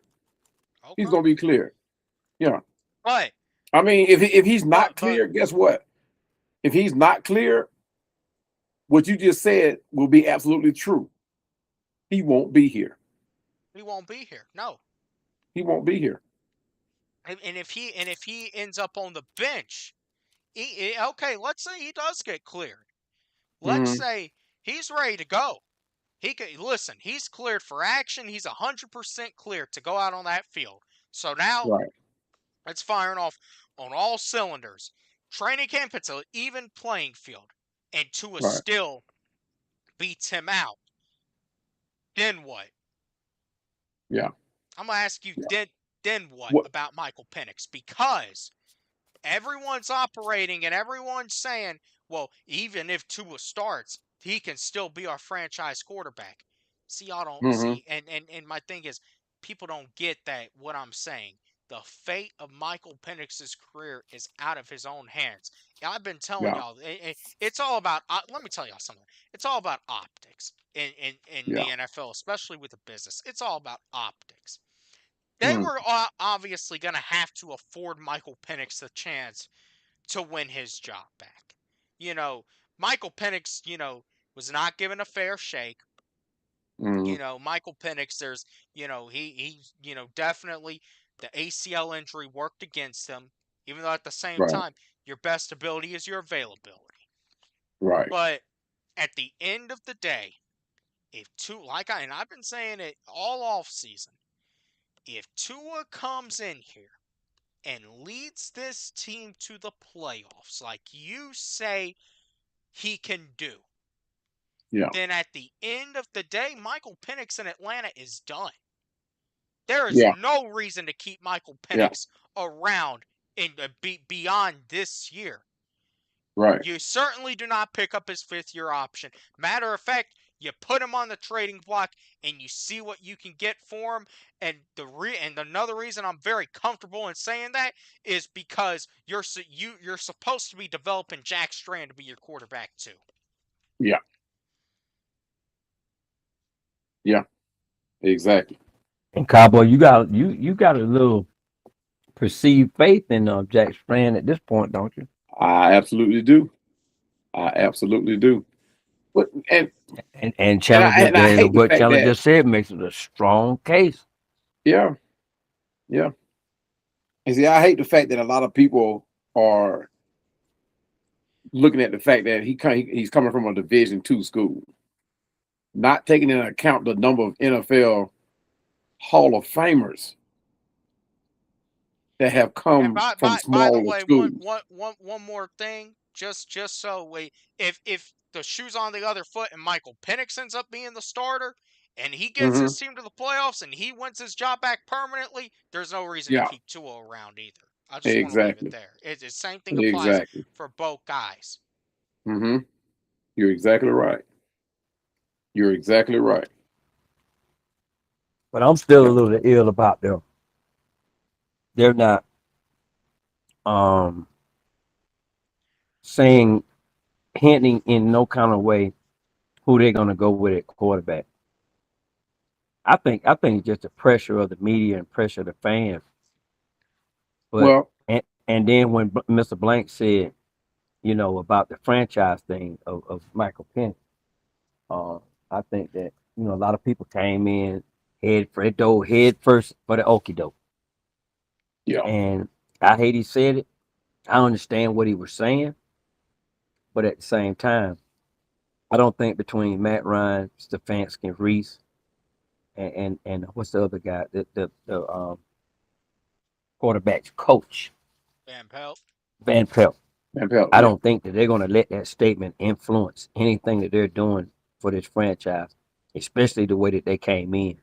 He's Okay, gonna be cleared. Yeah. but I mean, if he's not but clear, guess what? If he's not clear, what you just said will be absolutely true. He won't be here. he won't be here. No, He won't be here. and if he ends up on the bench, okay, let's say he does get cleared. Let's Mm-hmm. say he's ready to go. He could listen. He's cleared for action. He's 100% cleared to go out on that field. So now Right. it's firing off on all cylinders. Training camp, it's an even playing field, and Tua Right. still beats him out. Then what? Yeah. I'm gonna ask you. Yeah. Then what What? about Michael Penix? Because everyone's operating and everyone's saying, well, even if Tua starts, he can still be our franchise quarterback. See, y'all don't Mm-hmm. see, and my thing is, people don't get that what I'm saying. The fate of Michael Penix's career is out of his own hands. I've been telling Yeah. y'all, it's all about. Let me tell y'all something. It's all about optics in Yeah. the NFL, especially with the business. It's all about optics. They Mm. were obviously going to have to afford Michael Penix the chance to win his job back. You know, Michael Penix, was not given a fair shake. Mm-hmm. Michael Penix, there's, he definitely the ACL injury worked against him, even though at the same Right. time, your best ability is your availability. Right. But at the end of the day, and I've been saying it all off season, if Tua comes in here and leads this team to the playoffs like you say he can do, Yeah. then at the end of the day, Michael Penix in Atlanta is done. There is Yeah. no reason to keep Michael Yeah. Penix around beyond this year. Right. You certainly do not pick up his fifth-year option. Matter of fact, you put him on the trading block and you see what you can get for him. And another reason I'm very comfortable in saying that is because you're supposed to be developing Jack Strand to be your quarterback too. Yeah. Yeah. Exactly. And Cowboy, you got a little perceived faith in Jack Strand at this point, don't you? I absolutely do. I absolutely do. But And Chandler I hate the what fact Chandler that just said makes it a strong case. yeah, yeah. And see, I hate the fact that a lot of people are looking at the fact that he's coming from a Division II school, not taking into account the number of NFL Hall of Famers that have And come from by the smaller way, schools. one more thing, just so we, if the shoe's on the other foot and Michael Penix ends up being the starter and he gets Hmm. his team to the playoffs and he wins his job back permanently, there's no reason to Yeah, keep Tua around either. I just want to leave it exactly, there. It's the same thing applies exactly. for both guys. Hmm. You're exactly right. You're exactly right. But I'm still a Yeah. little ill about them. They're not um saying hinting in no kind of way who they're gonna go with at quarterback. I think just the pressure of the media and pressure of the fans. But Well, and then when Mr. Blank said, about the franchise thing of Michael Penn, uh, I think that a lot of people came in head first for the okie doke. yeah. And I hate he said it. I understand what he was saying, but at the same time, I don't think between Matt Ryan, Stefanski, and Reese, and what's the other guy, the quarterback's coach, Van Pelt. Van Pelt. Van Pelt, I yeah, don't think that they're going to let that statement influence anything that they're doing for this franchise, especially the way that they came in.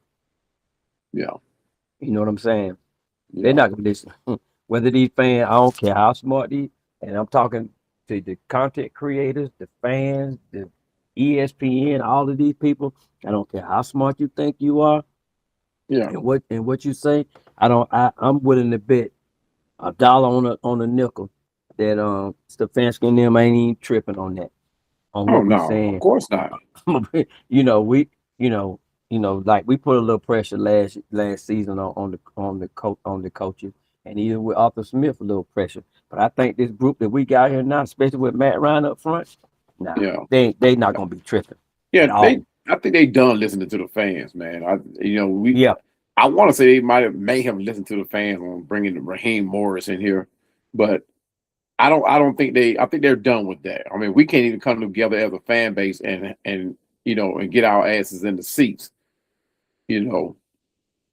yeah, You know what I'm saying? They're yeah, not going to listen. Whether these fans, I don't care how smart these, and I'm talking to the content creators, the fans, the ESPN, all of these people. I don't care how smart you think you are yeah. and what you say. I'm willing to bet $1 on a nickel that Stefanski and them ain't even tripping on that, on Oh what we no, of saying. course not. We like we put a little pressure last season on the coaches, and even with Arthur Smith a little pressure. But I think this group that we got here now, especially with Matt Ryan up front, nah, Yeah, they not gonna be tripping yeah. at all. I think they done listening to the fans, man. Yeah, I want to say they may have listened to the fans on bringing Raheem Morris in here, but I don't think I think they're done with that. I mean, we can't even come together as a fan base and get our asses in the seats, you know,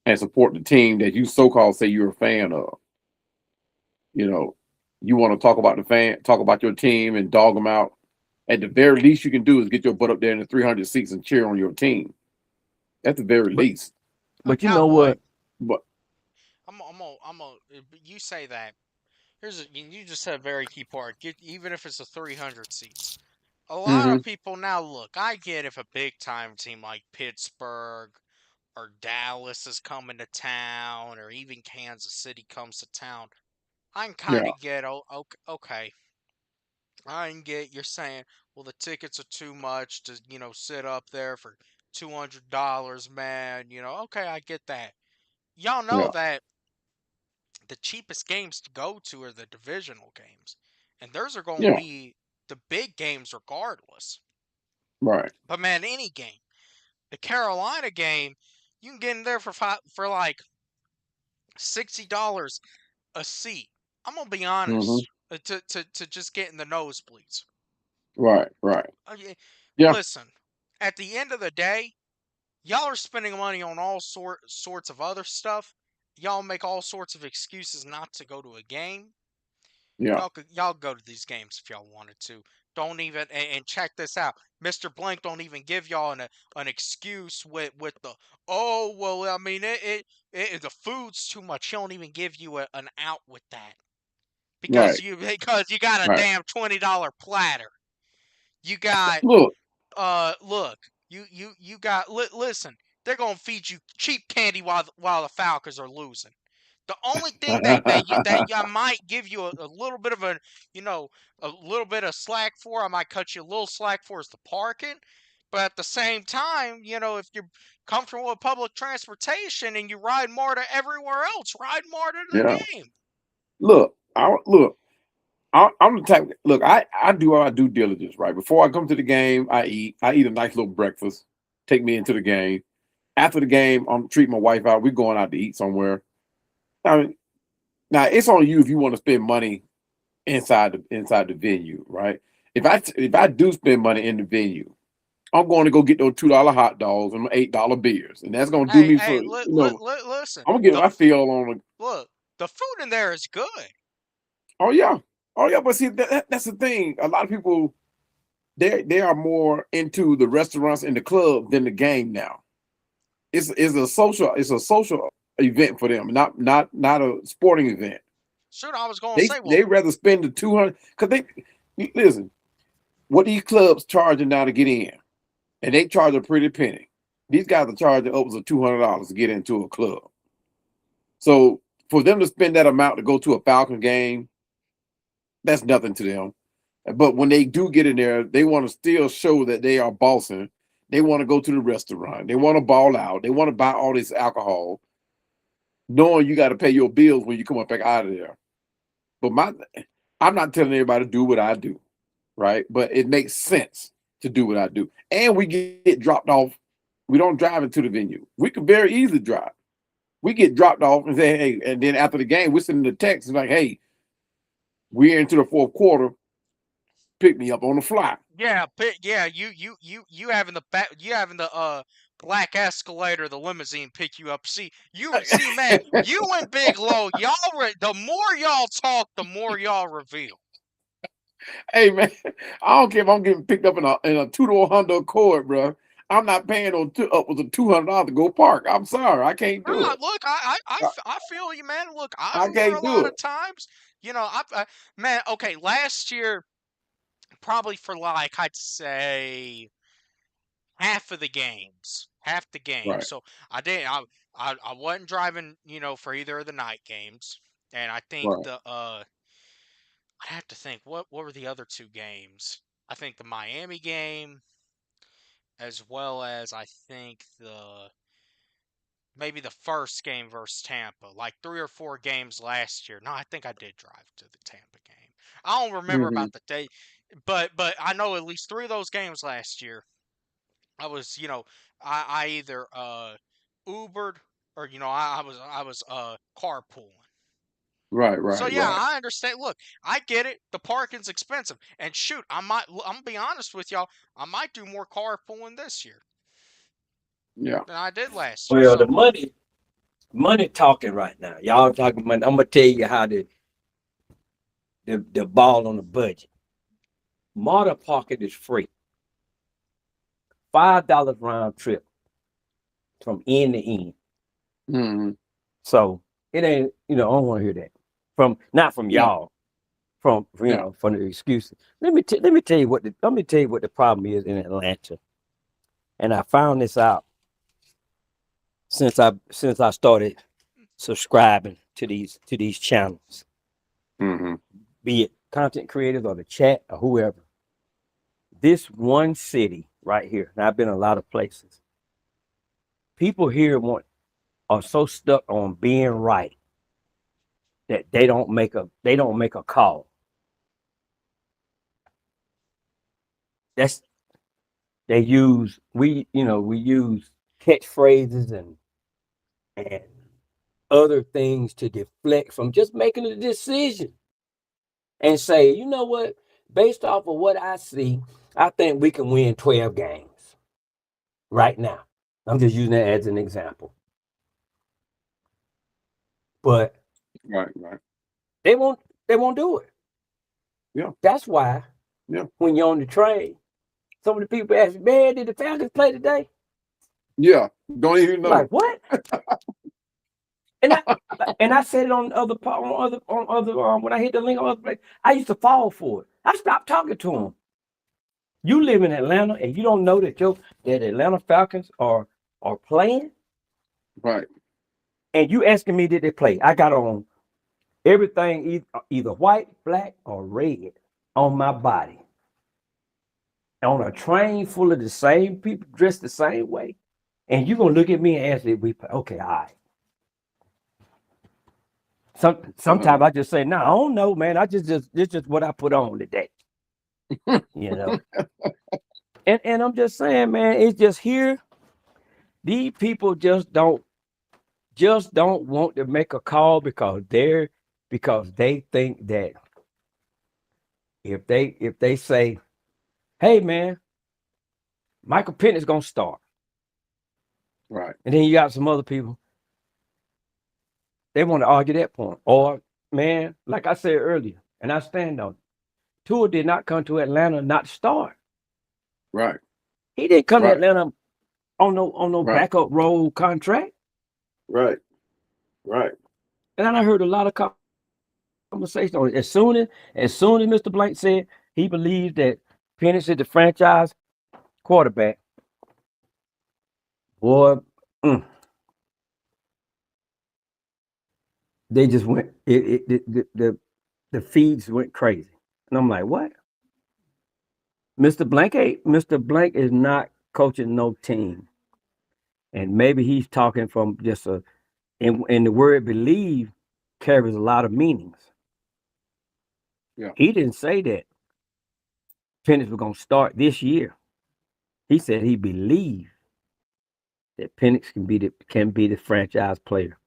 and support the team that you so called say you're a fan of. You know, you want to talk about your team and dog them out. At the very least, you can do is get your butt up there in the 300 seats and cheer on your team. At the very but least. but you know Cowboy. what? But You say that. You just said a very key part. Even if it's a 300 seats. A lot of hmm people now look. I get if a big time team like Pittsburgh or Dallas is coming to town, or even Kansas City comes to town. I can kind yeah, of get okay. I can get you're saying, well, the tickets are too much to sit up there for $200, man. Okay, I get that. Y'all know yeah, that the cheapest games to go to are the divisional games, and those are going to yeah, be the big games regardless. right. But man, any game, the Carolina game, you can get in there for like $60 a seat. I'm gonna be hmm honest, to just get in the nosebleeds. Right, right. Okay, Yeah, listen, at the end of the day, y'all are spending money on all sorts of other stuff. Y'all make all sorts of excuses not to go to a game. yeah, Y'all go to these games if y'all wanted to. Don't even and check this out. Mr. Blank don't even give y'all an excuse with the oh well I mean the food's too much. He don't even give you an out with that because right, you got a right. damn $20 platter. You got Look, look, you got listen. They're gonna feed you cheap candy while the Falcons are losing. The only thing that I might give you a little bit of you know a little bit of slack for, I might cut you a little slack for is the parking. But at the same time, if you're comfortable with public transportation and you ride more to everywhere else, ride more to the yeah. game. Look, I'm the type. Look, I do all my due diligence. Right before I come to the game, I eat. I eat a nice little breakfast. Take me into the game. After the game, I'm treating my wife out. We're going out to eat somewhere. I mean, now it's on you if you want to spend money inside the venue, right? If I do spend money in the venue, I'm going to go get those $2 hot dogs and $8 beers, and that's going to do Hey, me hey, for. listen. I'm gonna get The my feel on. look, the food in there is good. Oh yeah. But see, that's the thing. A lot of people they are more into the restaurants and the club than the game now. It's a social event for them, not a sporting event. Shoot, I was gonna They say, well, they rather spend the 200 because they listen. What these clubs charging now to get in, and they charge a pretty penny. These guys are charging upwards of $200 to get into a club. So for them to spend that amount to go to a Falcon game, that's nothing to them. But when they do get in there, they want to still show that they are bossing. They want to go to the restaurant. They want to ball out. They want to buy all this alcohol, knowing you got to pay your bills when you come up back out of there. But I'm not telling everybody to do what I do, right? But it makes sense to do what I do. And we get dropped off. We don't drive into the venue. We could very easily drive. We get dropped off and say, hey, and then after the game, we're sending the text and like, hey, we're into the fourth quarter. Pick me up on the fly. yeah, you having the black escalator, the limousine pick you up. See, man, you and Big Low, the more y'all talk, the more y'all reveal. Hey man, I don't care if I'm getting picked up in a two-door Honda Accord, bro. I'm not paying upwards of $200 to go park. I'm sorry, I can't do it. Look, I feel you, man. Look, I I remember can't a do lot it. of times, man. Okay, last year, probably for like I'd say half the games. Right. So I wasn't driving, for either of the night games, and I think Right. I have to think what were the other two games. I think the Miami game, as well as I think maybe the first game versus Tampa, like 3 or 4 games last year. No, I think I did drive to the Tampa game. I don't remember Mm-hmm. about the date, but I know at least 3 of those games last year. I was, I either Ubered or I was carpooling. So yeah, Right. I understand. Look, I get it. The parking's expensive, and shoot, I'm gonna be honest with y'all. I might do more carpooling this year Yeah. than I did last year. Well, the So money talking right now. Y'all talking money. I'm gonna tell you how the ball on the budget. Modern parking is free. $5 round trip from end to end. Mm-hmm. So it ain't, I don't want to hear that. Not from Yeah. y'all. From from the excuses. Let me tell you what the problem is in Atlanta. And I found this out since I started subscribing to these channels, Mm-hmm. be it content creators or the chat or whoever. This one city right here, and I've been a lot of places. People here are so stuck on being right that they don't make a call. We use catchphrases and other things to deflect from just making a decision and say, you know what, based off of what I see, I think we can win 12 games right now. I'm just using that as an example. But Right. they won't do it. Yeah. That's why when you're on the train, some of the people ask, man, did the Falcons play today? Yeah. Don't even know. Like what? And I said it on other when I hit the link on other place. I used to fall for it. I stopped talking to them. You live in Atlanta and you don't know that that Atlanta Falcons are playing, Right. and you asking me did they play? I got on everything either white, black, or red on my body. On a train full of the same people dressed the same way, and you gonna look at me and ask if we play? Okay, all right. Sometimes I just say, no, I don't know, man. It's just what I put on today. And I'm just saying, man, it's just here. These people just don't want to make a call because they think that if they say, hey man, Michael Penix gonna start. Right. And then you got some other people. They want to argue that point. Or, man, like I said earlier, and I stand on it, Tua did not come to Atlanta not to start. Right. He didn't come to Right. Atlanta on no Right. backup role contract. Right. Right. And I heard a lot of conversation on it. As soon as Mr. Blank said he believes that Penix is the franchise quarterback, boy, they just went. The feeds went crazy, and I'm like, what? Mr. Blank is not coaching no team, and maybe he's talking from just a. And the word believe carries a lot of meanings. Yeah. He didn't say that Penix was going to start this year. He said he believed that Penix can be the franchise player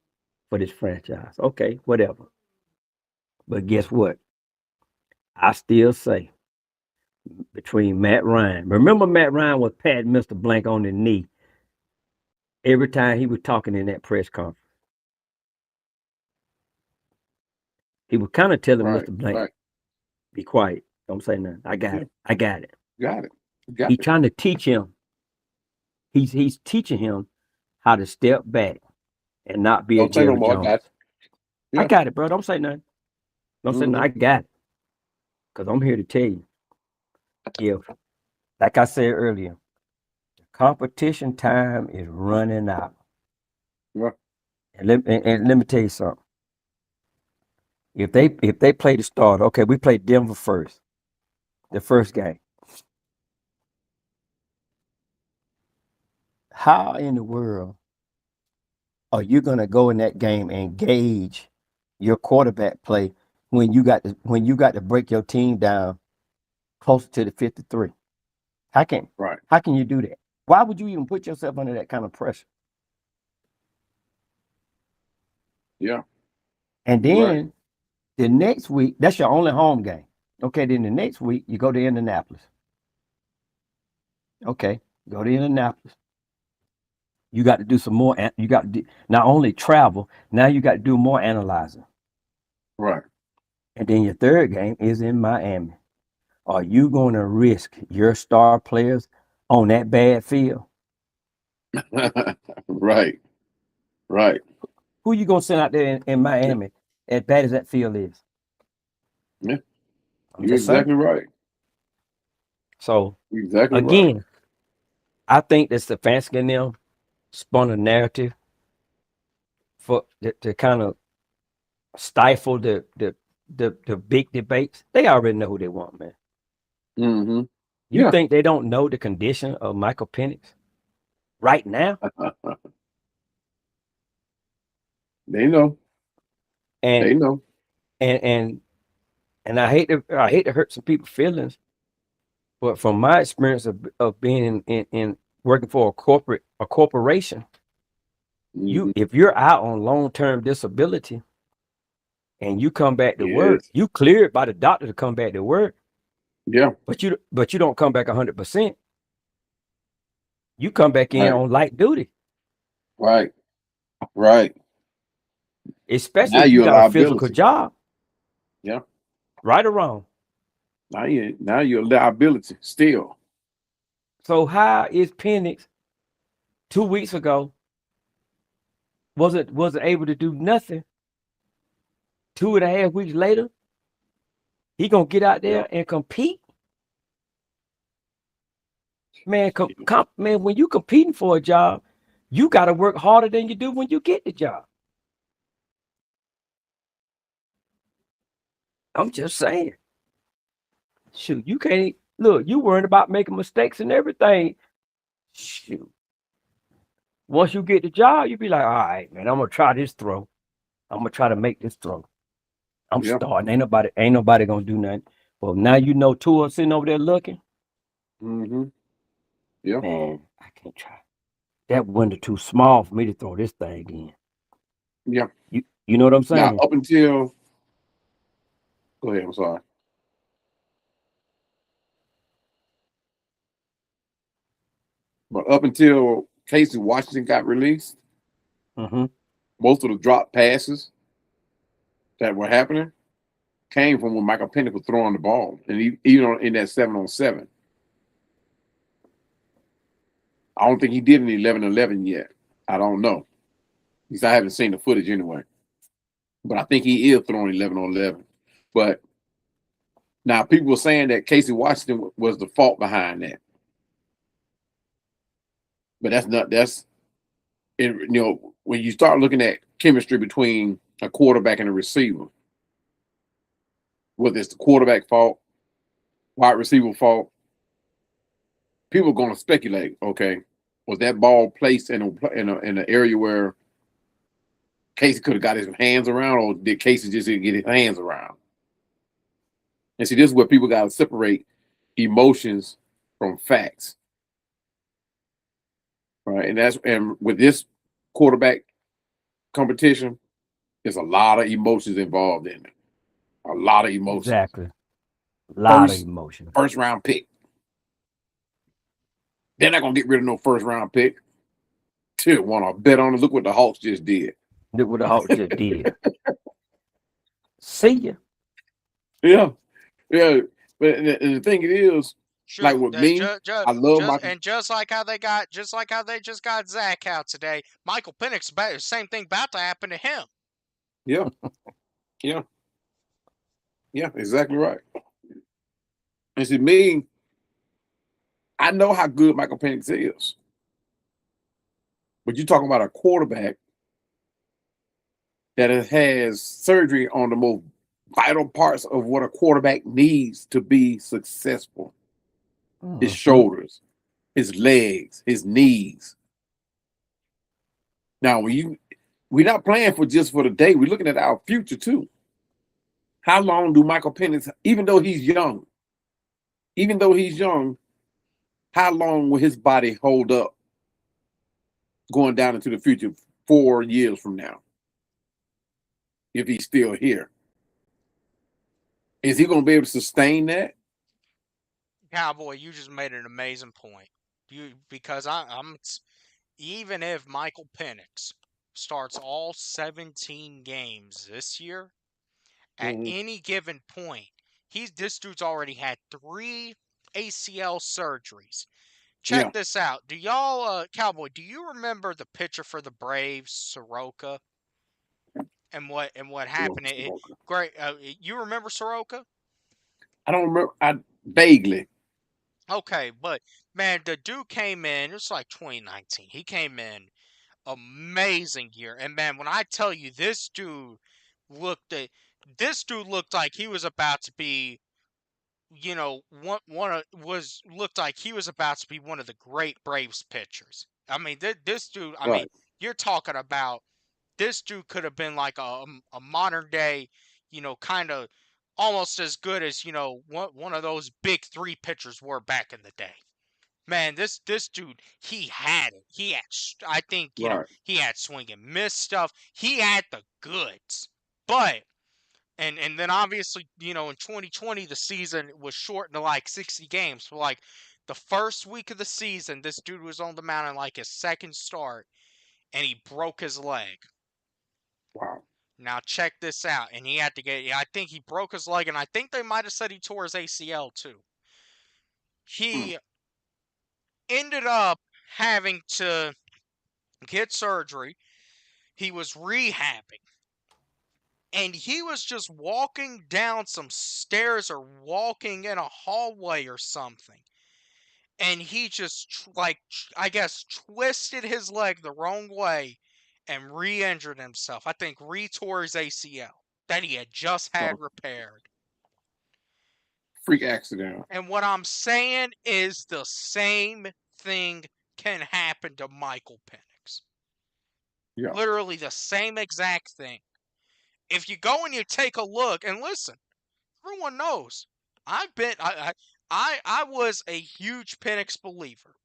for this franchise. Okay, whatever. But guess what? I still say between Matt Ryan. Remember Matt Ryan was patting Mr. Blank on the knee every time he was talking in that press conference. He would kind of tell him, Right. Mr. Blank, Right. be quiet. Don't say nothing. I got it. I got it. Got it. Got He's it. trying to teach him. He's teaching him how to step back and not be a Don't say no Jerry more. I Jones. got it. I Yeah. got it, bro. Don't say nothing. Don't say nothing. I got it. Because I'm here to tell you. If, like I said earlier, competition time is running out. Yeah. And let me tell you something. If they play the start, okay, we played Denver first, the first game. How in the world are you gonna go in that game and gauge your quarterback play when you got to break your team down closer to the 53? How can you do that? Why would you even put yourself under that kind of pressure? Yeah. And then the next week, that's your only home game. Okay, then the next week you go to Indianapolis. Okay, go to Indianapolis. You got to do some more. You got to not only travel, now you got to do more analyzing. Right. And then your third game is in Miami. Are you going to risk your star players on that bad field? Right. Right. Who you going to send out there in Miami as bad as that field is? Yeah. I'm You're just saying. exactly right. So, You're exactly again, right. I think that Stefanski and them spun a narrative to kind of stifle the big debates. They already know who they want, man. Mm-hmm. You think they don't know the condition of Michael Penix right now? They know. And They know. and I hate to hurt some people's feelings, but from my experience of being in working for a corporation, if you're out on long-term disability and you come back to work, you cleared by the doctor to come back to work. Yeah. But you don't come back 100%. You come back in on light duty. Right. Right. Especially Now if you you're a got a physical liability. job. Yeah. Right or wrong. Now you're a liability still. So how is Penix 2 weeks ago wasn't able to do nothing? 2.5 weeks later, he gonna get out there and compete. Man, man, when you competing for a job, you got to work harder than you do when you get the job. I'm just saying. Shoot, you can't look. You worrying about making mistakes and everything. Shoot. Once you get the job, you be like, all right, man, I'm gonna try this throw. I'm gonna try to make this throw. I'm starting. Ain't nobody gonna do nothing. Well, now you know Tua sitting over there looking. Mm-hmm. Yeah. Man, I can't try. That window too small for me to throw this thing in. Yeah. You know what I'm saying? Now, up until go ahead, I'm sorry. But up until Casey Washington got released, most of the drop passes that were happening came from when Michael Penix was throwing the ball, and even in that 7-on-7. I don't think he did an 11-11 yet. I don't know. Because I haven't seen the footage anyway. But I think he is throwing 11-on-11. But now people were saying that Casey Washington was the fault behind that. But when you start looking at chemistry between a quarterback and a receiver, whether it's the quarterback fault, wide receiver fault, people are going to speculate. Okay, was that ball placed in an area where Casey could have got his hands around, or did Casey just didn't get his hands around? And see, this is where people got to separate emotions from facts, right? And with this quarterback competition, there's a lot of emotions involved in it. A lot of emotions. Exactly. A lot of emotions. First round pick. They're not gonna get rid of no first round pick. Still want to bet on it. Look what the Hawks just did. Look what the Hawks just did. See ya. Yeah. But and the thing it is, Sure, like with me, I love Michael. And just like how they just got Zach out today, Michael Penix, same thing about to happen to him. Yeah, exactly right. And see, me, I know how good Michael Penix is, but you're talking about a quarterback that has surgery on the most vital parts of what a quarterback needs to be successful. His shoulders, his legs, his knees. Now, we're not playing for just for the day. We're looking at our future too. How long do Michael Penix, even though he's young, how long will his body hold up going down into the future 4 years from now? If he's still here, is he going to be able to sustain that? Cowboy, you just made an amazing point. Because I'm even if Michael Penix starts all 17 games this year, at any given point, this dude's already had 3 ACL surgeries. Check this out. Do y'all, Cowboy? Do you remember the pitcher for the Braves, Soroka, and what happened? Great. You remember Soroka? I don't remember. I vaguely. Okay, but man, the dude came in. It was like 2019. He came in amazing year, and man, when I tell you this dude looked like he was about to be, looked like he was about to be one of the great Braves pitchers. I mean, this dude. I mean, you're talking about this dude could have been like a modern day, kind of almost as good as one of those big 3 pitchers were back in the day. Man, this dude, he had it. I think, he had swing and miss stuff. He had the goods. But and then obviously, in 2020 the season was shortened to like 60 games. So like the first week of the season, this dude was on the mound in like his second start, and he broke his leg. Wow. Now check this out. And he had to I think he broke his leg, and I think they might have said he tore his ACL too. He ended up having to get surgery. He was rehabbing. And he was just walking down some stairs or walking in a hallway or something. And he just, I guess, twisted his leg the wrong way and re-injured himself. I think re-tore his ACL that he had just had repaired. Freak accident. And what I'm saying is the same thing can happen to Michael Penix. Yeah. Literally the same exact thing. If you go and you take a look, and listen, everyone knows I was a huge Penix believer.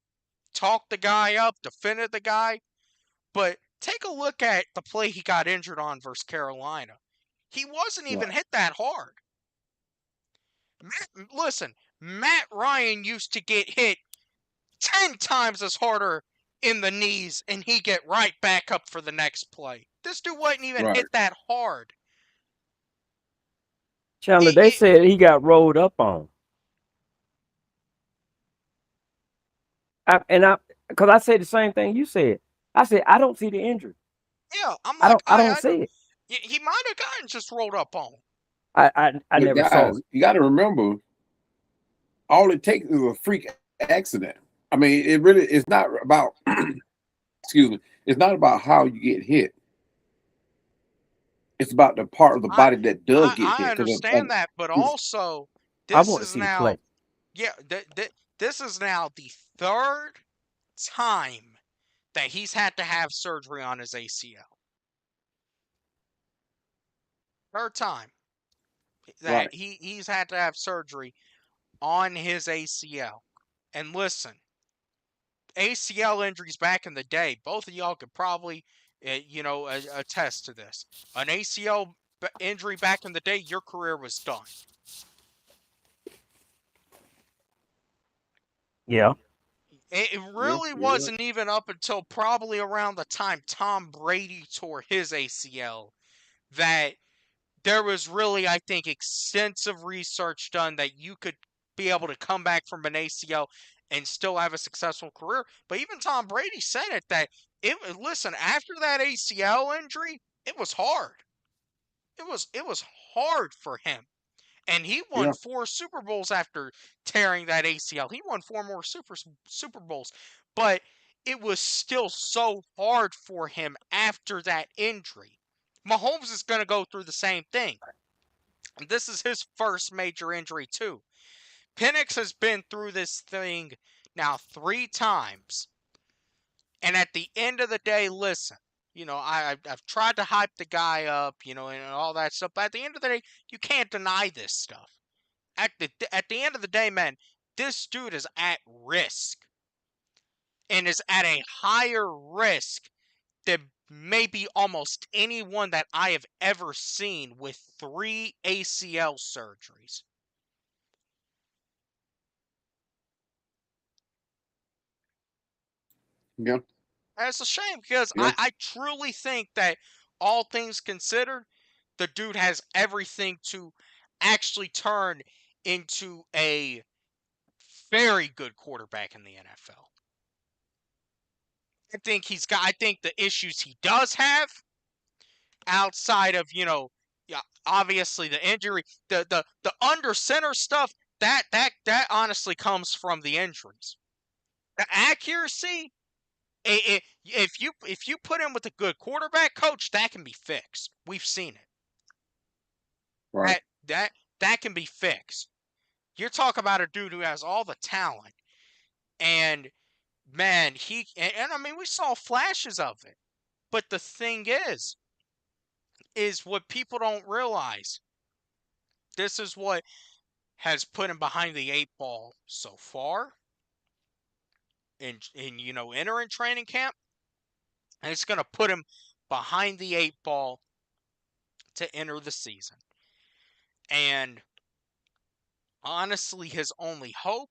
Talked the guy up, defended the guy, but take a look at the play he got injured on versus Carolina. He wasn't even hit that hard. Listen, Matt Ryan used to get hit 10 times as harder in the knees, and he get right back up for the next play. This dude wasn't even hit that hard. Chandler, It, they it, said he got rolled up on. Because I said the same thing you said. I said I don't see the injury. yeah, I'm I like, don't. I don't see it. he might have gotten just rolled up on. I But never saw guys, it. you got to remember, all it takes is a freak accident. I mean, it really it's not about excuse me, it's not about how you get hit. It's about the part of the I body that does get I hit. Because understand that, but also I this want to is see the now play. yeah, this is now the third time that he's had to have surgery on his ACL. Third time that right, he's had to have surgery on his ACL. And listen, ACL injuries back in the day, both of y'all could probably, attest to this. An ACL injury back in the day, your career was done. Yeah. It yeah, really you're right. wasn't even up until probably around the time Tom Brady tore his ACL that there was really, I think, extensive research done that you could be able to come back from an ACL and still have a successful career. But even Tom Brady said it that listen, after that ACL injury, it was hard. It was hard for him. And he won Yeah, 4 Super Bowls after tearing that ACL. He won 4 more Super Bowls. But it was still so hard for him after that injury. Mahomes is going to go through the same thing. This is his first major injury, too. Penix has been through this thing now 3 times. And at the end of the day, listen, I've tried to hype the guy up, and all that stuff. But at the end of the day, you can't deny this stuff. At the end of the day, man, this dude is at risk and is at a higher risk than maybe almost anyone that I have ever seen with 3 ACL surgeries. yeah, And it's a shame because yeah. I truly think that all things considered, the dude has everything to actually turn into a very good quarterback in the NFL. I think the issues he does have outside of, yeah, obviously the injury, the under center stuff, that honestly comes from the injuries. The accuracy, if you put him with a good quarterback coach, that can be fixed. We've seen it. Right. That can be fixed. You're talking about a dude who has all the talent, and man, and I mean we saw flashes of it. But the thing is what people don't realize. This is what has put him behind the 8 ball so far in entering training camp, and it's going to put him behind the 8 ball to enter the season. And honestly, his only hope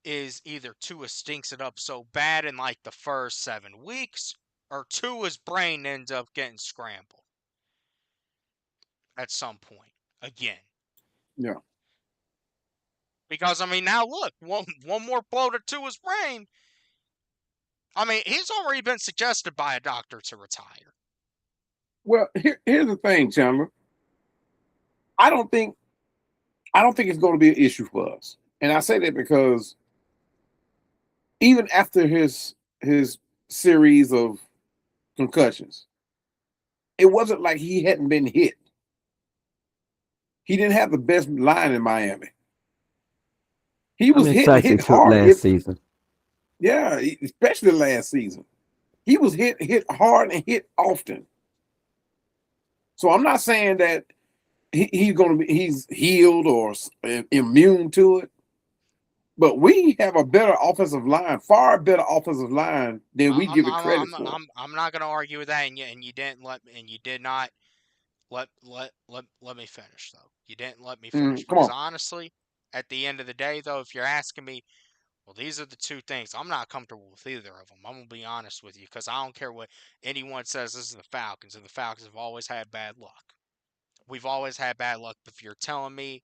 is either Tua stinks it up so bad in like the first 7 weeks, or Tua's brain ends up getting scrambled at some point again. Yeah. Because I mean, now look, one more blow to Tua's brain. I mean, he's already been suggested by a doctor to retire. Well, here's the thing, Chandler. I don't think I don't think it's going to be an issue for us, and I say that because even after his series of concussions, it wasn't like he hadn't been hit. He didn't have the best line in Miami. He How was many hit and sacks they hit took hard. last season? Yeah, especially last season. He was hit hard and hit often. So I'm not saying that he's healed or immune to it, but we have a better offensive line, far better offensive line than we I'm give it I'm credit I'm for. I'm not going to argue with that, and you didn't and you did not let me finish though. You didn't let me finish Come because on. honestly, at the end of the day, though, if you're asking me, well, these are the two things. I'm not comfortable with either of them. I'm gonna be honest with you because I don't care what anyone says. This is the Falcons, and the Falcons have always had bad luck. we've always had bad luck. But if you're telling me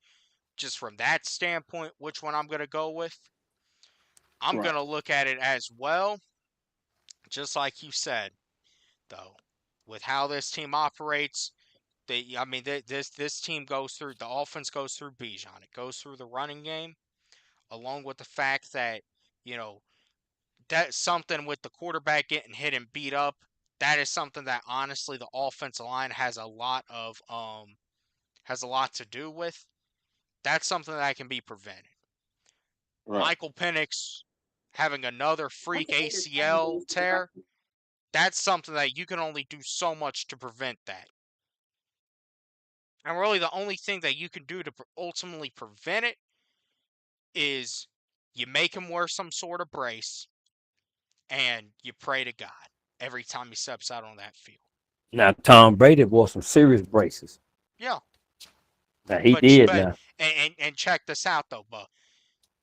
just from that standpoint which one I'm going to go with, I'm Right. going to look at it as well, just like you said, though, with how this team operates. This team goes through, the offense goes through Bijan. It goes through the running game, along with the fact that, you know, that's something with the quarterback getting hit and beat up. That is something that honestly the offensive line has a lot to do with. That's something that can be prevented. Right. Michael Penix having another freak ACL tear, that's something that you can only do so much to prevent that. And really, the only thing that you can do to ultimately prevent it is you make him wear some sort of brace and you pray to God every time he steps out on that field. Now Tom Brady wore some serious braces. Yeah. Now he did But now. and check this out though, but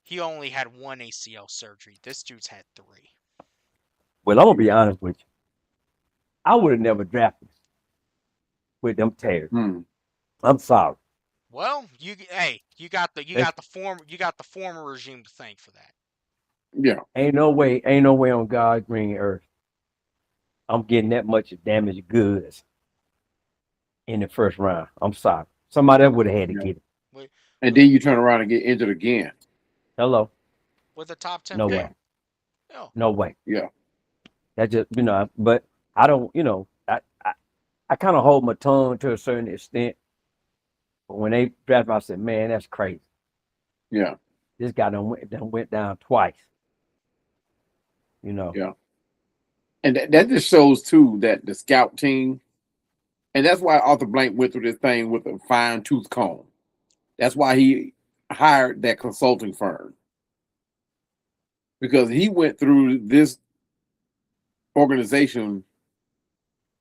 he only had one ACL surgery. This dude's had 3. Well, I'm gonna be honest with you. I would have never drafted with them tears. I'm sorry. Well, you got the former regime to thank for that. Yeah. Ain't no way on God's green earth I'm getting that much damaged goods in the first round. I'm sorry. Somebody else would have had to get it. And then you turn around and get injured again. Hello. With a top 10 No pick. way. Yeah. No way. Yeah. That just but I don't, I kind of hold my tongue to a certain extent. But when they draft me, I said, man, that's crazy. Yeah. This guy done went down twice. Yeah. And that just shows too that the scout team, and that's why Arthur Blank went through this thing with a fine tooth comb. That's why he hired that consulting firm. Because he went through this organization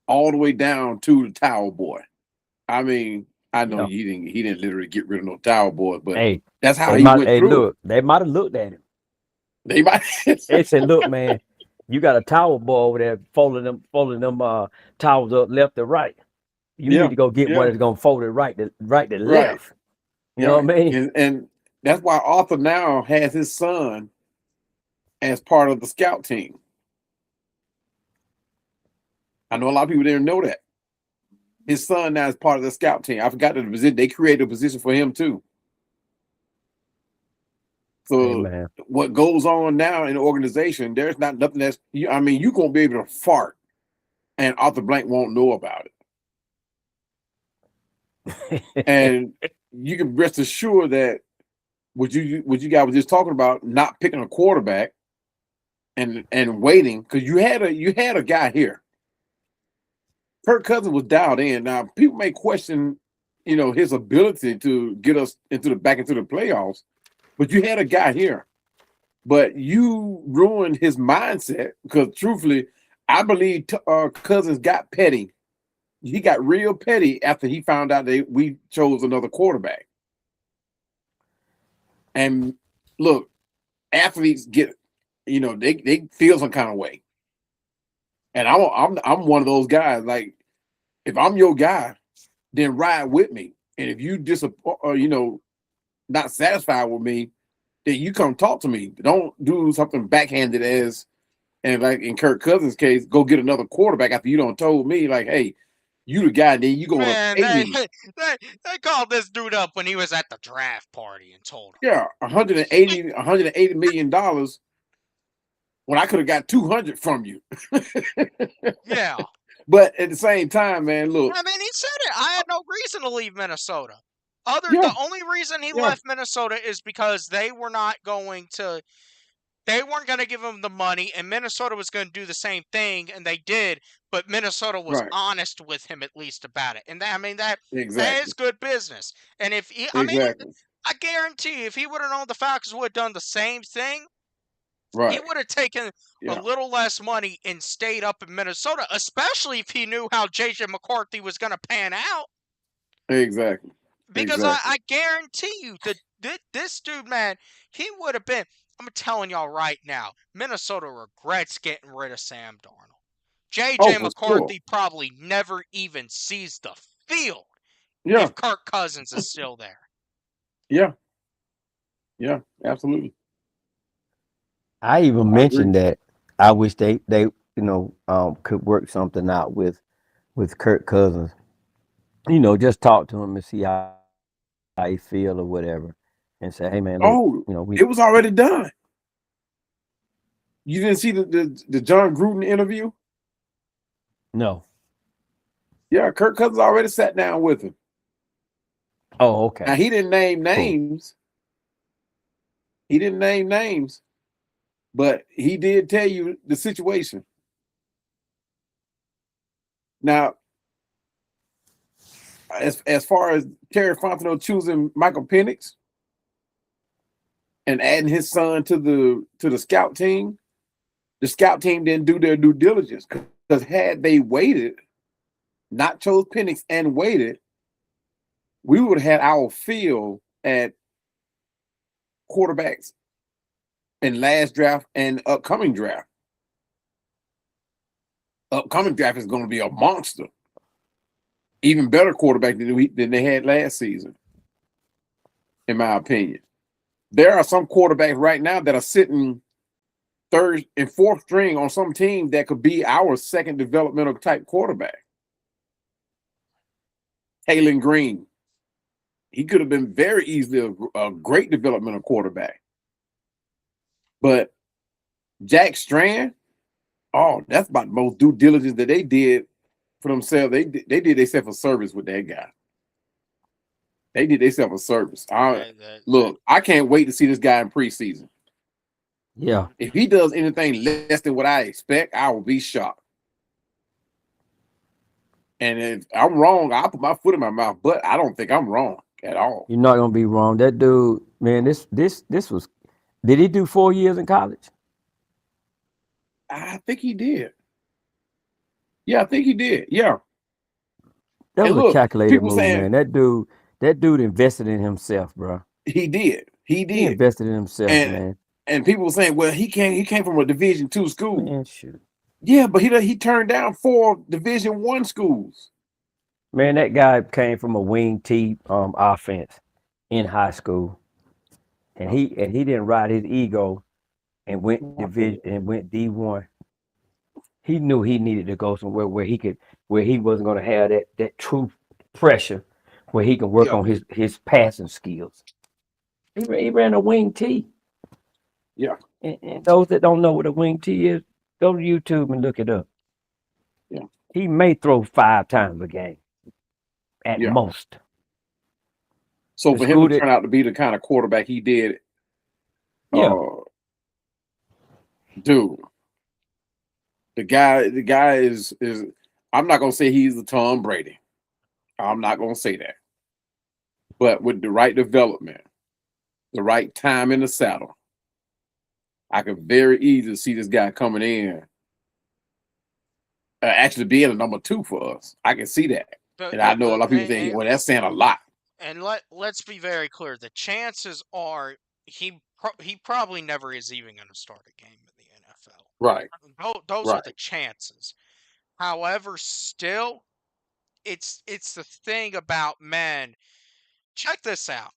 all the way down to the towel boy. I mean, I know he didn't literally get rid of no towel boy, but that's how he went through. Look, they might have looked at him. They might. They said, "Look, man, you got a towel boy over there folding them towels up left to right. You need to go get one that's gonna fold it right to left." You know what I mean? And that's why Arthur now has his son as part of the scout team. I know a lot of people didn't know that. His son now is part of the scout team. I forgot that they created a position for him too. So what goes on now in the organization, there's not nothing that's, you're going to be able to fart and Arthur Blank won't know about it. And you can rest assured that what you guys were just talking about, not picking a quarterback and waiting, because you had a guy here. Kirk Cousins was dialed in. Now people may question, his ability to get us back into the playoffs, but you had a guy here. But you ruined his mindset because, truthfully, I believe Cousins got petty. He got real petty after he found out that we chose another quarterback. And look, athletes get, they feel some kind of way. And I'm one of those guys. Like, if I'm your guy, then ride with me. And if you not satisfied with me, then you come talk to me. Don't do something backhanded and like in Kirk Cousins' case, go get another quarterback after you don't told me, like, hey, you the guy, then you going to pay me. They called this dude up when he was at the draft party and told him. Yeah, $180 million when I could have got 200 from you. Yeah. But at the same time, man, look. I mean, he said it. I had no reason to leave Minnesota. The only reason he left Minnesota is because they weren't going to give him the money, and Minnesota was going to do the same thing, and they did. But Minnesota was honest with him at least about it, and that is good business. And if I guarantee, if he would have known the Falcons would have done the same thing, he would have taken a little less money and stayed up in Minnesota, especially if he knew how J.J. McCarthy was going to pan out. Exactly. Because I guarantee you that this dude, man, he would have been. I'm telling y'all right now, Minnesota regrets getting rid of Sam Darnold. J.J. McCarthy probably never even sees the field Yeah, if Kirk Cousins is still there. yeah, yeah, absolutely. I even I agree. mentioned that I wish they could work something out with Kirk Cousins. Just talk to him and see how he feel or whatever, and say, hey man, look, Oh, we it was already done. You didn't see the John Gruden interview? no. Yeah, Kirk Cousins already sat down with him. Oh, Now okay, he didn't name cool. names. He didn't name names, but he did tell you the situation. Now, as far as Terry Fontenot choosing Michael Penix and adding his son to the scout team, the scout team didn't do their due diligence, because had they waited, not chose Penix and waited, we would have had our field at quarterbacks in last draft and upcoming draft. Upcoming draft is going to be a monster. Even better quarterback than they had last season, in my opinion. There are some quarterbacks right now that are sitting third and fourth string on some team that could be our second developmental type quarterback. Halen Green, he could have been very easily a great developmental quarterback. But Jack Strand, oh, that's about the most due diligence that they did for themselves. They did themselves a service with that guy. They did themselves a service. Look, I can't wait to see this guy in preseason. Yeah, If he does anything less than what I expect, I will be shocked. And if I'm wrong, I'll put my foot in my mouth. But I don't think I'm wrong at all. you're not gonna be wrong. That dude, man, this was. Did he do 4 years in college? I think he did. Yeah, I think he did. Yeah. That And was a look, calculated people move, saying man. That dude invested in himself, bro. he did. He He did. invested in himself, And man. and people were saying, well, he came from a Division II school. Man, shoot. Yeah, but he turned down 4 Division I schools. Man, that guy came from a wing T offense in high school, and he didn't ride his ego and went D1. He knew he needed to go somewhere where he wasn't going to have that true pressure, where he can work Yeah, on his passing skills. He ran a wing T, yeah, and those that don't know what a wing T is, go to YouTube and look it up. yeah, He may throw 5 times a game at yeah. most. So The for him to school that turn out to be the kind of quarterback he did, yeah, uh, dude, the guy is I'm not gonna say he's the Tom Brady. I'm not gonna say that. But with the right development, the right time in the saddle, I could very easily see this guy coming in, actually being a number 2 for us. I can see that. And I know a lot of people say, well, that's saying a lot. And let's be very clear. The chances are he probably never is even going to start a game in the NFL. Right. Those are Right. the chances. However, still, it's the thing about, man. Check this out.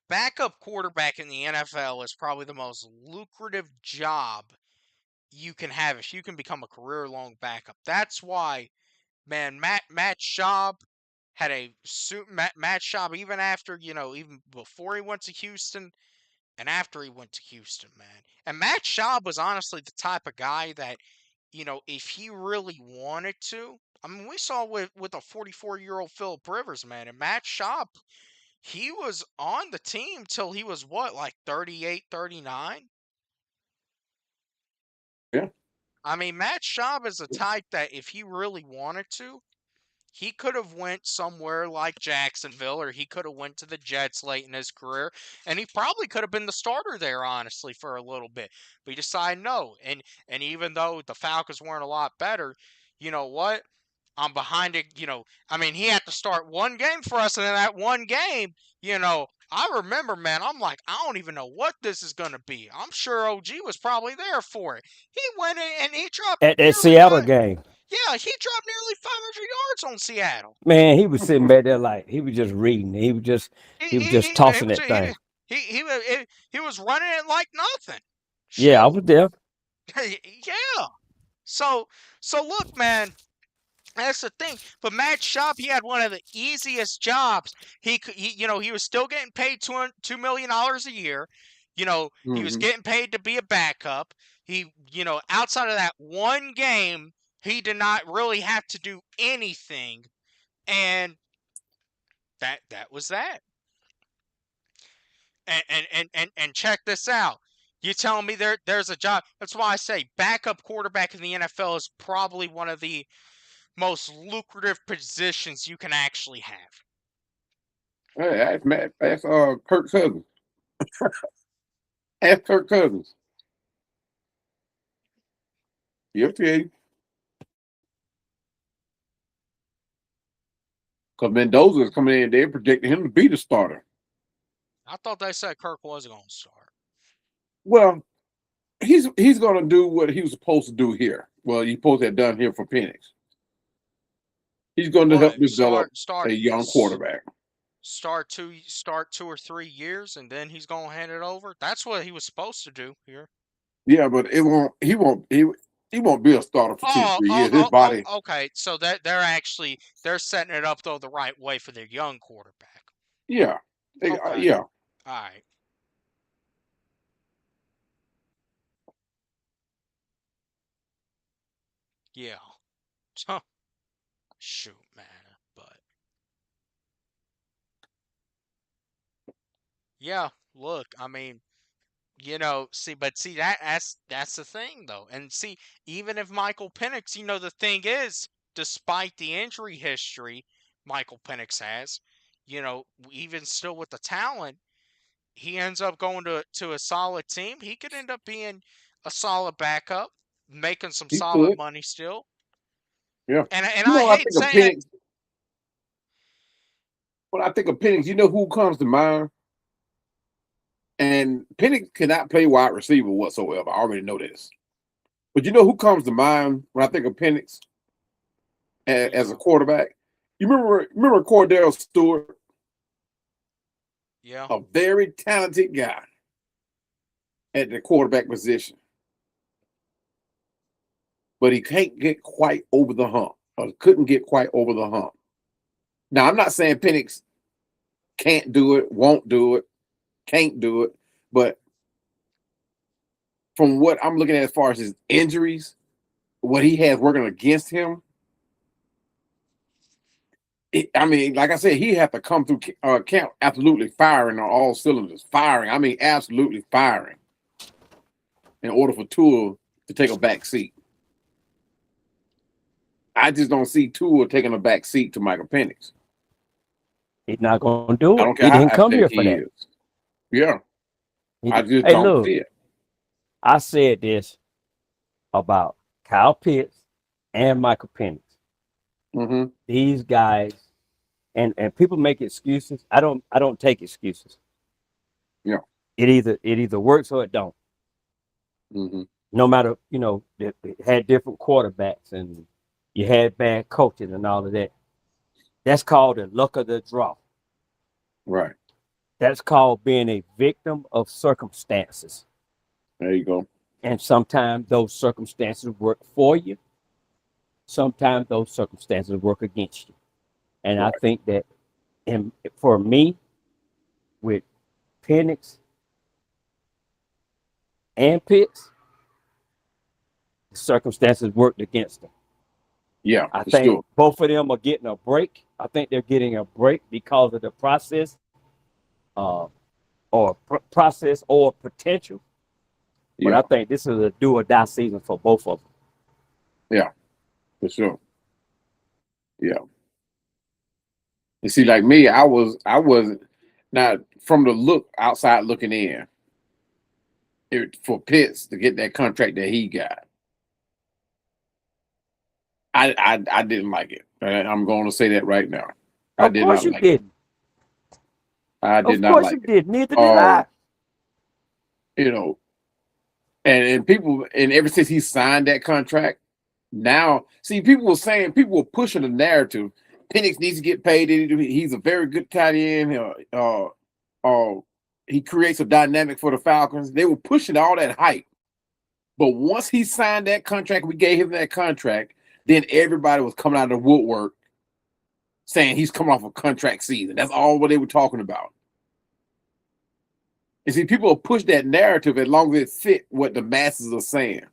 Backup quarterback in the NFL is probably the most lucrative job you can have if you can become a career-long backup. That's why, man, Matt Schaub had Matt Schaub, even after, even before he went to Houston and after he went to Houston, man. And Matt Schaub was honestly the type of guy that, if he really wanted to, I mean, we saw with a 44-year-old Philip Rivers, man, and Matt Schaub, he was on the team till he was what, like 38, 39? Yeah. I mean, Matt Schaub is a type that if he really wanted to, he could have went somewhere like Jacksonville, or he could have went to the Jets late in his career, and he probably could have been the starter there, honestly, for a little bit. But he decided no. And even though the Falcons weren't a lot better, you know what? I'm behind it. I mean, he had to start one game for us, and in that one game, I remember, man, I'm like, I don't even know what this is going to be. I'm sure OG was probably there for it. He went in and he dropped at that nearly Seattle five. game. Yeah, he dropped nearly 500 yards on Seattle. Man, he was sitting back there like he was just reading. He was just tossing that thing. He was running it like nothing. Yeah, I Shoot. was there. Yeah. So look, man. That's the thing. But Matt Schaub, he had one of the easiest jobs. He was still getting paid $2 million a year. He was getting paid to be a backup. He, outside of that one game, he did not really have to do anything, and that was that. And check this out. You telling me there's a job? That's why I say backup quarterback in the NFL is probably one of the most lucrative positions you can actually have. Hey, that's Matt. That's Kirk Cousins. Ask Kirk Cousins. He'll tell you. Because Mendoza is coming in, they're predicting him to be the starter. I thought they said Kirk was going to start. Well, he's going to do what he was supposed to do here. Well, he's supposed to have done here for Penix. He's going to help develop a young quarterback. Start 2 or 3 years, and then he's going to hand it over. That's what he was supposed to do here. Yeah, but he won't be a starter for 2 or 3 years. His body. Okay, so that they're setting it up though the right way for their young quarterback. Yeah. Okay. Yeah. All right. Yeah. Shoot, man. But yeah, look, I mean, see that's the thing though. And see, even if Michael Penix, the thing is, despite the injury history Michael Penix has, even still with the talent, he ends up going to a solid team. He could end up being a solid backup, making some He solid could. money still. Yeah. And I I hate think of saying it. Penix. When I think of Penix, you know who comes to mind? And Penix cannot play wide receiver whatsoever. I already know this. But you know who comes to mind when I think of Penix as a quarterback? You remember Cordell Stewart? Yeah. A very talented guy at the quarterback position. But he can't get quite over the hump, or couldn't get quite over the hump. Now, I'm not saying Penix can't do it, won't do it, can't do it, but from what I'm looking at as far as his injuries, what he has working against him, like I said, he had to come through camp absolutely firing on all cylinders. Firing. I mean, absolutely firing in order for Tua to take a back seat. I just don't see Tua taking a back seat to Michael Penix. He's not going to do it. I don't care he didn't how come here athletic for he that. is. Yeah. I just Hey, don't look, see it. I said this about Kyle Pitts and Michael Penix. Mm-hmm. These guys, and people make excuses. I don't take excuses. Yeah. It either works or it don't. Mm-hmm. No matter, they had different quarterbacks and you had bad coaching and all of that. That's called the luck of the draw. Right. That's called being a victim of circumstances. There you go. And sometimes those circumstances work for you. Sometimes those circumstances work against you. And right. I think that for me, with Penix and Pitts, the circumstances worked against them. Yeah, I think sure. both of them are getting a break. I think they're getting a break because of the process, process or potential. But Yeah. I think this is a do or die season for both of them. Yeah, for sure. Yeah. You see, like me, I wasn't now from the look outside looking in. For Pitts to get that contract that he got, I didn't like it. I'm going to say that right now. I did not like it. I did not like it. Of course you did. Neither did I. And people, and ever since he signed that contract, Now, see, people were pushing the narrative. Penix needs to get paid. He's a very good tight end. He creates a dynamic for the Falcons. They were pushing all that hype. But once he signed that contract, we gave him that contract, then everybody was coming out of the woodwork saying he's coming off a contract season. That's all what they were talking about. And see, people will push that narrative as long as it fit what the masses are saying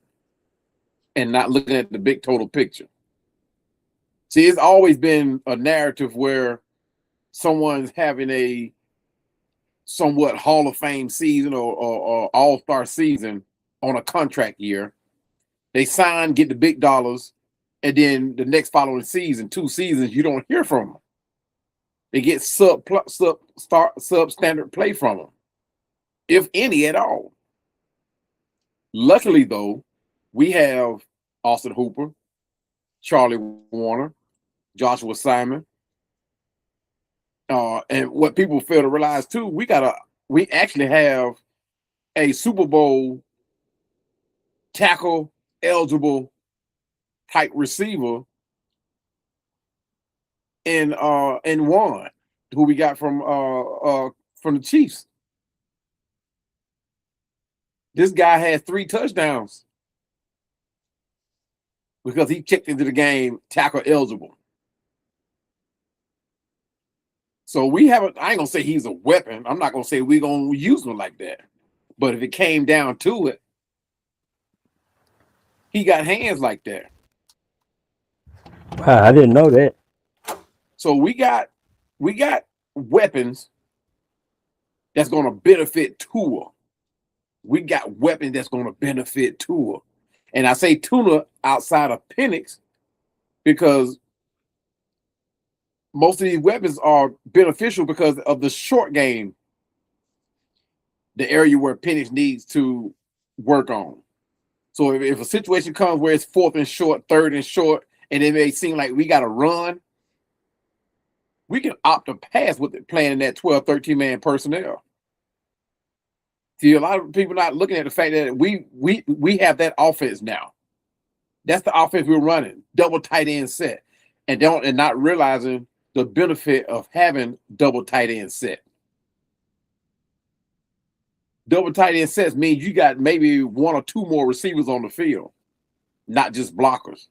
and not looking at the big total picture. See, it's always been a narrative where someone's having a somewhat Hall of Fame season or All-Star season on a contract year. They sign, get the big dollars, and then the next following season, 2 seasons, you don't hear from them. They get substandard play from them, if any at all. Luckily, though, we have Austin Hooper, Charlie Warner, Joshua Simon, and what people fail to realize too, we actually have a Super Bowl tackle eligible type receiver in Juan, who we got from the Chiefs. This guy has 3 touchdowns because he checked into the game tackle eligible. So we have I ain't gonna say he's a weapon. I'm not gonna say we're gonna use him like that. But if it came down to it, he got hands like that. Wow, I didn't know that. So we got weapons that's gonna benefit Tua. We got weapons that's gonna benefit Tua. And I say Tua outside of Penix because most of these weapons are beneficial because of the short game, the area where Penix needs to work on. So if a situation comes where it's 4th and short, 3rd and short, and it may seem like we got to run, we can opt to pass with it playing in that 12, 13-man personnel. See, a lot of people not looking at the fact that we have that offense now. That's the offense we're running, double tight end set, and not realizing the benefit of having double tight end set. Double tight end sets means you got maybe 1 or 2 more receivers on the field, not just blockers.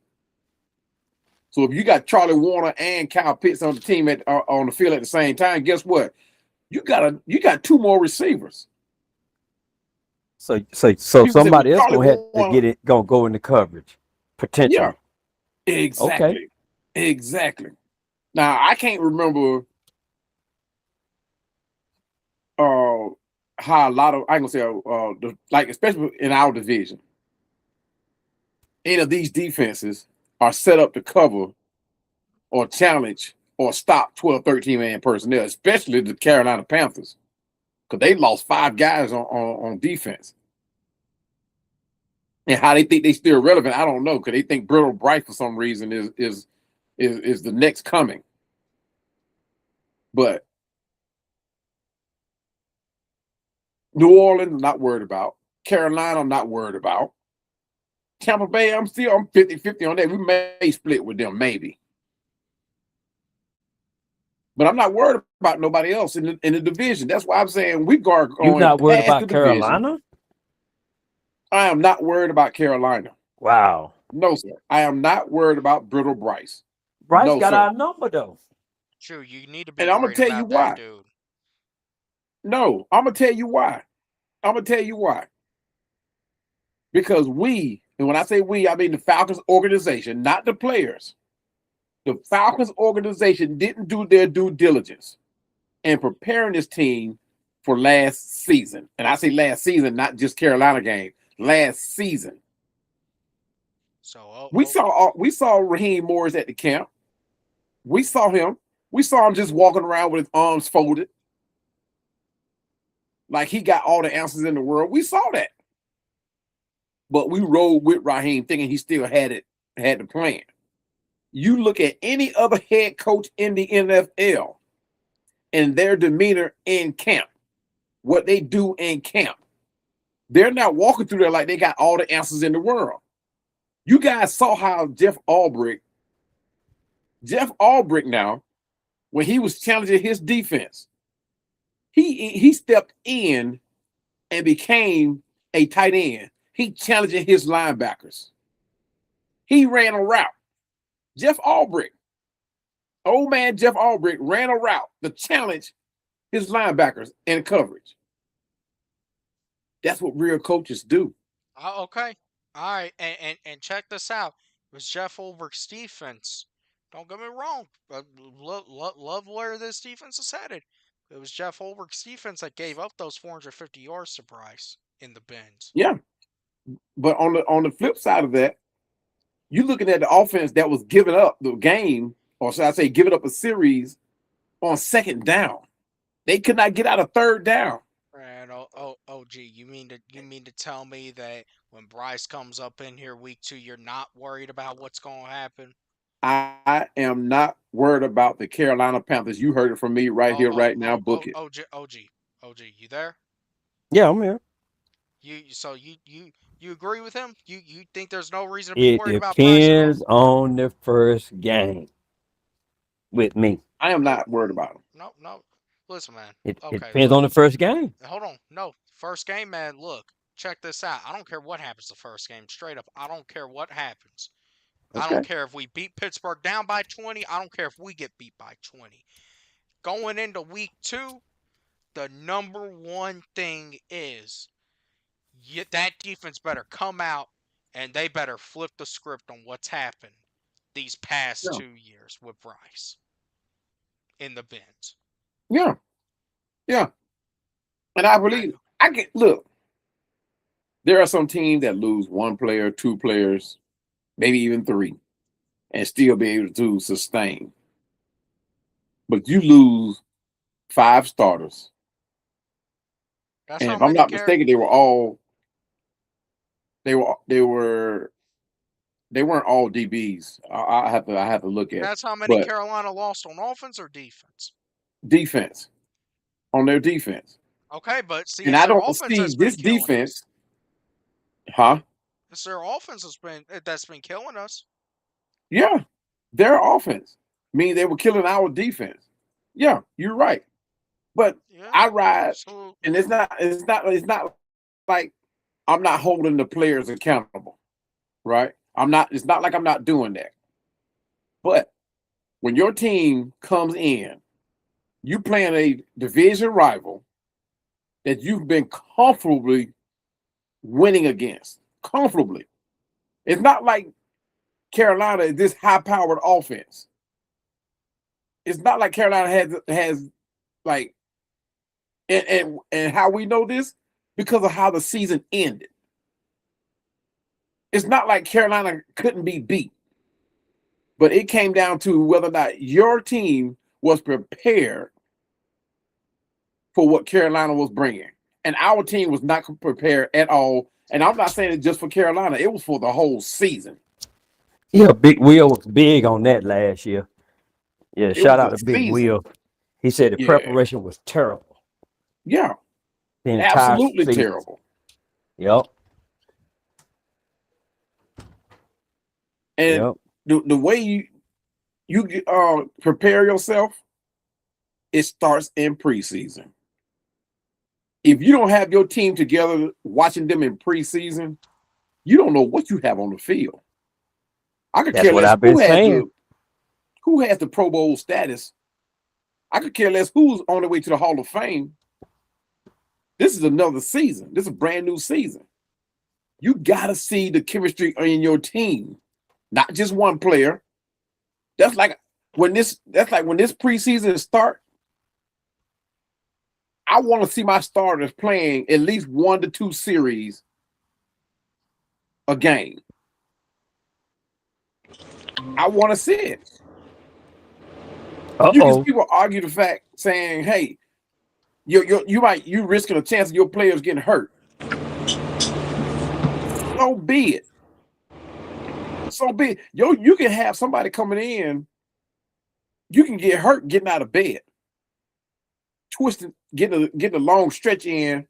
So if you got Charlie Warner and Kyle Pitts on the team on the field at the same time, guess what? You got 2 more receivers. So somebody else gonna have to get it, gonna go into coverage potentially. Yeah, exactly. Okay. Exactly. Now I can't remember how a lot of I ain't gonna say like especially in our division, any of these defenses are set up to cover or challenge or stop 12, 13-man personnel, especially the Carolina Panthers, because they lost 5 guys on defense. And how they think they still relevant, I don't know, because they think Brittle Bright for some reason is the next coming. But New Orleans, I'm not worried about. Carolina, I'm not worried about. Tampa Bay, I'm 50-50 on that. We may split with them, maybe. But I'm not worried about nobody else in the division. That's why I'm saying we guard going. You're not worried past about Carolina? I am not worried about Carolina. Wow. No, sir. I am not worried about Brittle Bryce. Bryce No, got sir. our number though. True, you need to be And I'm gonna worried tell about you that why. dude. No, I'm gonna tell you why. Because we, and when I say we, I mean the Falcons organization, not the players. The Falcons organization didn't do their due diligence in preparing this team for last season. And I say last season, not just Carolina game. Last season. So We saw Raheem Morris at the camp. We saw him. We saw him just walking around with his arms folded. Like he got all the answers in the world. We saw that. But we rolled with Raheem thinking he still had the plan. You look at any other head coach in the NFL and their demeanor in camp, what they do in camp, they're not walking through there like they got all the answers in the world. You guys saw how Jeff Albrecht now, when he was challenging his defense, he stepped in and became a tight end. He challenging his linebackers. He ran a route. Jeff Albrecht, old man Jeff Albrecht, ran a route to challenge his linebackers in coverage. That's what real coaches do. Okay. All right. And check this out. It was Jeff Ulbricht's defense. Don't get me wrong. Love where this defense is headed. It was Jeff Ulbricht's defense that gave up those 450 yards to Bryce in the bends. Yeah. But on the flip side of that, you're looking at the offense that was giving up the game, or should I say giving up a series on second down. They could not get out of third down. And OG, you mean to tell me that when Bryce comes up in here week 2, you're not worried about what's going to happen? I am not worried about the Carolina Panthers. You heard it from me right here, right now. Book it. OG, you there? Yeah, I'm here. You agree with him? You think there's no reason to be It worried about Bryce at all? depends on the first game with me. I am not worried about them. No. Listen, man. It Okay, depends look. on the first game. Hold on. No. First game, man. Look. Check this out. I don't care what happens the first game. Straight up. I don't care what happens. I don't care if we beat Pittsburgh down by 20. I don't care if we get beat by 20. Going into week 2, the number one thing is that defense better come out and they better flip the script on what's happened these past 2 years with Bryce in the bends. Yeah. And I believe look. There are some teams that lose 1 player, 2 players, maybe even 3, and still be able to sustain. But you lose 5 starters. That's And how if I'm many not mistaken, they weren't all DBs. I have to look at. That's how many But Carolina lost on offense or defense? defense. On their defense. Okay, but see, And it's I their don't offense see that's been this killing defense. us. Huh? It's their offense that's been killing us. Yeah. Their offense. Meaning they were killing our defense. Yeah, you're right. But Yeah. I ride, So, and it's not like I'm not holding the players accountable, right? It's not like I'm not doing that. But when your team comes in, you playing a division rival that you've been comfortably winning against. Comfortably. It's not like Carolina is this high-powered offense. It's not like Carolina has like, and how we know this, because of how the season ended. It's not like Carolina couldn't be beat, but it came down to whether or not your team was prepared for what Carolina was bringing. And our team was not prepared at all. And I'm not saying it just for Carolina. It was for the whole season. Yeah, Big Will was big on that last year. Yeah, shout out to Big Will. He said the preparation was terrible. Yeah. The entire absolutely season. Terrible. Yep. And the way you prepare yourself, it starts in preseason. If you don't have your team together watching them in preseason, you don't know what you have on the field. I could care less who has the Pro Bowl status. I could care less who's on the way to the Hall of Fame. This is another season. This is a brand new season. You got to see the chemistry in your team, not just one player. That's like when this preseason starts. I want to see my starters playing at least 1 to 2 series a game. I want to see it. People argue the fact saying, "Hey, you risking a chance of your players getting hurt." So be it. You can have somebody coming in. You can get hurt getting out of bed, twisting, getting a long stretch in,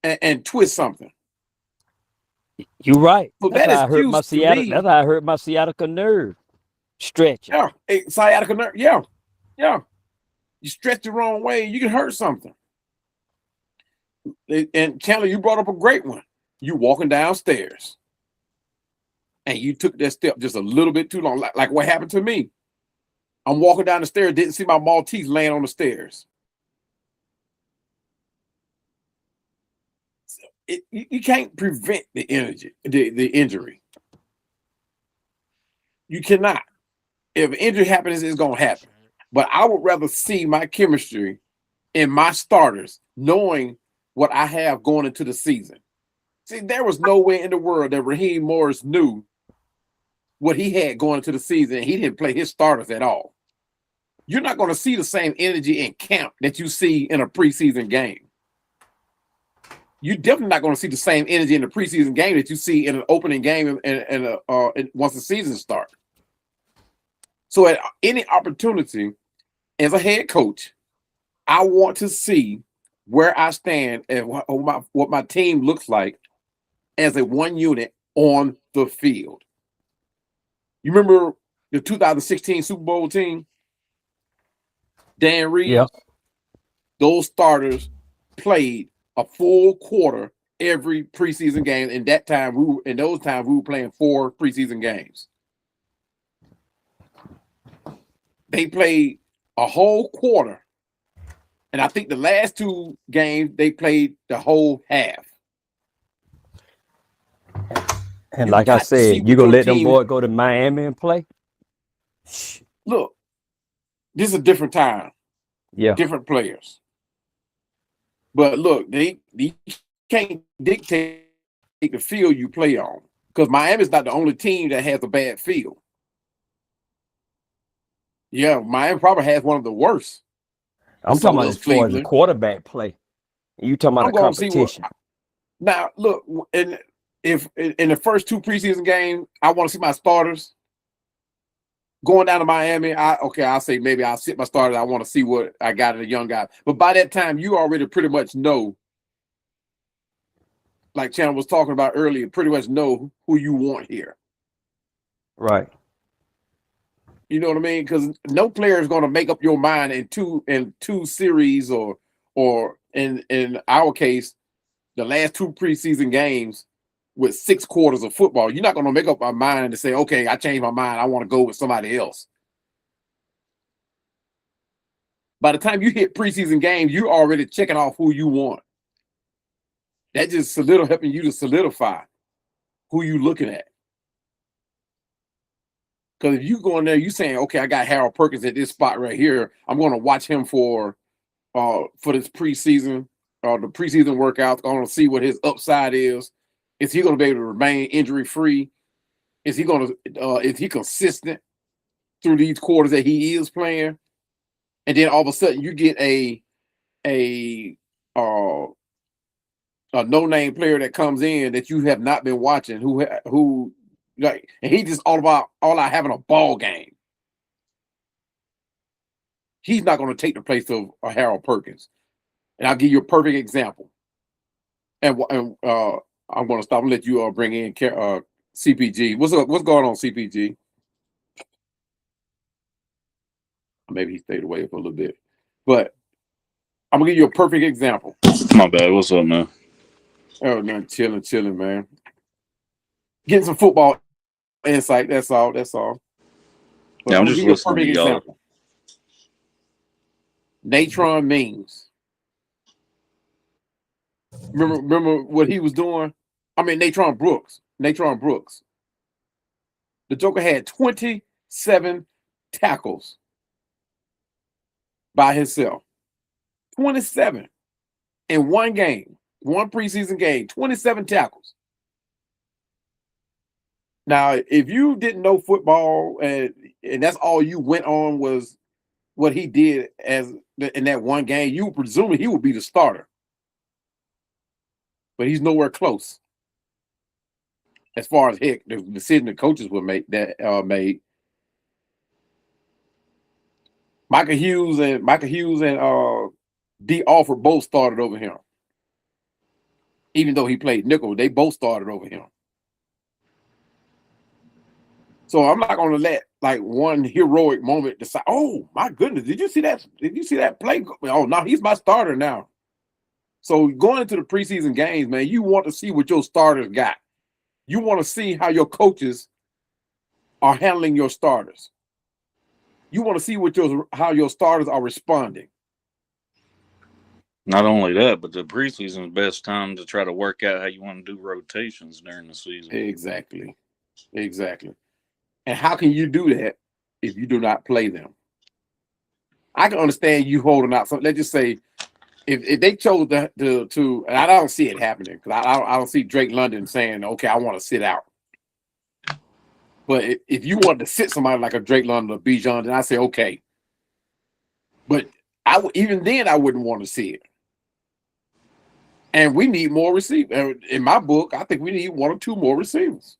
and twist something. You're right. So That's that how I hurt my excuse to Seattle. That's me, how I hurt my sciatica nerve stretching. yeah, sciatica nerve, yeah, yeah. You stretch the wrong way, you can hurt something. And Chandler, you brought up a great one. You walking downstairs, and you took that step just a little bit too long, like what happened to me. I'm walking down the stairs, didn't see my Maltese laying on the stairs. You can't prevent the injury. You cannot. If an injury happens, it's going to happen. But I would rather see my chemistry in my starters, knowing what I have going into the season. See, there was no way in the world that Raheem Morris knew what he had going into the season. He didn't play his starters at all. You're not going to see the same energy in camp that you see in a preseason game. You're definitely not going to see the same energy in the preseason game that you see in an opening game and once the season starts. So at any opportunity, as a head coach, I want to see where I stand and what my team looks like as a one unit on the field. You remember the 2016 Super Bowl team? Dan Reeves? Yeah. Those starters played a full quarter every preseason game. In those times we were playing 4 preseason games. They played a whole quarter. And I think the last 2 games they played the whole half. And like I said, you gonna let them boys go to Miami and play? Look, this is a different time. Yeah. Different players. But look, they can't dictate the field you play on, because Miami's not the only team that has a bad field. Yeah, Miami probably has one of the worst. I'm talking about as far as the quarterback play. You talking about a competition. Now, look, if in the first 2 preseason games, I want to see my starters. Going down to Miami, I'll say maybe I'll sit my starters. I want to see what I got in a young guy. But by that time, you already pretty much know, like Chandler was talking about earlier, pretty much know who you want here. Right. You know what I mean? Because no player is going to make up your mind in two series or in our case, the last 2 preseason games with 6 quarters of football. You're not going to make up my mind to say, okay, I changed my mind. I want to go with somebody else. By the time you hit preseason games, you're already checking off who you want. That just helping you to solidify who you're looking at. Because if you go in there, you're saying, okay, I got Harold Perkins at this spot right here. I'm going to watch him for this preseason, the preseason workouts. I want to see what his upside is. Is he going to be able to remain injury free? Is he consistent through these quarters that he is playing? And then all of a sudden you get a no-name player that comes in that you have not been watching, who like, and he just all out having a ball game. He's not going to take the place of Harold Perkins. And I'll give you a perfect example. And I'm going to stop and let you bring in CPG. What's going on, CPG? Maybe he stayed away for a little bit. But I'm going to give you a perfect example. My bad. What's up, man? Oh, no, chilling, man. Getting some football insight. That's all. But yeah, I'm just listening to y'all. Example. Natron Means. Remember what he was doing? I mean, Natron Brooks. The Joker had 27 tackles by himself. 27 in one game, one preseason game, 27 tackles. Now, if you didn't know football and that's all you went on was what he did in that one game, you were presuming he would be the starter. But he's nowhere close. As far as the decision the coaches would make made. Michael Hughes and D. Alford both started over him. Even though he played nickel, they both started over him. So I'm not going to let like one heroic moment decide. Oh my goodness, did you see that? Did you see that play? Oh no, he's my starter now. So going into the preseason games, man, you want to see what your starters got. You want to see how your coaches are handling your starters. You want to see how your starters are responding. Not only that, but the preseason is the best time to try to work out how you want to do rotations during the season. Exactly. And how can you do that if you do not play them? I can understand you holding out. So let's just say if they chose to and I don't see it happening because I don't see Drake London saying, okay, I want to sit out. But if you wanted to sit somebody like a Drake London or Bijan, then I say, okay. But even then, I wouldn't want to see it. And we need more receivers. In my book, I think we need 1 or 2 more receivers.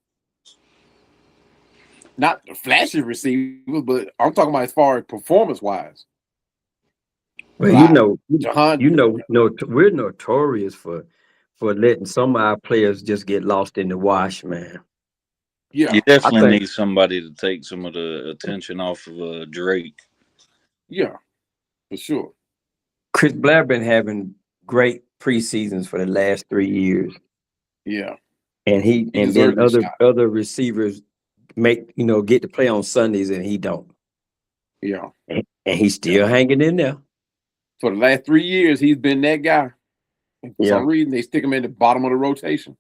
Not flashy receivers, but I'm talking about as far as performance-wise. Well, we're notorious for letting some of our players just get lost in the wash, man. Yeah, you definitely need somebody to take some of the attention off of Drake. Yeah, for sure. Chris Blair been having great preseasons for the last 3 years. Yeah, and then other receivers get to play on Sundays and he don't. Yeah, and he's still hanging in there. For the last 3 years, he's been that guy. And for some reason, they stick him in the bottom of the rotation.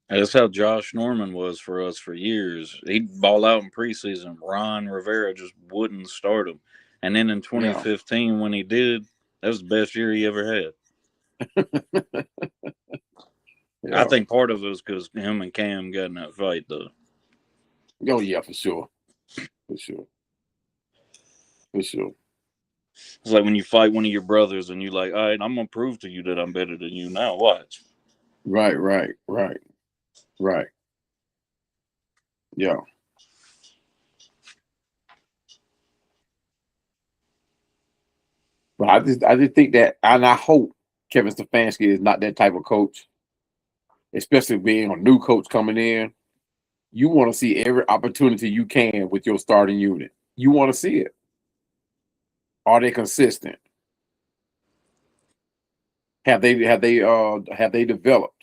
That's how Josh Norman was for us for years. He'd ball out in preseason. Ron Rivera just wouldn't start him. And then in 2015, when he did, that was the best year he ever had. I think part of it was because him and Cam got in that fight, though. Oh, yeah, for sure. For sure. It's like when you fight one of your brothers and you're like, all right, I'm going to prove to you that I'm better than you now. Watch. Right. Yeah. But I just think that, and I hope Kevin Stefanski is not that type of coach, especially being a new coach coming in. You want to see every opportunity you can with your starting unit. You want to see it. Are they consistent? Have they developed?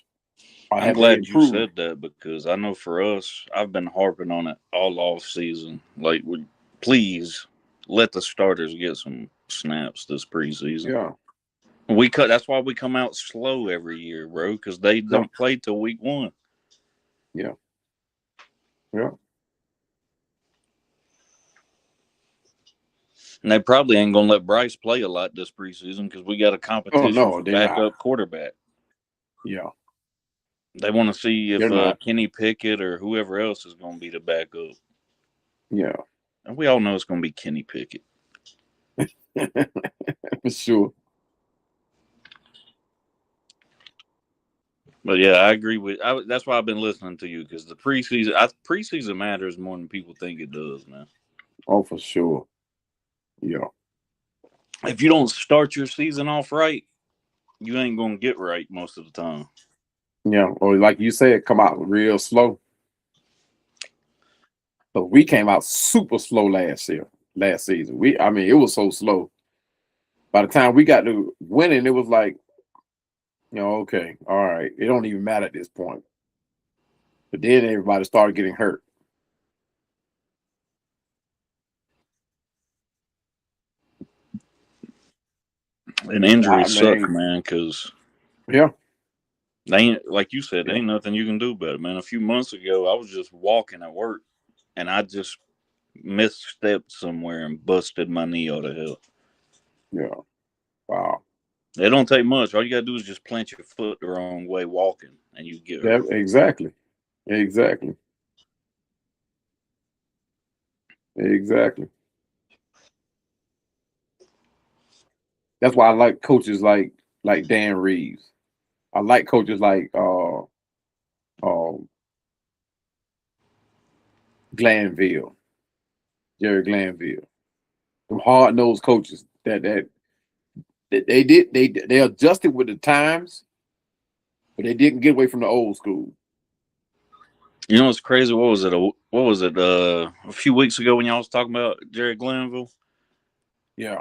I'm glad you said that because I know for us, I've been harping on it all off season. Like, please let the starters get some snaps this preseason. Yeah. That's why we come out slow every year, bro, because they don't play till week 1. Yeah. And they probably ain't gonna let Bryce play a lot this preseason because we got a competition for backup quarterback. Yeah. They want to see if Kenny Pickett or whoever else is going to be the backup. Yeah. And we all know it's going to be Kenny Pickett. For sure. But yeah, I agree that's why I've been listening to you because the preseason matters more than people think it does, man. Oh, for sure. Yeah. If you don't start your season off right, you ain't going to get right most of the time. Yeah, or like you said, come out real slow. But we came out super slow last season. It was so slow. By the time we got to winning, it was like, okay, all right. It don't even matter at this point. But then everybody started getting hurt. And injuries suck, man, because they ain't, like you said, there ain't nothing you can do about it, man. A few months ago, I was just walking at work, and I just misstepped somewhere and busted my knee out of hell. Yeah. Wow. It don't take much. All you gotta do is just plant your foot the wrong way walking, and you get hurt. Exactly. That's why I like coaches like Dan Reeves. I like coaches like Glanville, Jerry Glanville. Some hard-nosed coaches that they adjusted with the times, but they didn't get away from the old school. You know what's crazy? What was it? A few weeks ago when y'all was talking about Jerry Glanville? Yeah.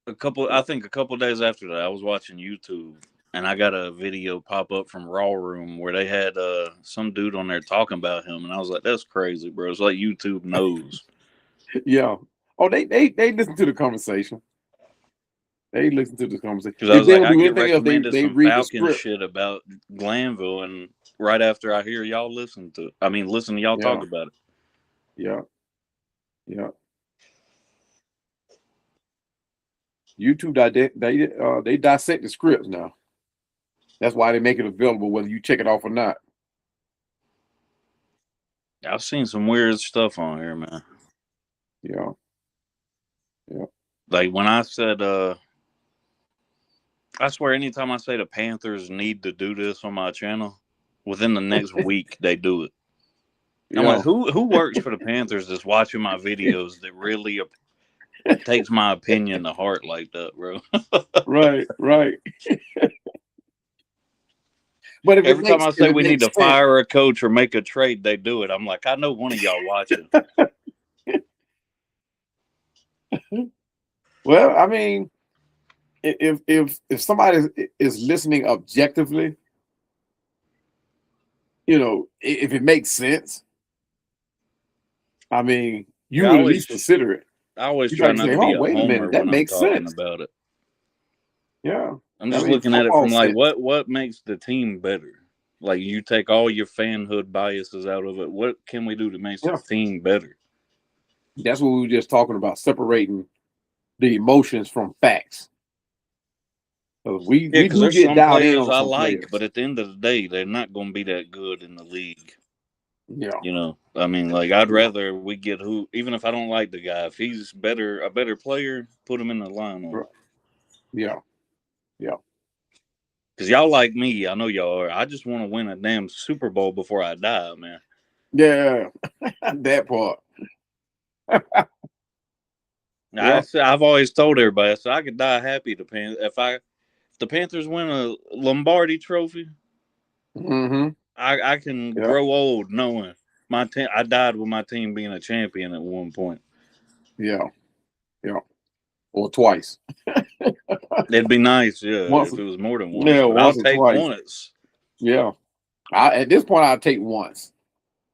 I think a couple days after that, I was watching YouTube and I got a video pop up from Raw Room where they had some dude on there talking about him, and I was like, "That's crazy, bro." It's like YouTube knows. Yeah. Oh, they listen to the conversation. They listen to the conversation. Because I If was they like, don't I do get anything else, recommended they some read the Falcon script. shit about Glanville, and right after I hear y'all listen to y'all talk about it. Yeah. Yeah. YouTube, they dissect the scripts now. That's why they make it available, whether you check it off or not. I've seen some weird stuff on here, man. Yeah. Yeah. Like when I said, I swear, anytime I say the Panthers need to do this on my channel, within the next week they do it. I'm Yeah. like, who works for the Panthers that's watching my videos that really takes my opinion to heart like that, bro? Right. But if Every time I say it we need makes to fire a coach or make a trade, they do it. I'm like, I know one of y'all watching. Well, I mean, if somebody is listening objectively, if it makes sense, I mean, you Yeah, would at least consider it. I always You try might not say, to "Oh, be a wait a homer minute, that when I'm makes talking sense." about it. Yeah, I'm just I mean, looking at it football from like sense. what makes the team better. Like you take all your fanhood biases out of it. What can we do to make the Yeah, team better? that's what we were just talking about, separating the emotions from facts. We Yeah, because do there's get some dialed in players on I some like, players. but at the end of the day, they're not going to be that good in the league. Yeah, You know, I mean, like I'd rather we get even if I don't like the guy, if he's a better player, put him in the lineup. yeah. Because y'all like me, I know y'all are. I just want to win a damn Super Bowl before I die, man. Yeah, that part. Yeah. I've always told everybody, so I could die happy. If the Panthers win a Lombardi Trophy, Mm-hmm. I can Yeah. grow old knowing my team. I died with my team being a champion at one point. Yeah. Or twice. It'd be nice, yeah, Once. if it was more than once. Yeah, But I'll once or take twice. once. Yeah. At this point, I'll take once.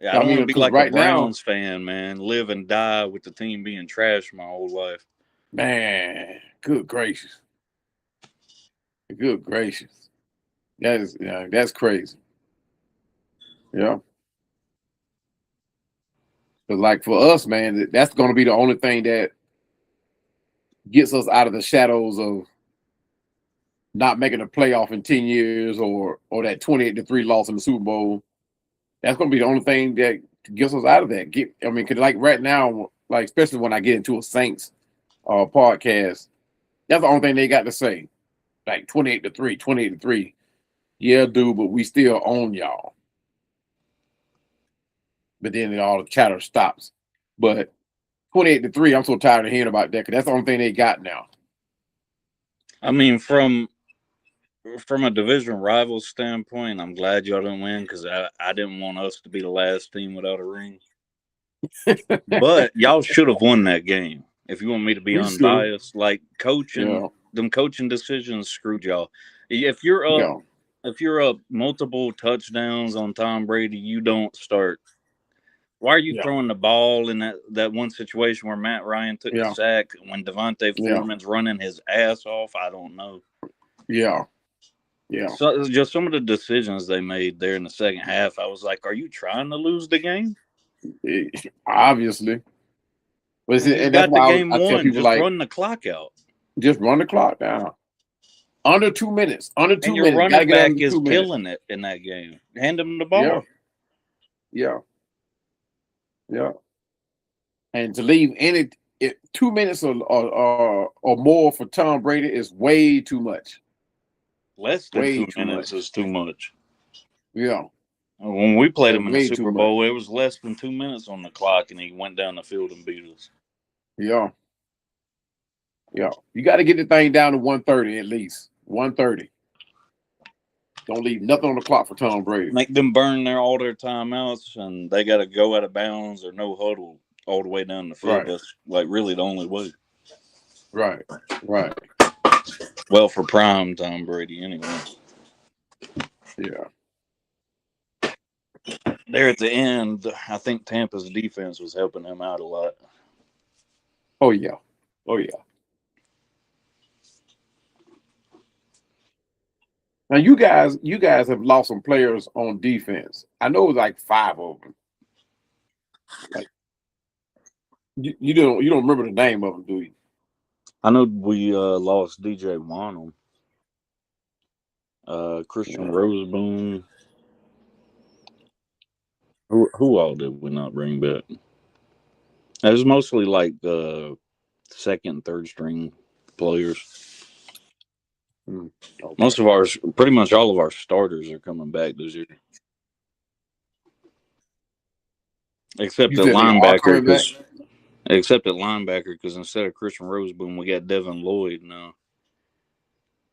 Yeah, I I don't want mean, to be because like a right now, Browns fan, man. Live and die with the team being trash my whole life. man, good gracious. Good gracious. That's crazy. Yeah. Because, like, for us, man, that's going to be the only thing that gets us out of the shadows of not making a playoff in 10 years or that 28-3 loss in the Super Bowl. That's going to be the only thing that gets us out of that. Because, like, right now, like, especially when I get into a Saints podcast, that's the only thing they got to say. Like, 28-3, 28-3. Yeah, dude, but we still own y'all. But then all the chatter stops. But 28-3, I'm so tired of hearing about that because that's the only thing they got now. I mean, from a division rival standpoint, I'm glad y'all didn't win because I didn't want us to be the last team without a ring. But y'all should have won that game. If you want me to be unbiased, like coaching, them coaching decisions screwed y'all. If you're up multiple touchdowns on Tom Brady, you don't start. Why are you throwing the ball in that one situation where Matt Ryan took the sack when Devontae Foreman's running his ass off? I don't know. Yeah. So just some of the decisions they made there in the second half, I was like, "Are you trying to lose the game?" Obviously. But You and that's got the why game I tell won. people, Just like, run the clock out. just run the clock down. Under 2 minutes. Under 2 And your minutes. running Get back under is 2 minutes. killing it in that game. Hand him the ball. Yeah. And to leave 2 minutes or more for Tom Brady is way too much. Less than 2 minutes is too much. Yeah. When we played him in the way Super too Bowl, it was less than 2 minutes on the clock, and he went down the field and beat us. Yeah. You got to get the thing down to 130 at least. 130. Don't leave nothing on the clock for Tom Brady. Make them burn all their timeouts, and they got to go out of bounds or no huddle all the way down the field. Right. That's like really the only way. Right. Well, for prime Tom Brady, anyway. Yeah. There at the end, I think Tampa's defense was helping him out a lot. Oh yeah. Now you guys have lost some players on defense. I know it was like 5 of them. Like you don't remember the name of them, do you? I know we lost DJ Wanham, Christian Roseboom. Who all did we not bring back? It was mostly like second and third string players. Okay. Pretty much all of our starters are coming back this year. Except at linebacker, because instead of Christian Roseboom, we got Devin Lloyd now.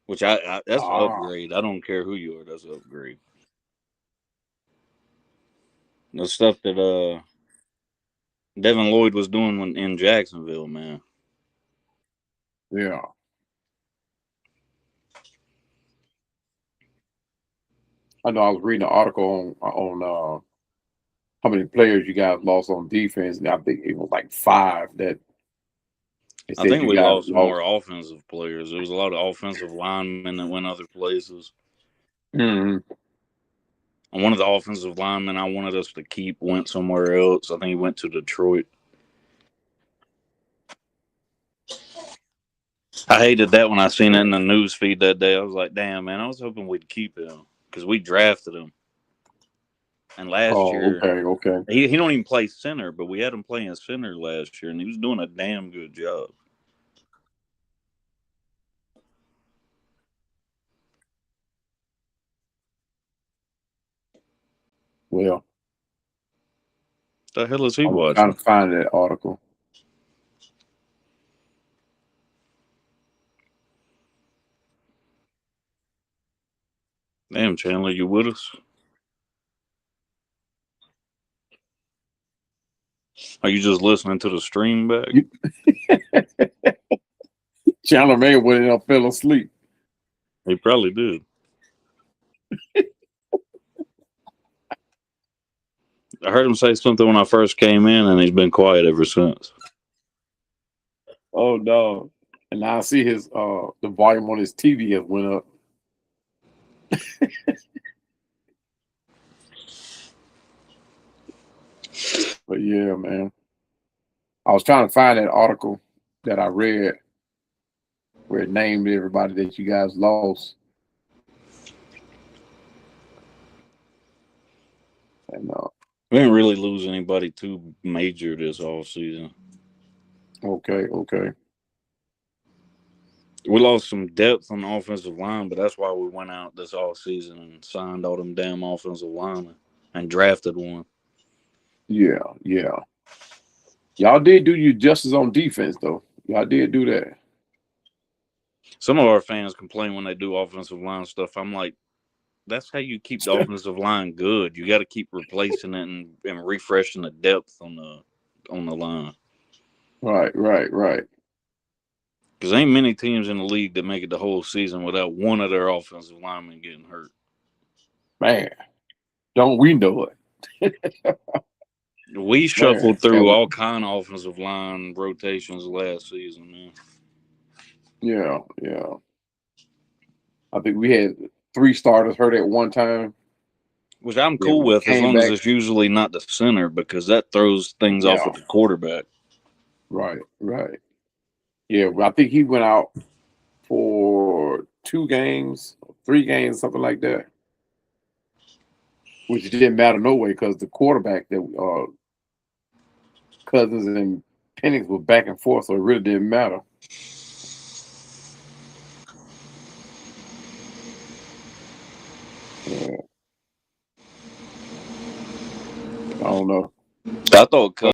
Which that's an upgrade. I don't care who you are, that's an upgrade. The stuff that Devin Lloyd was doing in Jacksonville, man. Yeah. I know I was reading an article on how many players you guys lost on defense, and I think it was like 5 that. I think we lost more offensive players. There was a lot of offensive linemen that went other places. Mm-hmm. And one of the offensive linemen I wanted us to keep went somewhere else. I think he went to Detroit. I hated that when I seen it in the news feed that day. I was like, damn, man, I was hoping we'd keep him because we drafted him. And last year, okay. He don't even play center, but we had him playing center last year, and he was doing a damn good job. Well, the hell is he I'm watching? trying to find that article. Damn, Chandler, you with us? Are you just listening to the stream back? Chandler May went in and fell asleep. He probably did. I heard him say something when I first came in, and he's been quiet ever since. Oh no! And now I see his the volume on his TV has went up. But yeah, man. I was trying to find that article that I read where it named everybody that you guys lost. And we didn't really lose anybody too major this offseason. Okay. We lost some depth on the offensive line, but that's why we went out this offseason and signed all them damn offensive linemen and drafted one. Yeah. Y'all did do your justice on defense, though. Y'all did do that. Some of our fans complain when they do offensive line stuff. I'm like, that's how you keep the offensive line good. You got to keep replacing it and refreshing the depth on the line. Right. Because ain't many teams in the league that make it the whole season without one of their offensive linemen getting hurt. Man, don't we know it? We shuffled through all kind of offensive line rotations last season, man. Yeah. I think we had 3 starters hurt at one time. Which I'm cool with as long as it's usually not the center because that throws things off of the quarterback. Right. Yeah, well, I think he went out for 2 games, 3 games, something like that. Which didn't matter no way because the quarterback that Cousins and Penix were back and forth, so it really didn't matter. Yeah. I don't know. I thought